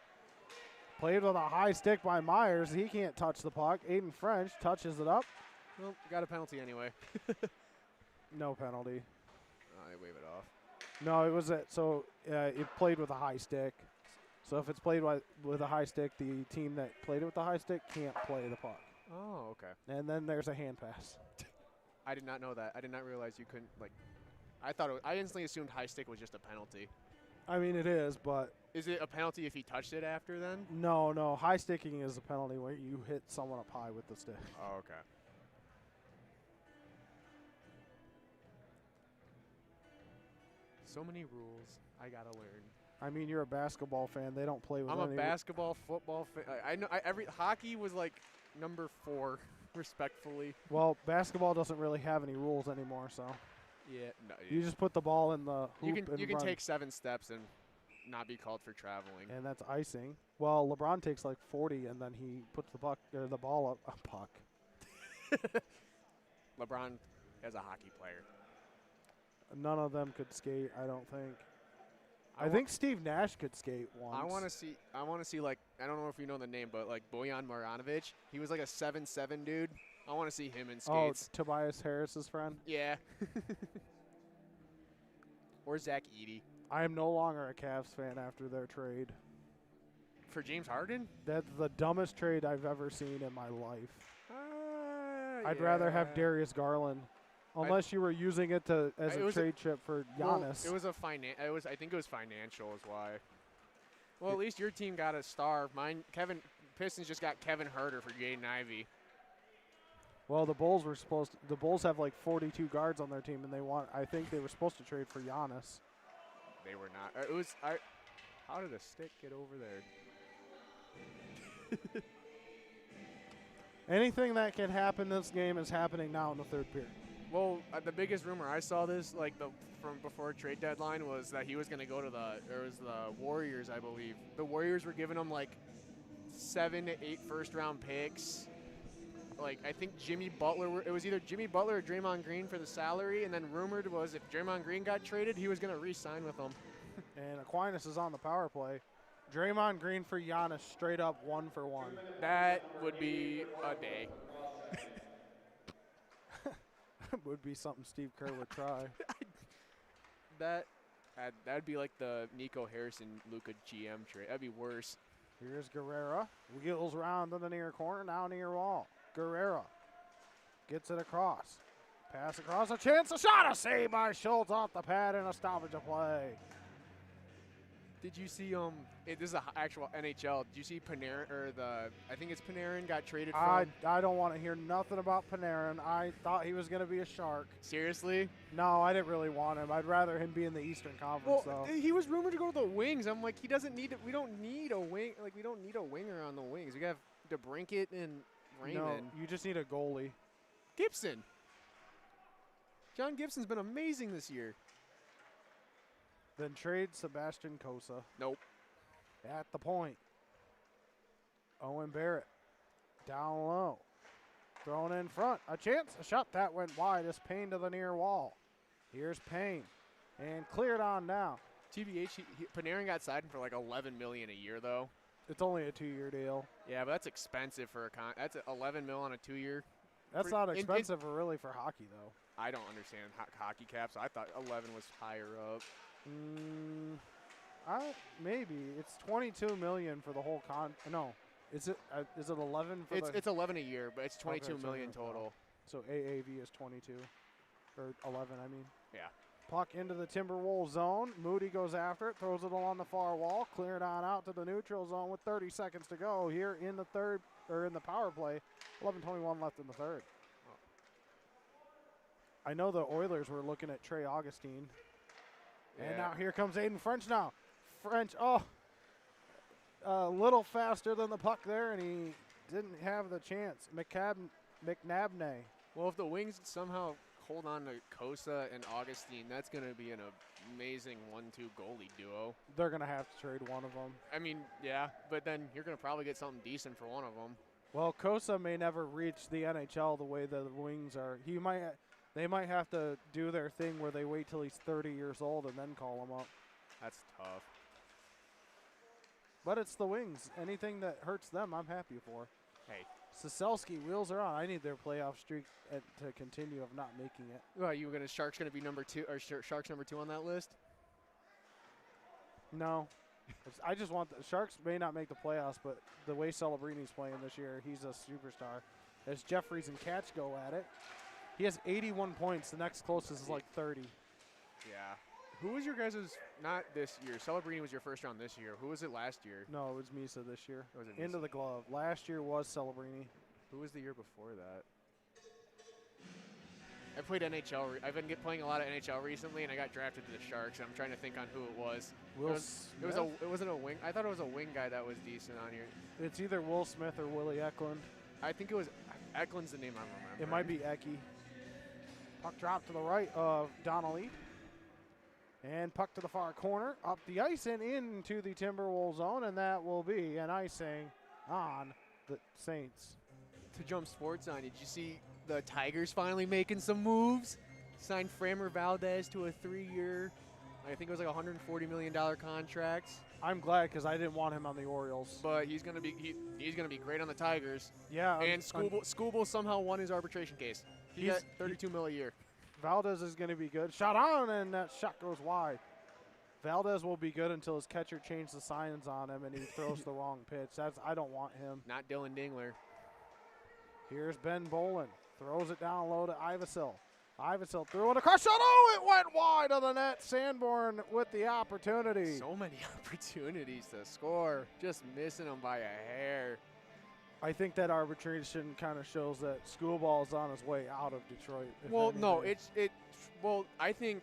Played with a high stick by Myers. He can't touch the puck. Aiden French touches it up.
Well, got a penalty anyway.
No penalty.
Oh, they wave it off.
No, it was it played with a high stick. So if it's played with a high stick, the team that played it with the high stick can't play the puck.
Oh, okay.
And then there's a hand pass.
I did not know that. I did not realize you couldn't, like, I instantly assumed high stick was just a penalty.
I mean, it is, but.
Is it a penalty if he touched it after then?
No. High sticking is a penalty where you hit someone up high with the stick.
Oh, okay. So many rules I gotta learn.
I mean, you're a basketball fan. They don't play with
I'm a
any.
basketball, football fan. I know hockey was like number 4, respectfully.
Well, basketball doesn't really have any rules anymore, so.
Yeah. No,
You just put the ball in the hoop
you can
run.
take 7 steps and not be called for traveling.
And that's icing. Well, LeBron takes like 40, and then he puts the ball up. A puck.
LeBron as a hockey player.
None of them could skate, I don't think. I think Steve Nash could skate once.
I want to see like, I don't know if you know the name, but like Bojan Marjanovic. He was like a 7'7" dude. I want to see him in skates.
Oh, Tobias Harris's friend?
Yeah. Or Zach Edey.
I am no longer a Cavs fan after their trade.
For James Harden?
That's the dumbest trade I've ever seen in my life. I'd rather have Darius Garland. Unless you were using it as a trade chip for Giannis.
Well, I think it was financial is why. Well, at least your team got a star. Pistons just got Kevin Huerter for Jaden Ivey.
Well, the Bulls have like 42 guards on their team, and I think they were supposed to trade for Giannis.
They were not. How did a stick get over there?
Anything that can happen this game is happening now in the third period.
Well, the biggest rumor I saw this from before trade deadline was that he was going to go to the Warriors, I believe. The Warriors were giving him like 7 to 8 first-round picks. Like I think Jimmy Butler. It was either Jimmy Butler or Draymond Green for the salary, and then rumored was if Draymond Green got traded, he was going to re-sign with them.
And Aquinas is on the power play. Draymond Green for Giannis, straight up 1-for-1.
That would be a day.
would be something Steve Kerr would try.
That'd be like the Nico Harrison Luka GM trade. That'd be worse.
Here's Guerrera. Wheels around to the near corner, now near wall. Guerrera gets it across. Pass across, a chance, a shot, a save by Schultz off the pad and a stoppage of play.
Did you see this is an actual NHL. Did you see Panarin I think it's Panarin got traded from?
I don't want to hear nothing about Panarin. I thought he was going to be a Shark.
Seriously?
No, I didn't really want him. I'd rather him be in the Eastern Conference though.
He was rumored to go to the Wings. I'm like, he doesn't need it. We don't need a wing. Like, we don't need a winger on the Wings. We have DeBrincat and Raymond.
No, you just need a goalie.
Gibson. John Gibson's been amazing this year.
Then trade Sebastian Cossa.
Nope.
At the point. Owen Barrett. Down low. Thrown in front. A chance. A shot that went wide. It's Payne to the near wall. Here's Payne. And cleared on down.
TBH, Panarin got signed for like $11 million a year, though.
It's only a 2-year deal.
Yeah, but that's expensive for a that's $11 million on a 2-year.
That's not expensive really for hockey, though.
I don't understand hockey caps. I thought 11 was higher up.
Maybe it's $22 million for the whole No, is it 11 for
it's 11 a year, but it's $22 million total.
So AAV is 22 or 11. I mean.
Yeah.
Puck into the Timberwolves zone. Moody goes after it, throws it along the far wall, cleared on out to the neutral zone with 30 seconds to go here in the third or in the power play. 11:21 left in the third. I know the Oilers were looking at Trey Augustine.
Yeah.
And now here comes Aiden French now. French, a little faster than the puck there, and he didn't have the chance. McNabney.
Well, if the Wings somehow hold on to Cossa and Augustine, that's going to be an amazing 1-2 goalie duo.
They're going to have to trade one of them.
I mean, yeah, but then you're going to probably get something decent for one of them.
Well, Cossa may never reach the NHL the way the Wings are. They might have to do their thing where they wait till he's 30 years old and then call him up.
That's tough.
But it's the Wings. Anything that hurts them, I'm happy for.
Hey.
Saselski, wheels are on. I need their playoff streak to continue of not making it.
Well, Sharks going to be number 2 or Sharks number 2 on that list?
No. I just want the Sharks may not make the playoffs, but the way Celebrini's playing this year, he's a superstar. As Jeffries and Catch go at it. He has 81 points. The next closest is like 30.
Yeah. Who was your guys' not this year? Celebrini was your first round this year. Who was it last year?
No, it was Misa this year.
Was it Misa?
Into the glove. Last year was Celebrini.
Who was the year before that? I played NHL. I've been playing a lot of NHL recently, and I got drafted to the Sharks. And I'm trying to think on who it was. It wasn't a wing. I thought it was a wing guy that was decent on here.
It's either Will Smith or Willie Eklund.
I think it was Eklund's the name I remember.
It might be Ecky. Puck drop to the right of Donnelly. And puck to the far corner, up the ice and into the Timberwolves zone, and that will be an icing on the Saints.
To jump sports on, did you see the Tigers finally making some moves? Signed Framber Valdez to a 3-year, I think it was like $140 million contract.
I'm glad because I didn't want him on the Orioles.
But he's gonna be great on the Tigers.
Yeah.
And Skubal somehow won his arbitration case. He got $32 million a year.
Valdez is going to be good. Shot on, and that shot goes wide. Valdez will be good until his catcher changed the signs on him and he throws the wrong pitch. I don't want him.
Not Dylan Dingler.
Here's Ben Bolin. Throws it down low to Ivasil. Ivasil threw it across. Shot. Oh, it went wide of the net. Sanborn with the opportunity.
So many opportunities to score. Just missing them by a hair.
I think that arbitration kind of shows that Schoolball is on his way out of Detroit.
Well, no, I think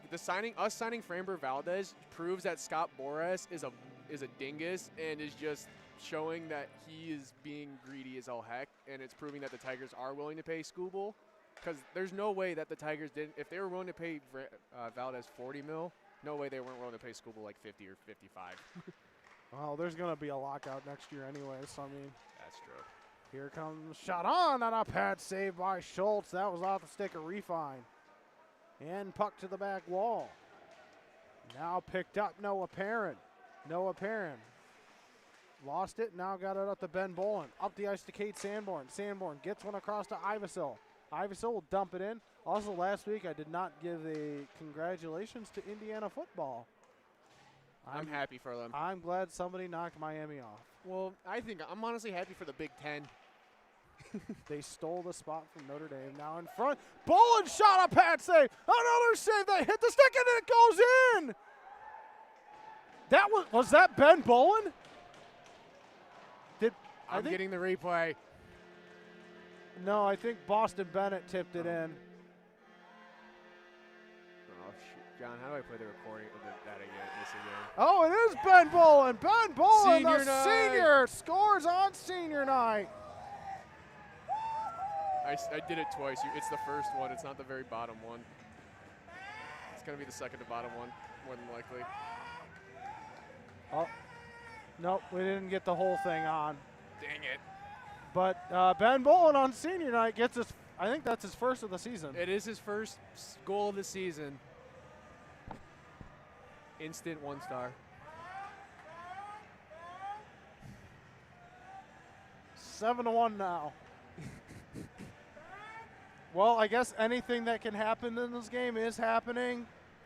us signing Framber Valdez proves that Scott Boras is a dingus and is just showing that he is being greedy as all heck, and it's proving that the Tigers are willing to pay Skubal, because there's no way that the Tigers didn't. If they were willing to pay Valdez $40 million, no way they weren't willing to pay Skubal like 50 or 55.
Well, there's going to be a lockout next year anyway, so I mean.
That's true.
Here comes shot on and a pad save by Schultz. That was off the stick of Refine. And puck to the back wall. Now picked up Noah Perrin. Lost it, now got it up to Ben Bolin. Up the ice to Kate Sanborn. Sanborn gets one across to Ivasil. Ivyson will dump it in. Also, last week I did not give a congratulations to Indiana football.
I'm happy for them.
I'm glad somebody knocked Miami off.
Well, I'm honestly happy for the Big Ten.
They stole the spot from Notre Dame. Now in front. Bolin shot a pad save. Another save that hit the stick and it goes in. That was that Ben Bolin?
I'm getting the replay.
No, I think Boston Bennett tipped it in.
Oh, shoot. John, how do I play the recording of that again? This again?
Oh, it is Ben Bolin. Ben Bolin,
Senior
the
night.
senior, scores on senior night.
I did it twice. It's the first one. It's not the very bottom one. It's going to be the second to bottom one, more than likely.
Oh, nope, we didn't get the whole thing on.
Dang it.
But Ben Bolin on senior night gets his, I think that's his first of the season.
It is his first goal of the season. Instant 1-star.
7-1 now. Well, I guess anything that can happen in this game is happening.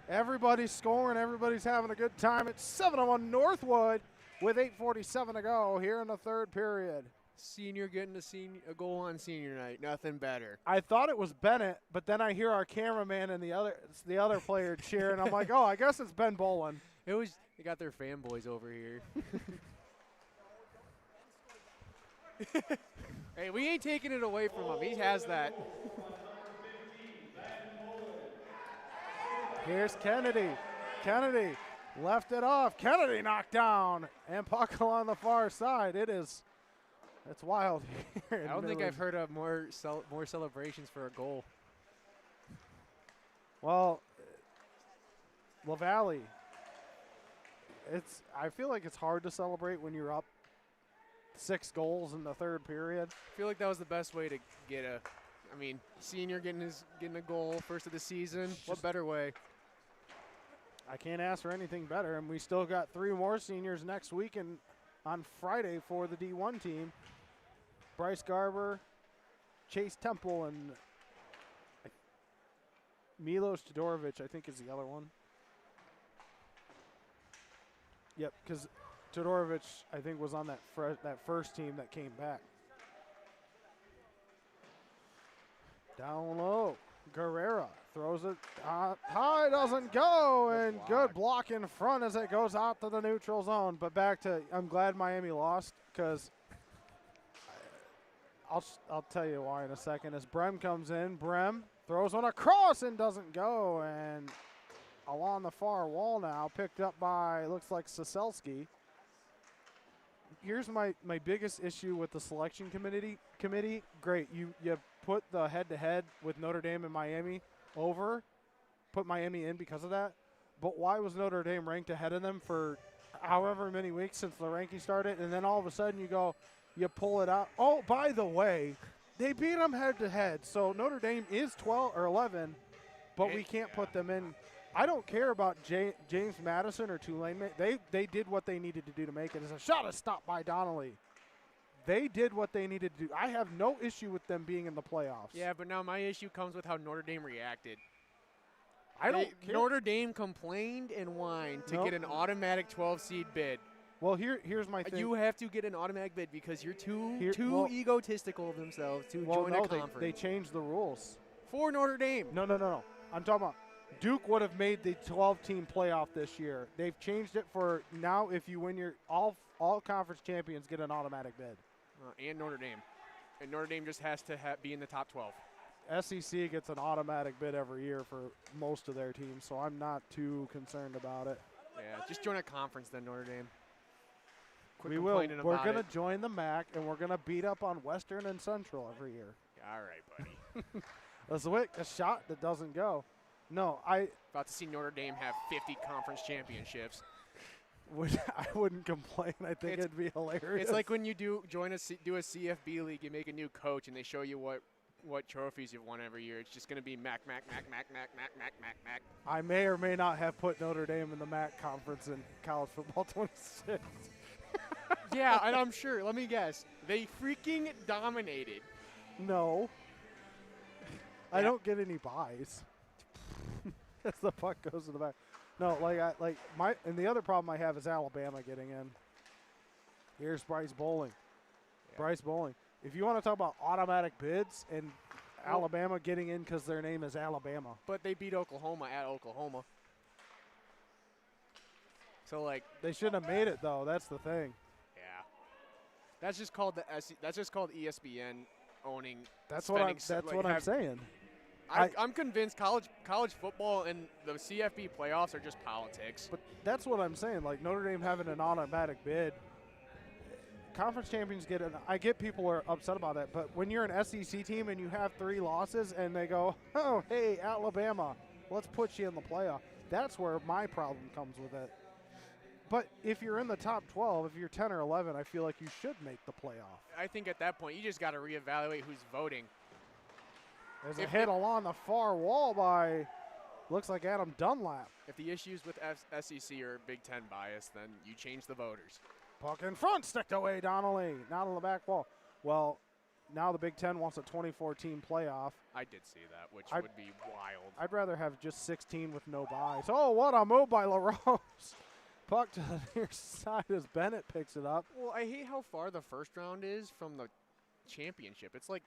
Everybody's scoring. Everybody's having a good time. It's 7-1 Northwood with 8:47 to go here in the third period.
Senior getting a goal on senior night. Nothing better.
I thought it was Bennett, but then I hear our cameraman and the other player cheer, and I'm like, oh, I guess it's Ben Bolin.
They got their fanboys over here. Hey, we ain't taking it away from him. He has that.
Here's Kennedy. Kennedy left it off. Kennedy knocked down. And Puckle on the far side. It's wild here.
I don't think I've heard of more celebrations for a goal.
Well, LaValle. I feel like it's hard to celebrate when you're up 6 goals in the third period.
I feel like that was the best way to get senior getting a goal first of the season. What better way?
I can't ask for anything better, and we still got 3 more seniors next week and on Friday for the D1 team. Bryce Garber, Chase Temple, and Milos Todorovic, I think, is the other one. Yep, because Todorovic, I think, was on that first team that came back. Down low, Guerrera throws it high, doesn't go, and good block in front as it goes out to the neutral zone. But back to, I'm glad Miami lost, because I'll tell you why in a second. As Brem comes in, Brem throws one across and doesn't go, and along the far wall now, picked up by, looks like Soselski. Here's my biggest issue with the selection committee. Great, you put the head-to-head with Notre Dame and Miami over, put Miami in because of that. But why was Notre Dame ranked ahead of them for however many weeks since the ranking started, and then all of a sudden you pull it out. Oh, by the way, they beat them head-to-head, so Notre Dame is 12 or 11, but we can't put them in. I don't care about James Madison or Tulane. They did what they needed to do to make it. It's a shot is stopped by Donnelly. They did what they needed to do. I have no issue with them being in the playoffs.
Yeah, but now my issue comes with how Notre Dame reacted.
I don't care.
Notre Dame complained and whined to get an automatic 12-seed bid.
Well, here's my thing.
You have to get an automatic bid because you're too egotistical of themselves to join a conference.
They changed the rules.
For Notre Dame.
No. I'm talking about Duke would have made the 12-team playoff this year. They've changed it for now if you win your all conference champions get an automatic bid.
And Notre Dame. And Notre Dame just has to be in the top 12.
SEC gets an automatic bid every year for most of their teams, so I'm not too concerned about it.
Yeah, just join a conference then, Notre Dame.
We will. We're going to join the MAC, and we're going to beat up on Western and Central every year.
All right, buddy.
That's a shot that doesn't go. No,
about to see Notre Dame have 50 conference championships.
I wouldn't complain. I think it'd be hilarious.
It's like when you do a CFB league, you make a new coach, and they show you what trophies you've won every year. It's just going to be MAC.
I may or may not have put Notre Dame in the MAC conference in college football 26.
Yeah, and I'm sure. Let me guess. They freaking dominated.
No. I don't get any buys. As the puck goes to the back. No, and the other problem I have is Alabama getting in. Here's Bryce Bowling.
Yeah.
Bryce Bowling. If you want to talk about automatic bids and Alabama getting in because their name is Alabama.
But they beat Oklahoma at Oklahoma. So, like,
They shouldn't have made it, though. That's the thing.
yeah. That's just called that's just called ESPN owning.
That's what I'm saying.
I'm convinced college football and the CFB playoffs are just politics.
But that's what I'm saying. Like Notre Dame having an automatic bid. Conference champions get it. I get people are upset about it, but when you're an SEC team and you have 3 losses and they go, oh, hey, Alabama, let's put you in the playoff. That's where my problem comes with it. But if you're in the top 12, if you're 10 or 11, I feel like you should make the playoff.
I think at that point you just got to reevaluate who's voting.
There's a hit along the far wall by, looks like Adam Dunlap.
If the issues with SEC are Big Ten bias, then you change the voters.
Puck in front, sticked away, Donnelly. Not on the back wall. Well, now the Big Ten wants a 24-team playoff.
I did see that, which would be wild.
I'd rather have just 16 with no buys. Oh, what a move by LaRose. Puck to the near side as Bennett picks it up.
Well, I hate how far the first round is from the championship. It's like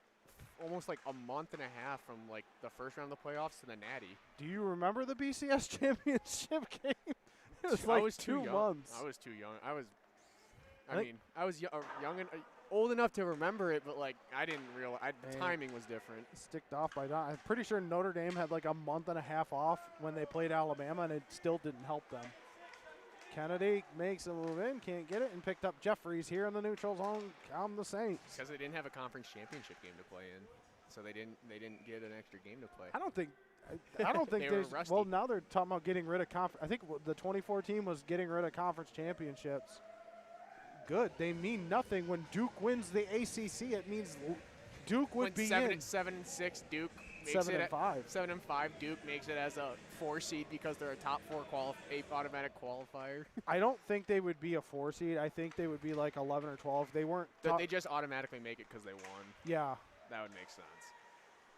almost like a month and a half from like the first round of the playoffs to the Natty.
Do you remember the BCS championship game? It was
I
like
was
2
young.
months.
I was too young. I was young and old enough to remember it, but like I didn't realize the timing was different.
Sticked off by Don. I'm pretty sure Notre Dame had like a month and a half off when they played Alabama, and it still didn't help them. Kennedy makes a move in, can't get it, and picked up Jeffries here in the neutral zone. Calm the Saints.
Because they didn't have a conference championship game to play in, so they didn't get an extra game to play.
I don't think
They were
there's.
rusty.
Well, now they're talking about getting rid of conference. I think the 24 team was getting rid of conference championships. Good. They mean nothing when Duke wins the ACC. It means Duke would be in.
7-6 Duke makes
7-5.
7-5 Duke makes it as a 4 seed because they're a top 4 automatic qualifier.
I don't think they would be a 4 seed. I think they would be like 11 or 12. They weren't.
They just automatically make it because they won.
Yeah.
That would make sense.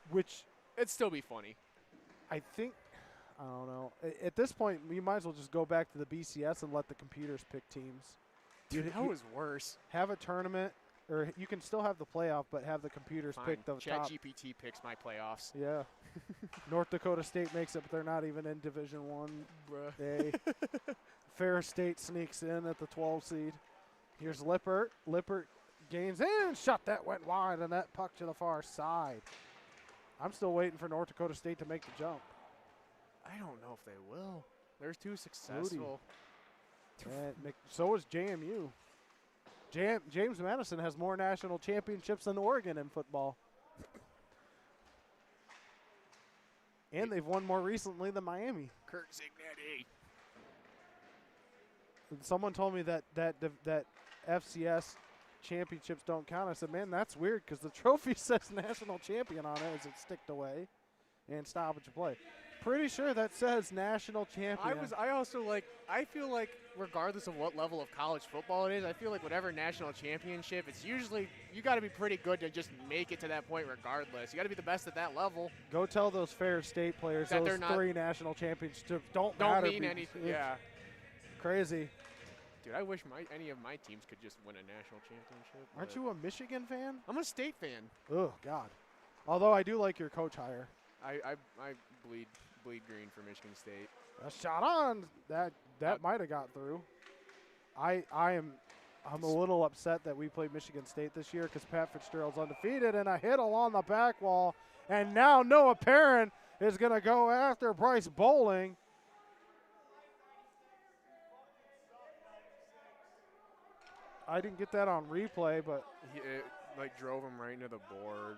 Which
it'd still be funny.
I think. I don't know. At this point, you might as well just go back to the BCS and let the computers pick teams.
Dude, that was worse.
Have a tournament, or you can still have the playoff, but have the computers pick the top.
ChatGPT picks my playoffs.
Yeah. North Dakota State makes it, but they're not even in Division One.
Bruh.
Ferris State sneaks in at the 12 seed. Here's Lippert. Lippert gains in. Shot that went wide, and that puck to the far side. I'm still waiting for North Dakota State to make the jump.
I don't know if they will. They're too successful.
And so is JMU. James Madison has more national championships than Oregon in football. And they've won more recently than Miami.
Kurt Zignetti.
Someone told me that FCS championships don't count. I said, man, that's weird because the trophy says national champion on it as it's sticked away and stoppage of play. Pretty sure that says national champion.
I feel like regardless of what level of college football it is, I feel like whatever national championship, it's usually you got to be pretty good to just make it to that point regardless. You got to be the best at that level.
Go tell those Ferris State players
that
those 3 national championships don't
matter. Don't mean anything. Yeah.
Crazy.
Dude, I wish any of my teams could just win a national championship.
Aren't you a Michigan fan?
I'm a State fan.
Oh, God. Although I do like your coach hire.
I bleed green for Michigan State.
A shot on. That might have got through. I'm a little upset that we played Michigan State this year because Pat Fitzgerald's undefeated, and a hit along the back wall. And now Noah Perrin is going to go after Bryce Bowling. I didn't get that on replay, but
It drove him right into the board.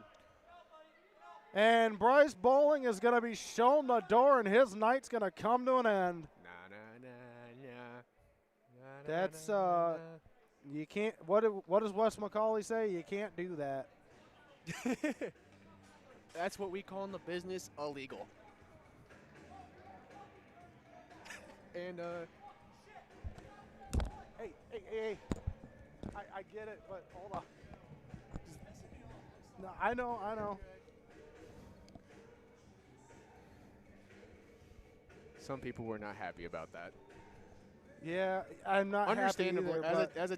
And Bryce Bowling is going to be shown the door, and his night's going to come to an end. That's you can't. What does Wes McCauley say? You can't do that.
That's what we call in the business illegal. And
Hey. I get it, but hold on. No, I know.
Some people were not happy about that.
Yeah, I'm not happy
Understandable.
either,
As a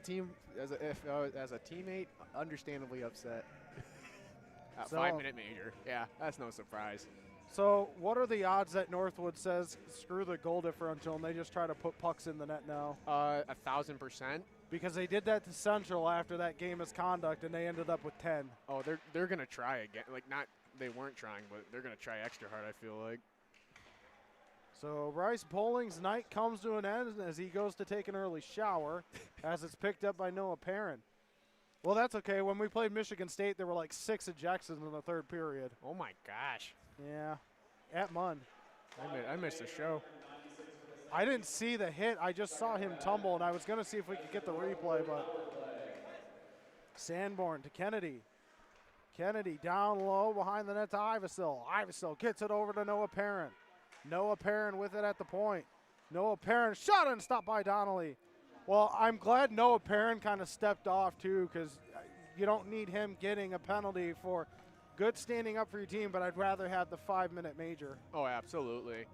teammate, understandably upset. 5-minute major. Yeah, that's no surprise.
So what are the odds that Northwood says screw the goal differential and they just try to put pucks in the net now?
1,000%.
Because they did that to Central after that game misconduct and they ended up with 10.
Oh, they're gonna try again. Like they weren't trying, but they're gonna try extra hard. I feel like.
So Bryce Polling's night comes to an end as he goes to take an early shower as it's picked up by Noah Perrin. Well, that's okay. When we played Michigan State, there were like 6 ejections in the third period.
Oh my gosh.
Yeah, at Munn.
I missed the show.
I didn't see the hit. I just saw him tumble, and I was going to see if we could get the replay, but Sanborn to Kennedy. Kennedy down low behind the net to Ivesil. Ivesil gets it over to Noah Perrin. Noah Perrin with it at the point. Noah Perrin shot and stopped by Donnelly. Well, I'm glad Noah Perrin kind of stepped off, too, because you don't need him getting a penalty for good standing up for your team, but I'd rather have the 5-minute major.
Oh, absolutely.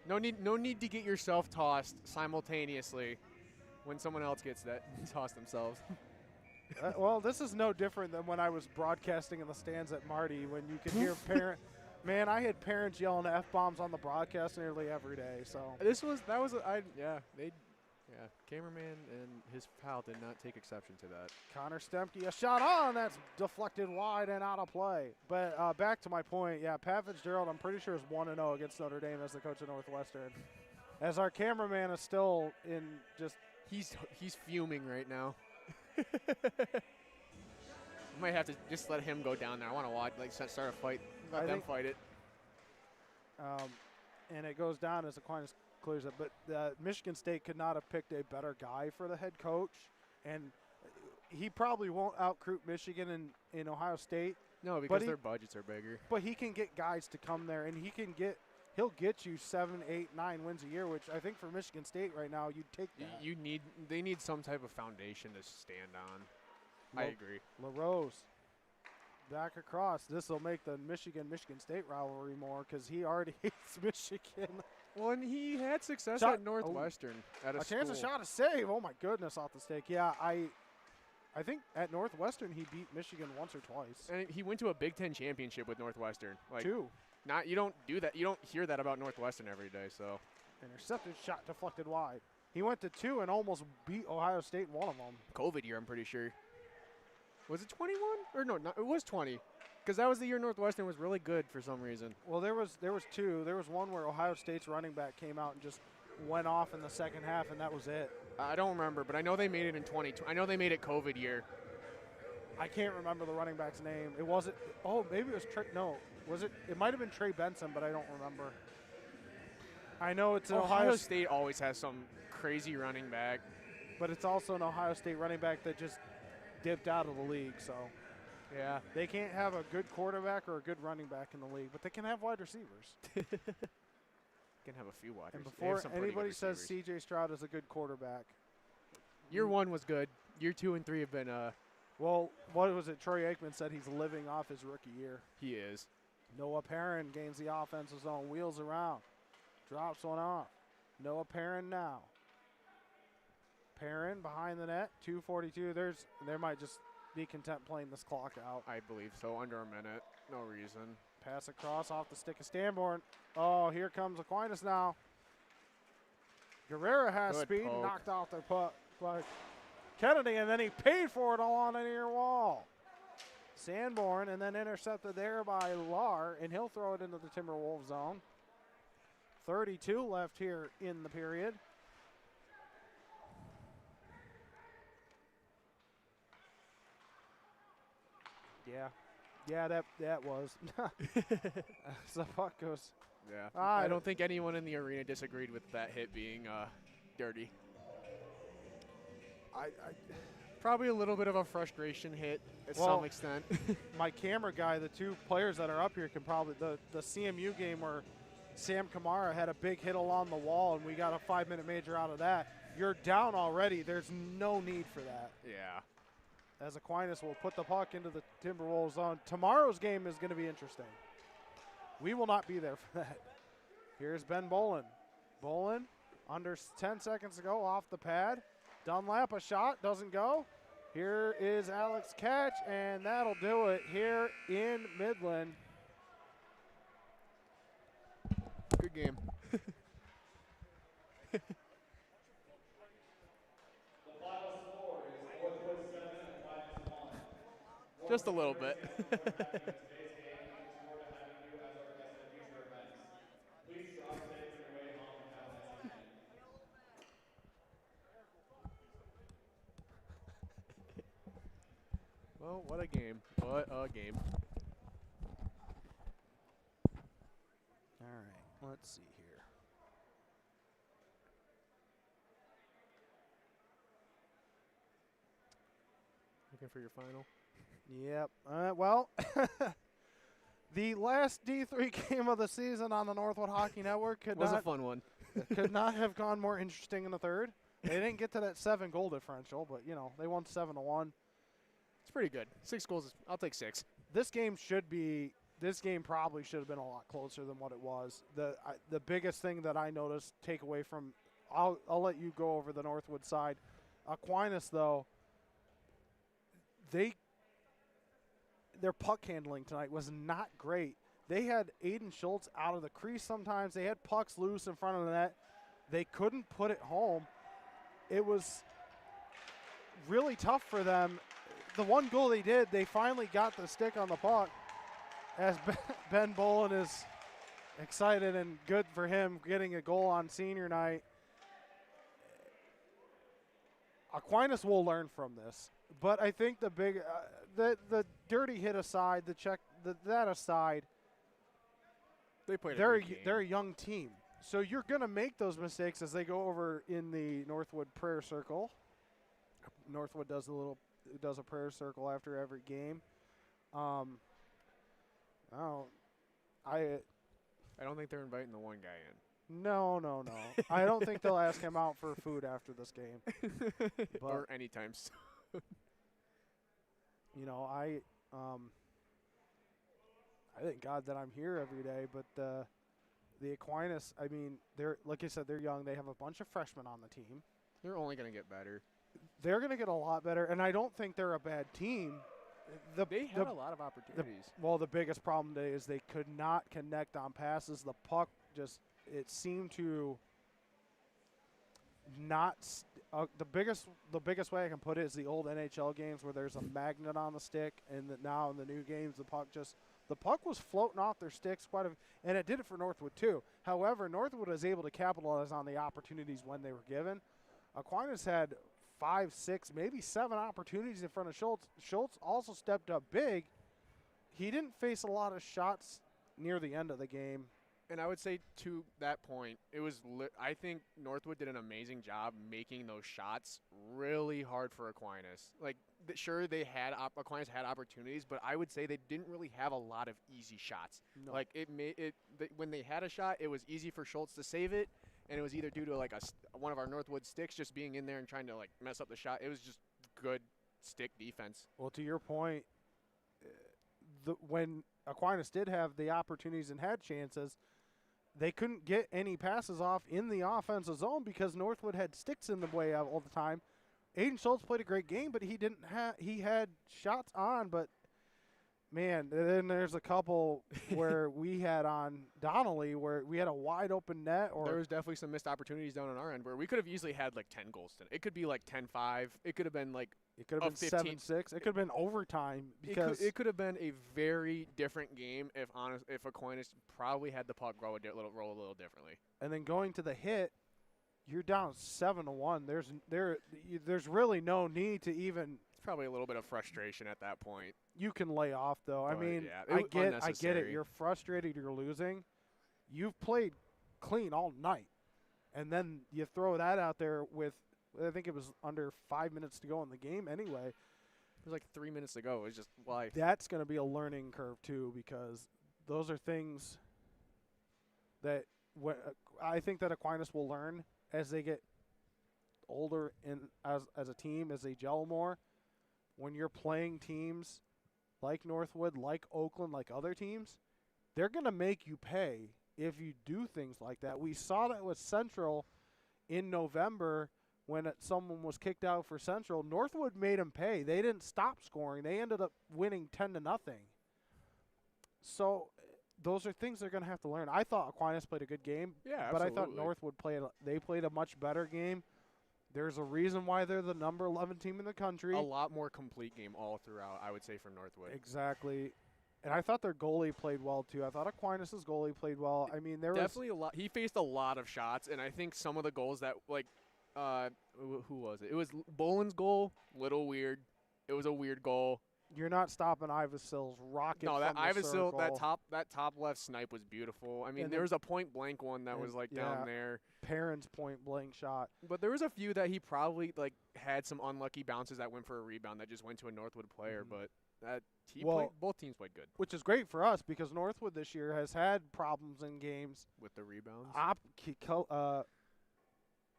No need to get yourself tossed simultaneously when someone else gets that tossed themselves.
Well, this is no different than when I was broadcasting in the stands at Marty when you could hear parents. Man, I had parents yelling F-bombs on the broadcast nearly every day. So cameraman and his pal did not take exception to that. Connor Stemke, a shot on, that's deflected wide and out of play. But back to my point, yeah, Pat Fitzgerald, I'm pretty sure is 1-0 against Notre Dame as the coach of Northwestern. As our cameraman is still in just
he's fuming right now. Might have to just let him go down there. I want to watch, start a fight. Let them fight it.
And it goes down as Aquinas clears it. But Michigan State could not have picked a better guy for the head coach. And he probably won't out-recruit Michigan in Ohio State.
No, because their budgets are bigger.
But he can get guys to come there, and he'll get you 7, 8, 9 wins a year, which I think for Michigan State right now, you'd take that.
They need some type of foundation to stand on. I agree.
LaRose back across. This will make the Michigan State rivalry more because he already hates Michigan.
Well, and he had success at Northwestern at a school.
Chance, a shot, a save. Oh my goodness, off the stick. Yeah, I think at Northwestern he beat Michigan once or twice.
And he went to a Big Ten championship with Northwestern.
2.
You don't do that. You don't hear that about Northwestern every day. So
intercepted, shot deflected wide. He went to 2 and almost beat Ohio State in one of them.
COVID year, I'm pretty sure. Was it 21? Or no, it was 20. Because that was the year Northwestern was really good for some reason.
Well, there was 2. There was one where Ohio State's running back came out and just went off in the second half, and that was it.
I don't remember, but I know they made it in 2020. I know they made it COVID year.
I can't remember the running back's name. It wasn't. Oh, maybe it was Trey. No, was it? It might have been Trey Benson, but I don't remember. I know it's an
Ohio State always has some crazy running back.
But it's also an Ohio State running back that just dipped out of the league, so.
Yeah.
They can't have a good quarterback or a good running back in the league, but they can have wide receivers.
Can have a few wide receivers.
And before anybody says C.J. Stroud is a good quarterback.
Year 1 was good. Year 2 and 3 have been
well, what was it? Troy Aikman said he's living off his rookie year.
He is. Noah
Perrin gains the offensive zone, wheels around, drops one off. Noah Perrin now. Perrin behind the net, 2:42. They might just be content playing this clock out.
I believe so, under a minute. No reason.
Pass across off the stick of Sanborn. Oh, here comes Aquinas now. Guerrera has
Good
speed,
poke.
knocked off their puck by Kennedy, and then he paid for it all on the near wall. Sanborn, and then intercepted there by Lar, and he'll throw it into the Timberwolves zone. 32 left here in the period. Yeah, that was. So puck goes.
Yeah. I don't think anyone in the arena disagreed with that hit being dirty. Probably a little bit of a frustration hit at some extent.
My camera guy, the 2 players that are up here can probably the CMU game where Sam Kamara had a big hit along the wall and we got a 5-minute major out of that. You're down already. There's no need for that.
Yeah.
As Aquinas will put the puck into the Timberwolves zone. Tomorrow's game is going to be interesting. We will not be there for that. Here's Ben Bolin. Bolin, under 10 seconds to go, off the pad. Dunlap, a shot, doesn't go. Here is Alex catch, and that'll do it here in Midland.
Good game.
The final score is Northwood 7 and Aquinas 1.
Just a little bit.
Today's game, and looking forward to having you as our guest at future events. Please drive safe on your way home and have a nice weekend.
Well, what a game. What a game.
All right, let's see here.
Looking for your final.
Yep. Well, the last D3 game of the season on the Northwood Hockey Network
Was a fun one.
could not have gone more interesting in the third. They didn't get to that 7-goal differential, but, you know, they won 7-1.
It's pretty good. 6 goals. I'll take 6.
This game probably should have been a lot closer than what it was. The biggest thing that I noticed, take away from, I'll let you go over the Northwood side. Aquinas, though, their puck handling tonight was not great. They had Aiden Schultz out of the crease sometimes. They had pucks loose in front of the net. They couldn't put it home. It was really tough for them. The one goal they did, they finally got the stick on the puck. As Ben Bolin is excited and good for him getting a goal on senior night. Aquinas will learn from this, but I think the dirty hit aside, that aside,
They played
they're
a great game.
they're a young team, so you're gonna make those mistakes as they go over in the Northwood prayer circle. Northwood does a prayer circle after every game. I
don't think they're inviting the one guy in.
No. I don't think they'll ask him out for food after this game.
Or anytime soon.
You know, I thank God that I'm here every day, but the Aquinas, I mean, they're, like I said, they're young. They have a bunch of freshmen on the team.
They're only going to get better.
They're going to get a lot better, and I don't think they're a bad team.
They had a lot of opportunities.
The biggest problem today is they could not connect on passes. The puck just, it seemed to not the biggest way I can put it is the old NHL games where there's a magnet on the stick, and now in the new games the puck was floating off their sticks and it did it for Northwood too. However, Northwood was able to capitalize on the opportunities when they were given. Aquinas had 5, 6, maybe 7 opportunities in front of Schultz. Schultz also stepped up big. He didn't face a lot of shots near the end of the game.
And I would say to that point, it was. I think Northwood did an amazing job making those shots really hard for Aquinas. Like, sure, Aquinas had opportunities, but I would say they didn't really have a lot of easy shots.
No.
Like when they had a shot, it was easy for Schultz to save it, and it was either due to like one of our Northwood sticks just being in there and trying to like mess up the shot. It was just good stick defense.
Well, to your point, when Aquinas did have the opportunities and had chances, they couldn't get any passes off in the offensive zone because Northwood had sticks in the way all the time. Aiden Schultz played a great game, but he had shots on, but man, then there's a couple where we had on Donnelly where we had a wide open net.
There was definitely some missed opportunities down on our end where we could have easily had like 10 goals today. It could be like 10-5. It could have been like
it could have been 7-6. It could have been overtime because
it could have been a very different game if Aquinas probably had the puck roll a little differently.
And then going to the hit, you're down 7-1. There's really no need to even.
It's probably a little bit of frustration at that point.
You can lay off though.
But
I mean,
yeah,
I get it. You're frustrated. You're losing. You've played clean all night, and then you throw that out there with. I think it was under 5 minutes to go in the game anyway.
It was like 3 minutes to go. It was just life.
That's going to be a learning curve too, because those are things that I think that Aquinas will learn as they get older and as a team, as they gel more. When you're playing teams like Northwood, like Oakland, like other teams, they're going to make you pay if you do things like that. We saw that with Central in November when someone was kicked out for Central. Northwood made them pay. They didn't stop scoring. They ended up winning 10-0. So those are things they're going to have to learn. I thought Aquinas played a good game,
Yeah,
but I thought
absolutely.
Northwood played a much better game. There's a reason why they're the number 11 team in the country.
A lot more complete game all throughout, I would say, for Northwood.
Exactly. And I thought their goalie played well, too. I thought Aquinas' goalie played well. I mean, there
Definitely a lot. He faced a lot of shots, and I think some of the goals that, like, who was it? It was Boland's goal, little weird. It was a weird goal.
you're not stopping Ivasil's rocket.
No, that
from the
Ivasil,
circle.
that top left snipe was beautiful. I mean,
And
there
then-
was a point blank one that was like down there.
Parents' point blank shot.
But there was a few that he probably like had some unlucky bounces that went for a rebound that just went to a Northwood player. But that both teams played good
Which is great for us because Northwood this year has had problems in games
with the rebounds.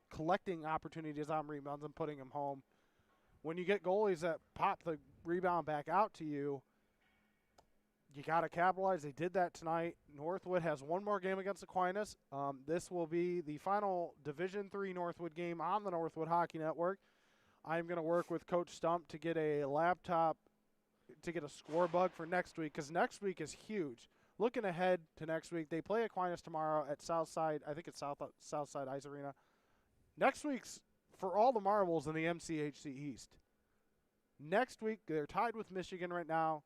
collecting opportunities on rebounds and putting them home. When you get goalies that pop the rebound back out to you, you got to capitalize. They did that tonight. Northwood has one more game against Aquinas. This will be the final Division III Northwood game on the Northwood Hockey Network. I'm going to work with Coach Stump to get a laptop, to get a score bug for next week, because next week is huge. Looking ahead to next week, they play Aquinas tomorrow at Southside. I think it's Southside Ice Arena. Next week's for all the marbles in the MCHC East. Next week, they're tied with Michigan right now.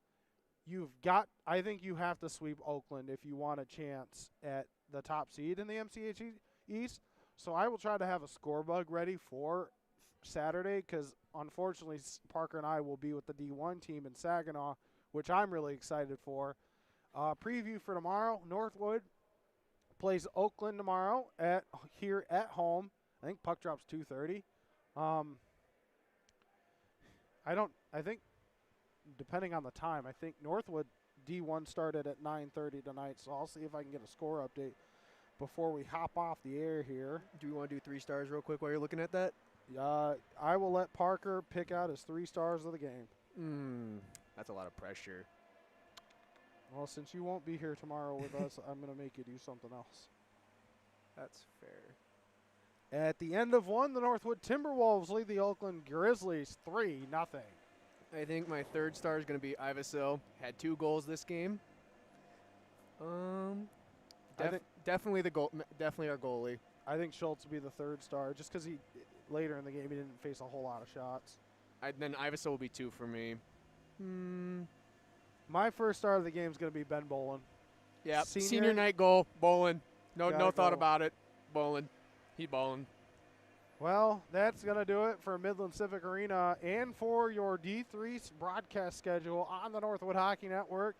I think you have to sweep Oakland if you want a chance at the top seed in the MCHC East. So I will try to have a score bug ready for Saturday because, unfortunately, Parker and I will be with the D1 team in Saginaw, which I'm really excited for. Preview for tomorrow, Northwood plays Oakland tomorrow here at home. I think puck drops 2:30. I think depending on the time, I think Northwood D1 started at 9:30 tonight, so I'll see if I can get a score update before we hop off the air here.
Do you want to do 3 stars real quick while you're looking at that?
I will let Parker pick out his 3 stars of the game.
That's a lot of pressure.
Well, since you won't be here tomorrow with us, I'm going to make you do something else.
That's fair.
At the end of one, the Northwood Timberwolves lead the Oakland Grizzlies 3-0.
I think my 3rd star is going to be Ivasil. Had 2 goals this game. Definitely our goalie.
I think Schultz will be the 3rd star just because later in the game he didn't face a whole lot of shots.
Then Ivasil will be 2 for me.
My 1st star of the game is going to be Ben Bolin.
Yeah,
Senior-
senior night goal, Bolin. No
Gotta
thought
go.
about it. Bolin. He ballin'.
Well, that's going to do it for Midland Civic Arena and for your D3 broadcast schedule on the Northwood Hockey Network.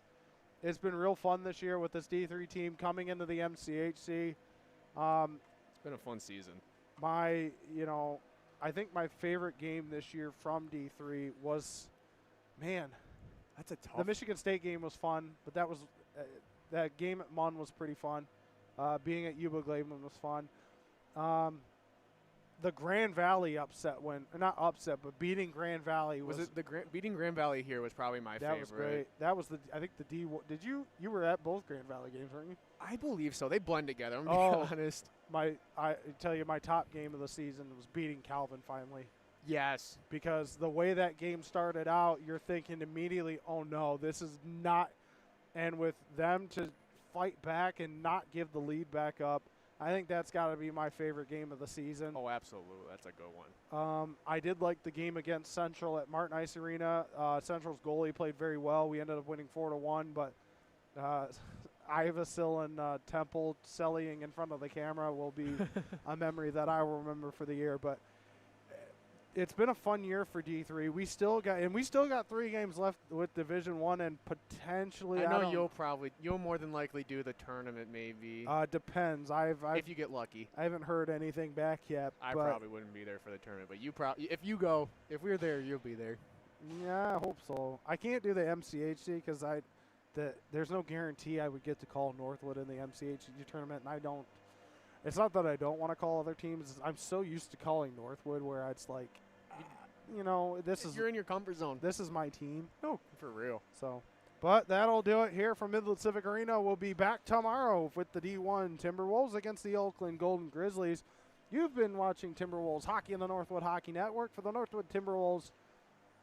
It's been real fun this year with this D3 team coming into the MCHC.
It's been a fun season.
I think my favorite game this year from D3 was,
That's a tough.
the Michigan State game was fun, but that game at Munn was pretty fun. Being at Yuba Glademan was fun. The Grand Valley upset not upset, but beating Grand Valley
was it beating Grand Valley here was probably my
that
favorite.
was great. That was I think the D. Did you were at both Grand Valley games, weren't you?
I believe so. They blend together. I'm being honest.
I tell you, my top game of the season was beating Calvin finally.
Yes.
Because the way that game started out, you're thinking immediately, oh no, this is not. And with them to fight back and not give the lead back up, I think that's got to be my favorite game of the season.
Oh, absolutely. That's a good one.
I did like the game against Central at Martin Ice Arena. Central's goalie played very well. We ended up winning 4-1, but Ivasil and Temple selling in front of the camera will be a memory that I will remember for the year. But it's been a fun year for D3. We still got 3 games left with Division I and potentially.
I know you'll more than likely do the tournament maybe.
Depends.
If you get lucky.
I haven't heard anything back yet.
I probably wouldn't be there for the tournament, but if we're there, you'll be there.
Yeah, I hope so. I can't do the MCHC because there's no guarantee I would get to call Northwood in the MCHC tournament, and I don't. It's not that I don't want to call other teams. I'm so used to calling Northwood where it's like, you're in your comfort zone. This is my team.
No, for real.
So, But that'll do it here from Midland Civic Arena. We'll be back tomorrow with the D1 Timberwolves against the Oakland Golden Grizzlies. You've been watching Timberwolves hockey on the Northwood Hockey Network. For the Northwood Timberwolves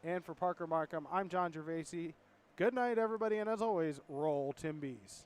and for Parker Markham, I'm John Gervasi. Good night, everybody, and as always, roll Timbies.